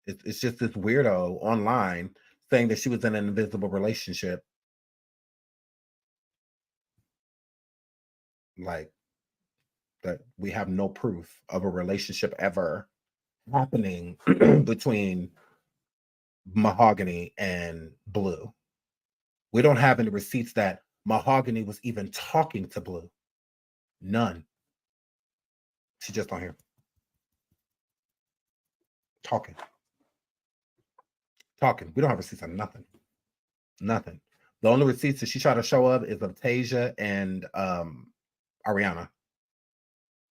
It's just this weirdo online saying that she was in an invisible relationship. Like that we have no proof of a relationship ever happening between Mahogany and Blue. We don't have any receipts that Mahogany was even talking to Blue. None. She just on here talking. We don't have receipts on nothing. Nothing. The only receipts that she tried to show up is of Tasia and Ariana.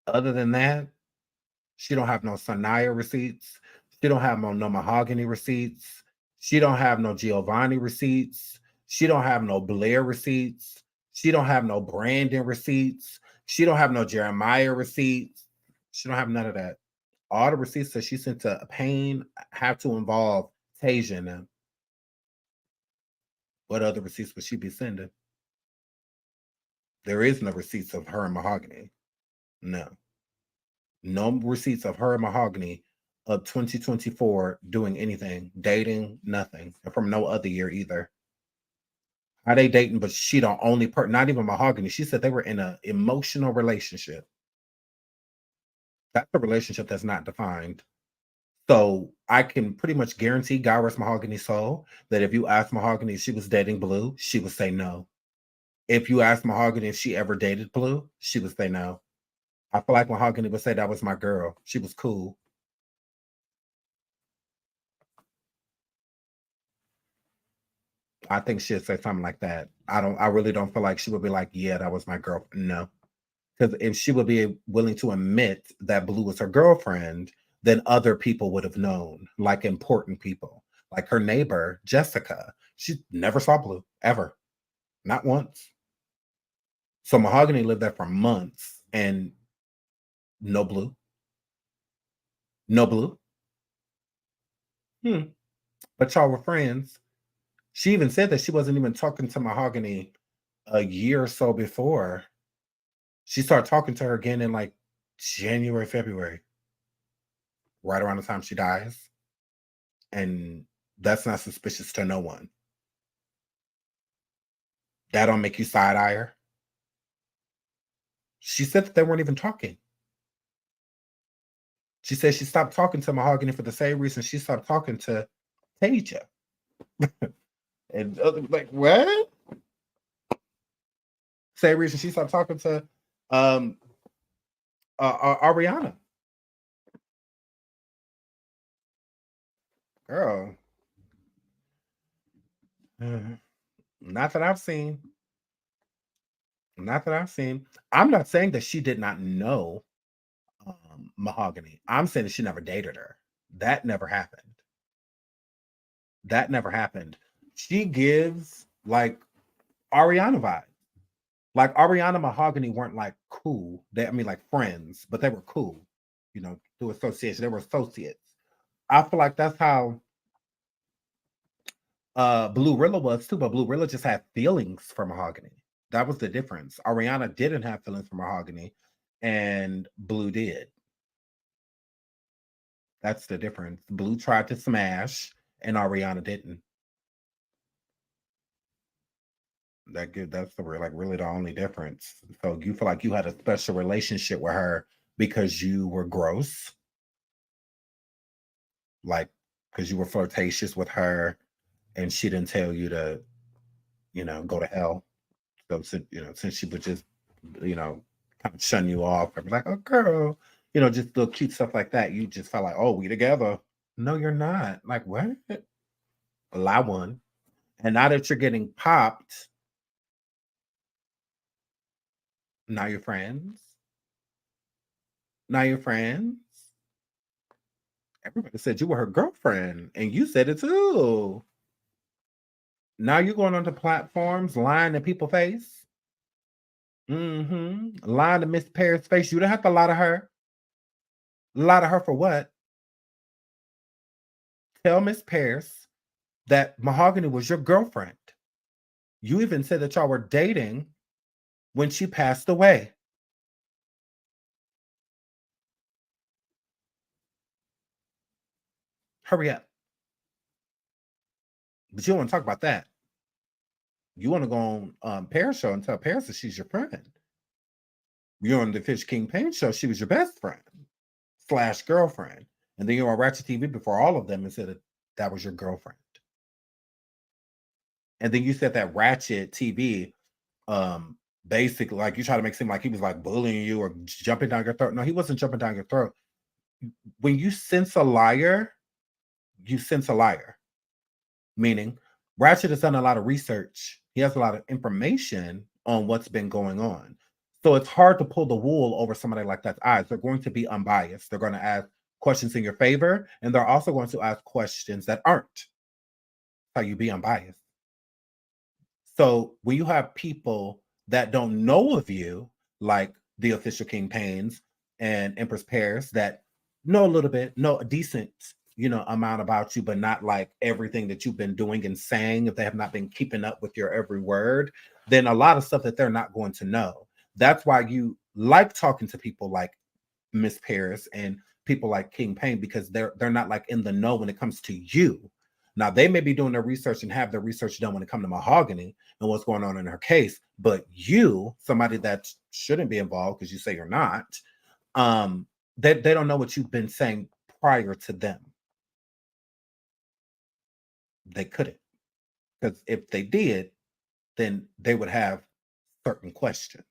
Other than that, she don't have no Sanaya receipts. She don't have no Mahogany receipts. She don't have no Giovanni receipts. She don't have no Blair receipts. She don't have no Brandon receipts. She don't have no Jeremiah receipts. She don't have none of that. All the receipts that she sent to Payne have to involve Tasia in them. What other receipts would she be sending? There is no receipts of her and Mahogany. No. No receipts of her and Mahogany of 2024 doing anything, dating, nothing, and from no other year either. Are they dating? But she the only person, not even Mahogany. She said they were in an emotional relationship. That's a relationship that's not defined. So I can pretty much guarantee God rest Mahogany's soul that if you ask Mahogany if she was dating Blue, she would say no. If you ask Mahogany if she ever dated Blue, she would say no. I feel like Mahogany would say that was my girl. She was cool. I think she'd say something like that. I really don't feel like she would be like, yeah, that was my girl. No. Because if she would be willing to admit that Blue was her girlfriend, then other people would have known, like important people. Like her neighbor, Jessica. She never saw Blue, ever. Not once. So Mahogany lived there for months and no Blue. No Blue. But y'all were friends. She even said that she wasn't even talking to Mahogany a year or so before. She started talking to her again in like January, February, right around the time she dies. And that's not suspicious to no one. That don't make you side-eye her. She said that they weren't even talking. She said she stopped talking to Mahogany for the same reason she stopped talking to Tasia. And like, what? Same reason she stopped talking to Ariana. Girl. Not that I've seen. Not that I've seen. I'm not saying that she did not know Mahogany. I'm saying that she never dated her. That never happened. That never happened. She gives like Ariana vibes. Like Ariana and Mahogany weren't like cool. Like friends, but they were cool, through association. They were associates. I feel like that's how Blue Rilla was too, but Blue Rilla just had feelings for Mahogany. That was the difference. Ariana didn't have feelings for Mahogany, and Blue did. That's the difference. Blue tried to smash, and Ariana didn't. That's really the only difference. So you feel like you had a special relationship with her because you were gross, like because you were flirtatious with her, and she didn't tell you to, go to hell. So since she would just, kind of shun you off and be like, oh girl, just little cute stuff like that. You just felt like, oh, we together. No, you're not. Like what? Lie one. And now that you're getting popped, now you're friends. Now you're friends. Everybody said you were her girlfriend, and you said it too. Now you're going onto platforms, lying in people's face. Lying to Miss Paris' face. You don't have to lie to her. Lie to her for what? Tell Miss Paris that Mahogany was your girlfriend. You even said that y'all were dating when she passed away. Hurry up. But you don't want to talk about that. You want to go on Paris show and tell Paris that she's your friend. You're on the Fish King Pain show, she was your best friend / girlfriend. And then you're on Ratchet TV before all of them and said that was your girlfriend. And then you said that Ratchet TV, basically, like you try to make it seem like he was like bullying you or jumping down your throat. No, he wasn't jumping down your throat. When you sense a liar, you sense a liar. Meaning, Ratchet has done a lot of research. He has a lot of information on what's been going on. So it's hard to pull the wool over somebody like that's eyes. They're going to be unbiased. They're going to ask questions in your favor, and they're also going to ask questions that aren't. How you be unbiased. So when you have people that don't know of you, like the Official King Pains and Empress Paris, that know a little bit, know a decent, amount about you, but not like everything that you've been doing and saying, if they have not been keeping up with your every word, then a lot of stuff that they're not going to know. That's why you like talking to people like Miss Paris and people like King Pain, because they're not like in the know when it comes to you. Now, they may be doing their research and have their research done when it comes to Mahogany and what's going on in her case, but you, somebody that shouldn't be involved because you say you're not, they don't know what you've been saying prior to them. They couldn't, because if they did, then they would have certain questions.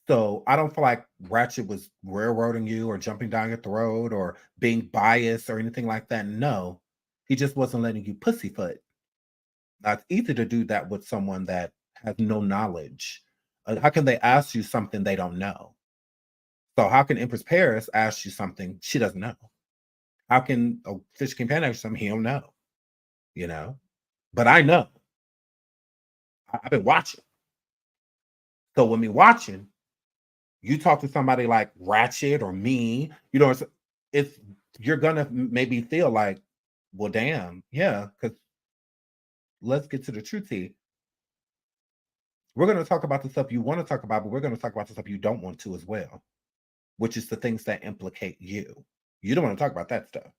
So I don't feel like Ratchet was railroading you or jumping down your throat or being biased or anything like that. No, he just wasn't letting you pussyfoot. Now, it's easy to do that with someone that has no knowledge. How can they ask you something they don't know? So how can Empress Paris ask you something she doesn't know? How can a Fish King Pan ask you something he don't know? But I know. I've been watching. So when me watching, you talk to somebody like Ratchet or me, it's you're gonna maybe feel like, well, damn, yeah, because let's get to the truth here. We're gonna talk about the stuff you want to talk about, but we're gonna talk about the stuff you don't want to as well, which is the things that implicate you. You don't want to talk about that stuff.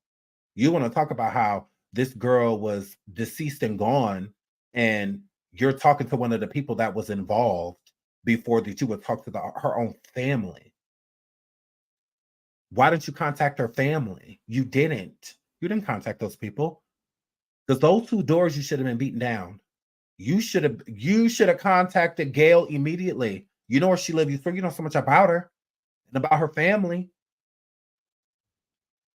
You want to talk about how this girl was deceased and gone, and you're talking to one of the people that was involved before that you would talk to her own family. Why didn't you contact her family? You didn't. You didn't contact those people. Because those 2 doors you should have been beaten down. You should have contacted Gail immediately. You know where she lived. You know so much about her and about her family.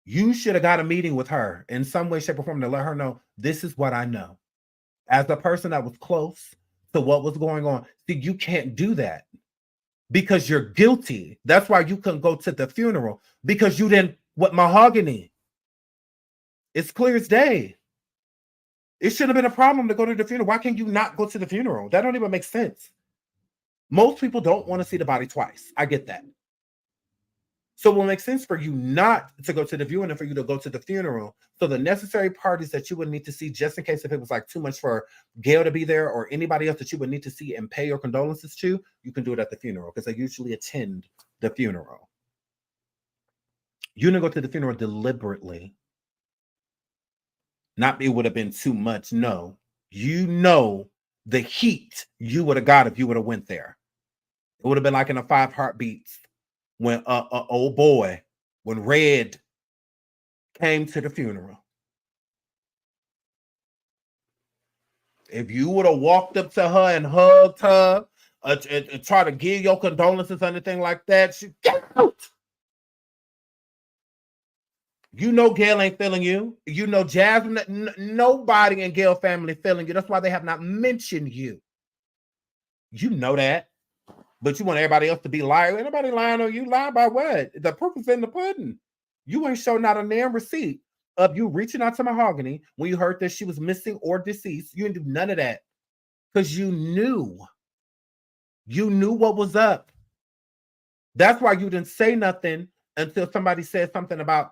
You should have got a meeting with her in some way, shape, or form to let her know, this is what I know. As a person that was close to what was going on. See, you can't do that because you're guilty. That's why you couldn't go to the funeral, because you didn't, what Mahogany. It's clear as day. It should have been a problem to go to the funeral. Why can't you not go to the funeral? That don't even make sense. Most people don't want to see the body twice. I get that. So it will make sense for you not to go to the viewing and for you to go to the funeral. So the necessary parties that you would need to see, just in case if it was like too much for Gail to be there or anybody else that you would need to see and pay your condolences to, you can do it at the funeral because they usually attend the funeral. You didn't go to the funeral deliberately. Not it would have been too much. No, the heat you would have got if you would have went there. It would have been like in a 5 Heartbeats when old boy, when Red came to the funeral. If you would have walked up to her and hugged her and try to give your condolences or anything like that, she get out. You know Gail ain't feeling you. You know Jasmine, nobody in Gail family feeling you. That's why they have not mentioned you. You know that. But you want everybody else to be lying. Anybody lying on you? Lying by what? The proof is in the pudding. You ain't showing not a damn receipt of you reaching out to Mahogany when you heard that she was missing or deceased. You didn't do none of that because you knew. You knew what was up. That's why you didn't say nothing until somebody said something about,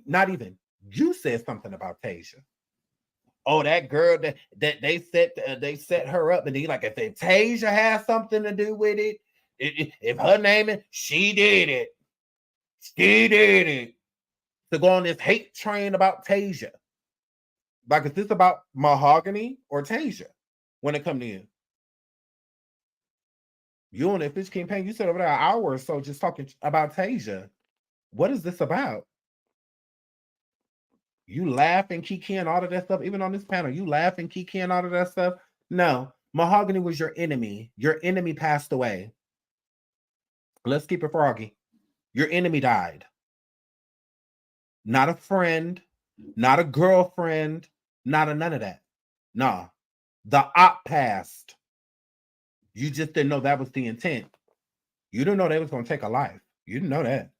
not even, you said something about Tasia. oh, that girl that they set her up, and he like, if Tasia has something to do with it, if her name is, she did it. She did it. To go on this hate train about Tasia. Like, is this about Mahogany or Tasia when it come to you? You and the Fish King Pain, you said over there an hour or so just talking about Tasia. What is this about? You laugh and kiki and all of that stuff, even on this panel. You laugh and kiki and all of that stuff. No, Mahogany was your enemy. Your enemy passed away. Let's keep it froggy. Your enemy died. Not a friend, not a girlfriend, not a none of that. Nah, the op passed. You just didn't know that was the intent. You didn't know they was going to take a life. You didn't know that.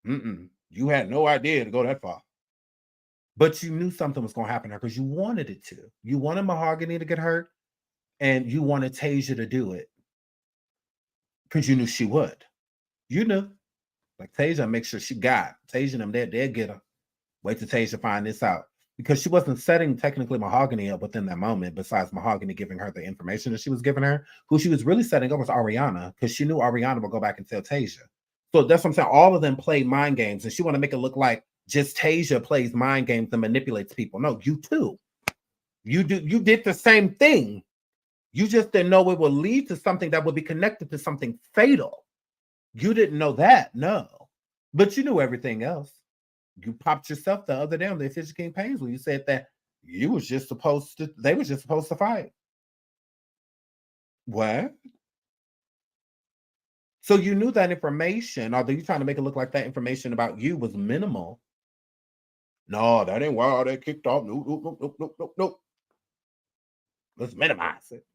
You had no idea to go that far. But you knew something was going to happen to her because you wanted it to. You wanted Mahogany to get hurt, and you wanted Tasia to do it because you knew she would. You knew. Like, Tasia, make sure she got. Tasia and them, they'll get her. Wait till Tasia find this out. Because she wasn't setting technically Mahogany up within that moment, besides Mahogany giving her the information that she was giving her. Who she was really setting up was Ariana, because she knew Ariana would go back and tell Tasia. So that's what I'm saying. All of them played mind games, and she want to make it look like just Tasia plays mind games and manipulates people. No, you too. You did the same thing. You just didn't know it would lead to something that would be connected to something fatal. You didn't know that, no. But you knew everything else. You popped yourself the other day on the Fisher King Pains when you said that they were just supposed to fight. What? So you knew that information, although you're trying to make it look like that information about you was minimal. No, that ain't why they kicked off. Nope. Let's minimize it.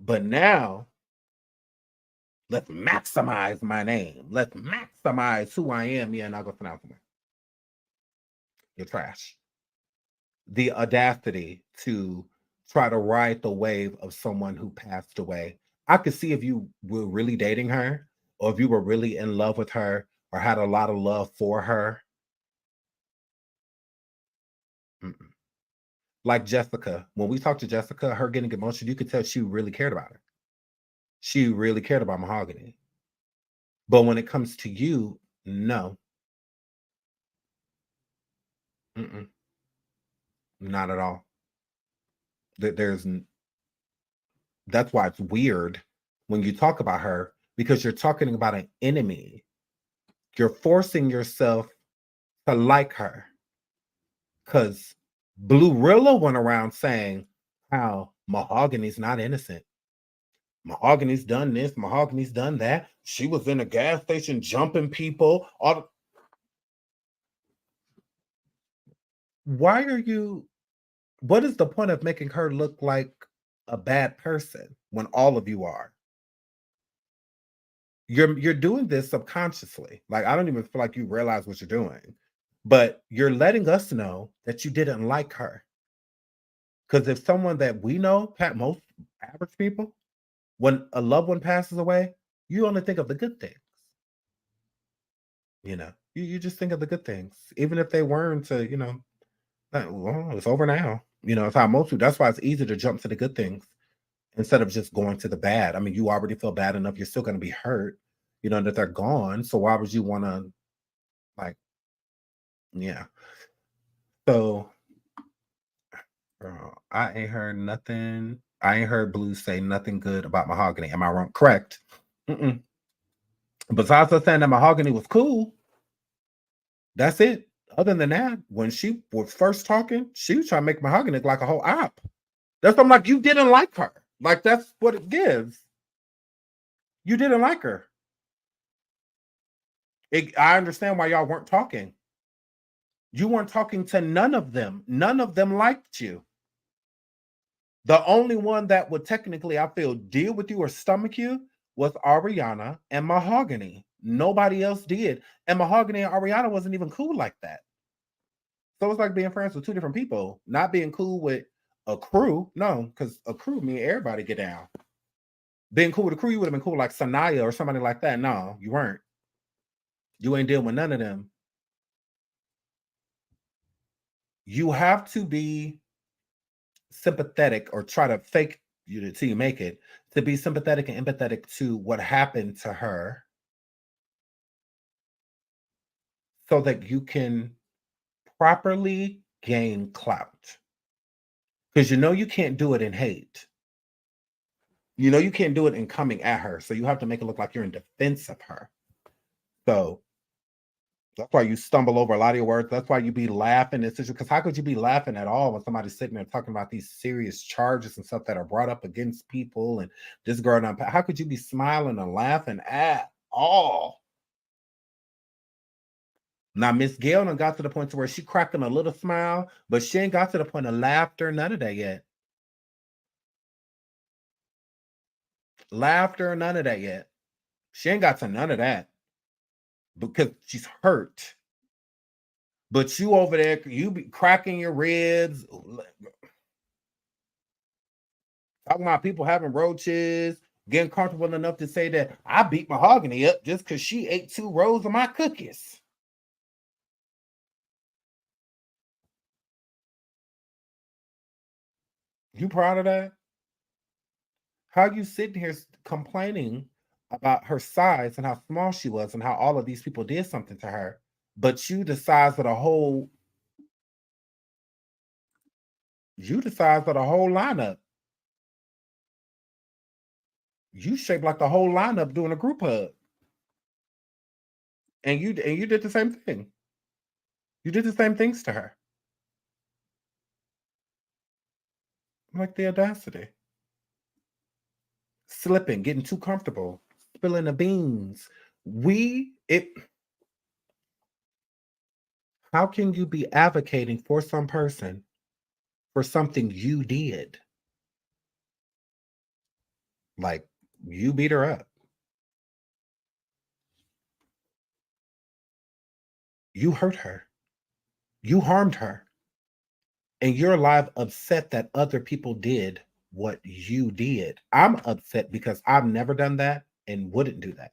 But now, let's maximize my name. Let's maximize who I am. Yeah, and I'll go for now. You're trash. The audacity to try to ride the wave of someone who passed away. I could see if you were really dating her, or if you were really in love with her, or had a lot of love for her. Like Jessica. When we talked to Jessica, her getting emotional, you could tell she really cared about her. She really cared about Mahogany. But when it comes to you, no. Not at all. That's why it's weird when you talk about her, because you're talking about an enemy. You're forcing yourself to like her. Because Blue went around saying how Mahogany's not innocent. Mahogany's done this, Mahogany's done that. She was in a gas station jumping people. What is the point of making her look like a bad person when all of you are? You're doing this subconsciously. Like, I don't even feel like you realize what you're doing. But you're letting us know that you didn't like her. Because if someone that we know, most average people, when a loved one passes away, you only think of the good things. You know, you just think of the good things, even if they weren't to, well, it's over now. It's how most people, that's why it's easy to jump to the good things instead of just going to the bad. I mean, you already feel bad enough. You're still going to be hurt, that they're gone. So why would you want to, yeah. So, girl, I ain't heard nothing. I ain't heard Blue say nothing good about Mahogany. Am I wrong? Correct. Besides us saying that Mahogany was cool, that's it. Other than that, when she was first talking, she was trying to make Mahogany look like a whole op. That's what I'm like, you didn't like her. Like, that's what it gives. You didn't like her. I understand why y'all weren't talking. You weren't talking to none of them. None of them liked you. The only one that would technically, I feel, deal with you or stomach you was Ariana and Mahogany. Nobody else did. And Mahogany and Ariana wasn't even cool like that. So it's like being friends with two different people. Not being cool with a crew. No, because a crew means everybody get down. Being cool with a crew, you would have been cool like Sanaya or somebody like that. No, you weren't. You ain't dealing with none of them. You have to be sympathetic or try to fake you till you make it, to be sympathetic and empathetic to what happened to her so that you can properly gain clout. Because you know you can't do it in hate. You know you can't do it in coming at her. So you have to make it look like you're in defense of her. So that's why you stumble over a lot of your words. That's why you be laughing. Because how could you be laughing at all when somebody's sitting there talking about these serious charges and stuff that are brought up against people and this girl? How could you be smiling and laughing at all? Now, Miss Gail done got to the point to where she cracking a little smile, but she ain't got to the point of laughter, none of that yet. Laughter, none of that yet. She ain't got to none of that because she's hurt. But you over there, you be cracking your ribs, talking about people having roaches, getting comfortable enough to say that I beat Mahogany up just because she ate 2 rows of my cookies. You proud of that? How you sitting here complaining about her size and how small she was and how all of these people did something to her, but you the size of the whole lineup. You shaped like the whole lineup doing a group hug. And you did the same thing. You did the same things to her. Like the audacity. Slipping, getting too comfortable, spilling the beans. How can you be advocating for some person for something you did? Like, you beat her up. You hurt her. You harmed her. And you're alive upset that other people did what you did. I'm upset because I've never done that and wouldn't do that.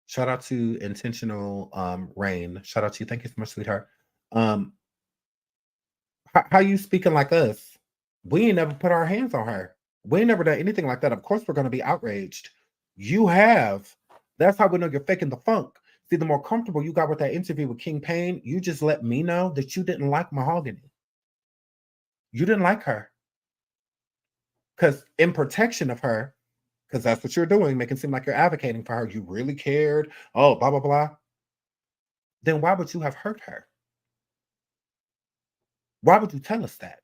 Shout out to Intentional Rain. Shout out to you. Thank you so much, sweetheart. How you speaking like us? We ain't never put our hands on her. We ain't never done anything like that. Of course we're going to be outraged. You have. That's how we know you're faking the funk. See, the more comfortable you got with that interview with King Payne, you just let me know that you didn't like Mahogany. You didn't like her. Because in protection of her, because that's what you're doing, making it seem like you're advocating for her, you really cared, oh, blah, blah, blah. Then why would you have hurt her? Why would you tell us that?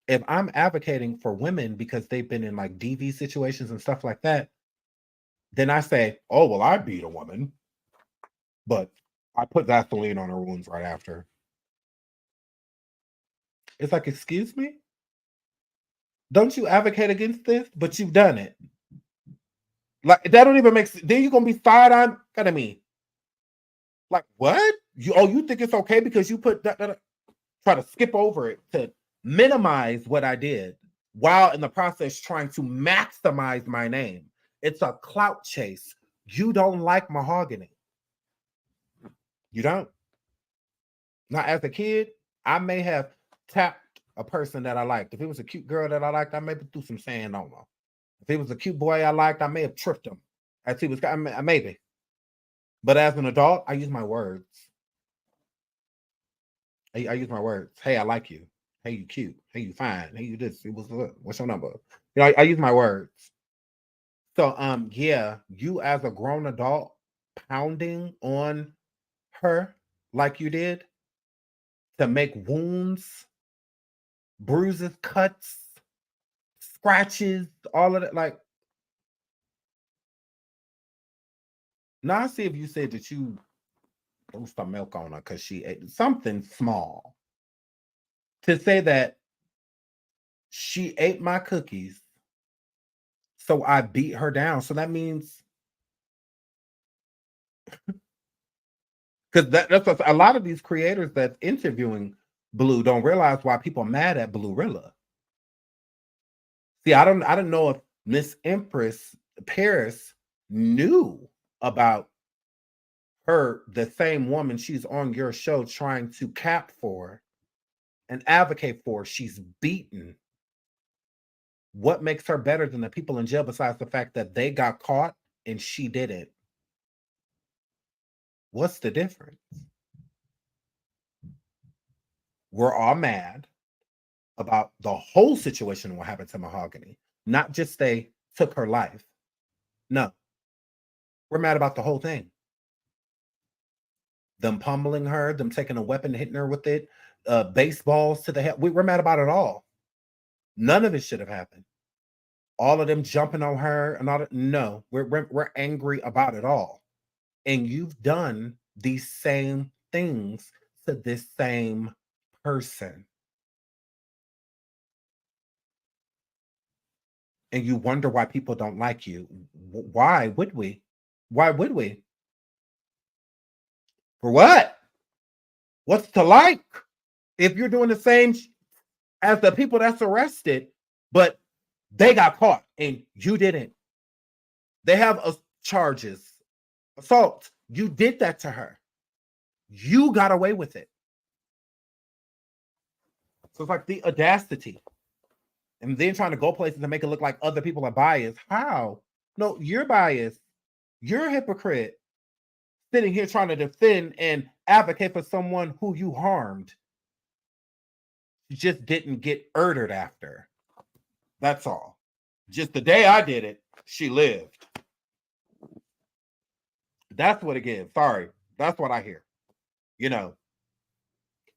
If I'm advocating for women because they've been in like DV situations and stuff like that, then I say, oh, well, I beat a woman, but I put Vaseline on her wounds right after. It's like, excuse me? Don't you advocate against this? But you've done it. Like, that don't even make sense. Then you're going to be fired on? Kind of me. Like, what? You think it's okay because you put that, try to skip over it to minimize what I did while in the process trying to maximize my name. It's a clout chase. You don't like Mahogany. You don't. Now, as a kid, I may have tapped a person that I liked. If it was a cute girl that I liked, I maybe threw some sand on her. If it was a cute boy I liked, I may have tripped him. As he was, maybe. But as an adult, I use my words. I use my words. Hey, I like you. Hey, you cute. Hey, you fine. Hey, you this. What's your number? You know, I use my words. So, yeah, you as a grown adult pounding on her like you did to make wounds, bruises, cuts, scratches, all of that. Like, now I see if you said that you threw some milk on her because she ate something small. To say that she ate my cookies, so I beat her down. So that means, because that's what a lot of these creators that's interviewing Blue don't realize why people are mad at Blue-rilla. See, I don't know if Miss Empress Paris knew about her, the same woman she's on your show trying to cap for and advocate for, she's beaten. What makes her better than the people in jail besides the fact that they got caught and she didn't? What's the difference? We're all mad about the whole situation, what happened to Mahogany. Not just they took her life. No. We're mad about the whole thing. Them pummeling her, them taking a weapon, hitting her with it, baseballs to the head. We're mad about it all. None of it should have happened. All of them jumping on her and all that. No, we're angry about it all. And you've done these same things to this same person. And you wonder why people don't like you. Why would we? Why would we? For what? What's to like? If you're doing the same as the people that's arrested, but they got caught and you didn't. They have charges. Assault. You did that to her. You got away with it. So it's like the audacity. And then trying to go places and make it look like other people are biased. How? No, you're biased. You're a hypocrite. Sitting here trying to defend and advocate for someone who you harmed. You just didn't get murdered after. That's all. Just the day I did it, she lived. That's what it gives. Sorry. That's what I hear. You know,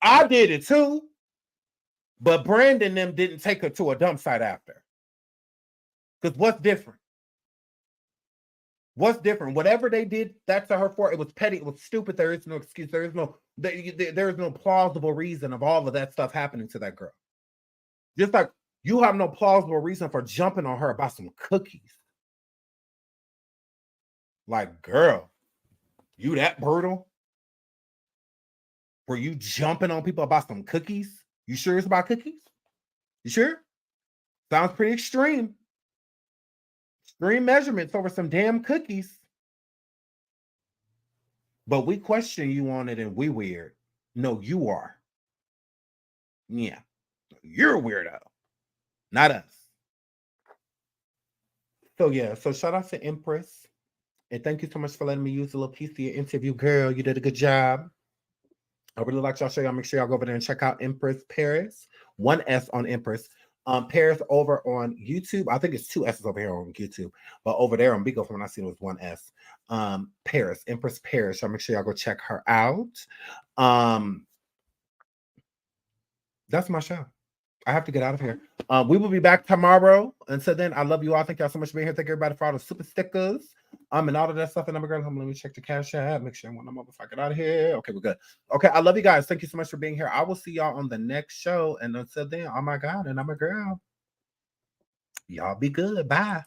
I did it too, but Brandon and them didn't take her to a dump site after. Because what's different? What's different? Whatever they did that to her for, it was petty, it was stupid. There is no excuse. There is no plausible reason of all of that stuff happening to that girl. Just like you have no plausible reason for jumping on her about some cookies. Like, girl, you that brutal? Were you jumping on people about some cookies? You sure it's about cookies? You sure? Sounds pretty extreme. Extreme measurements over some damn cookies. But we question you on it and we weird. No, you are. Yeah. You're a weirdo. Not us. So yeah, so shout out to Empress. And thank you so much for letting me use a little piece of your interview, girl. You did a good job. I really like y'all. Show y'all. Make sure y'all go over there and check out Empress Paris. 1 S on Empress. Paris over on YouTube. I think it's 2 S's over here on YouTube. But over there on Bigo, from when I seen it was 1 S. Paris. Empress Paris. Y'all make sure y'all go check her out. That's my show. I have to get out of here. We will be back tomorrow. Until then, I love you all. Thank y'all so much for being here. Thank everybody for all the super stickers. And all of that stuff. And I'm going to let me check the cash app. Make sure I'm on before I get out of here. Okay, we're good. Okay, I love you guys. Thank you so much for being here. I will see y'all on the next show. And until then, oh my God, and I'm a girl. Y'all be good. Bye.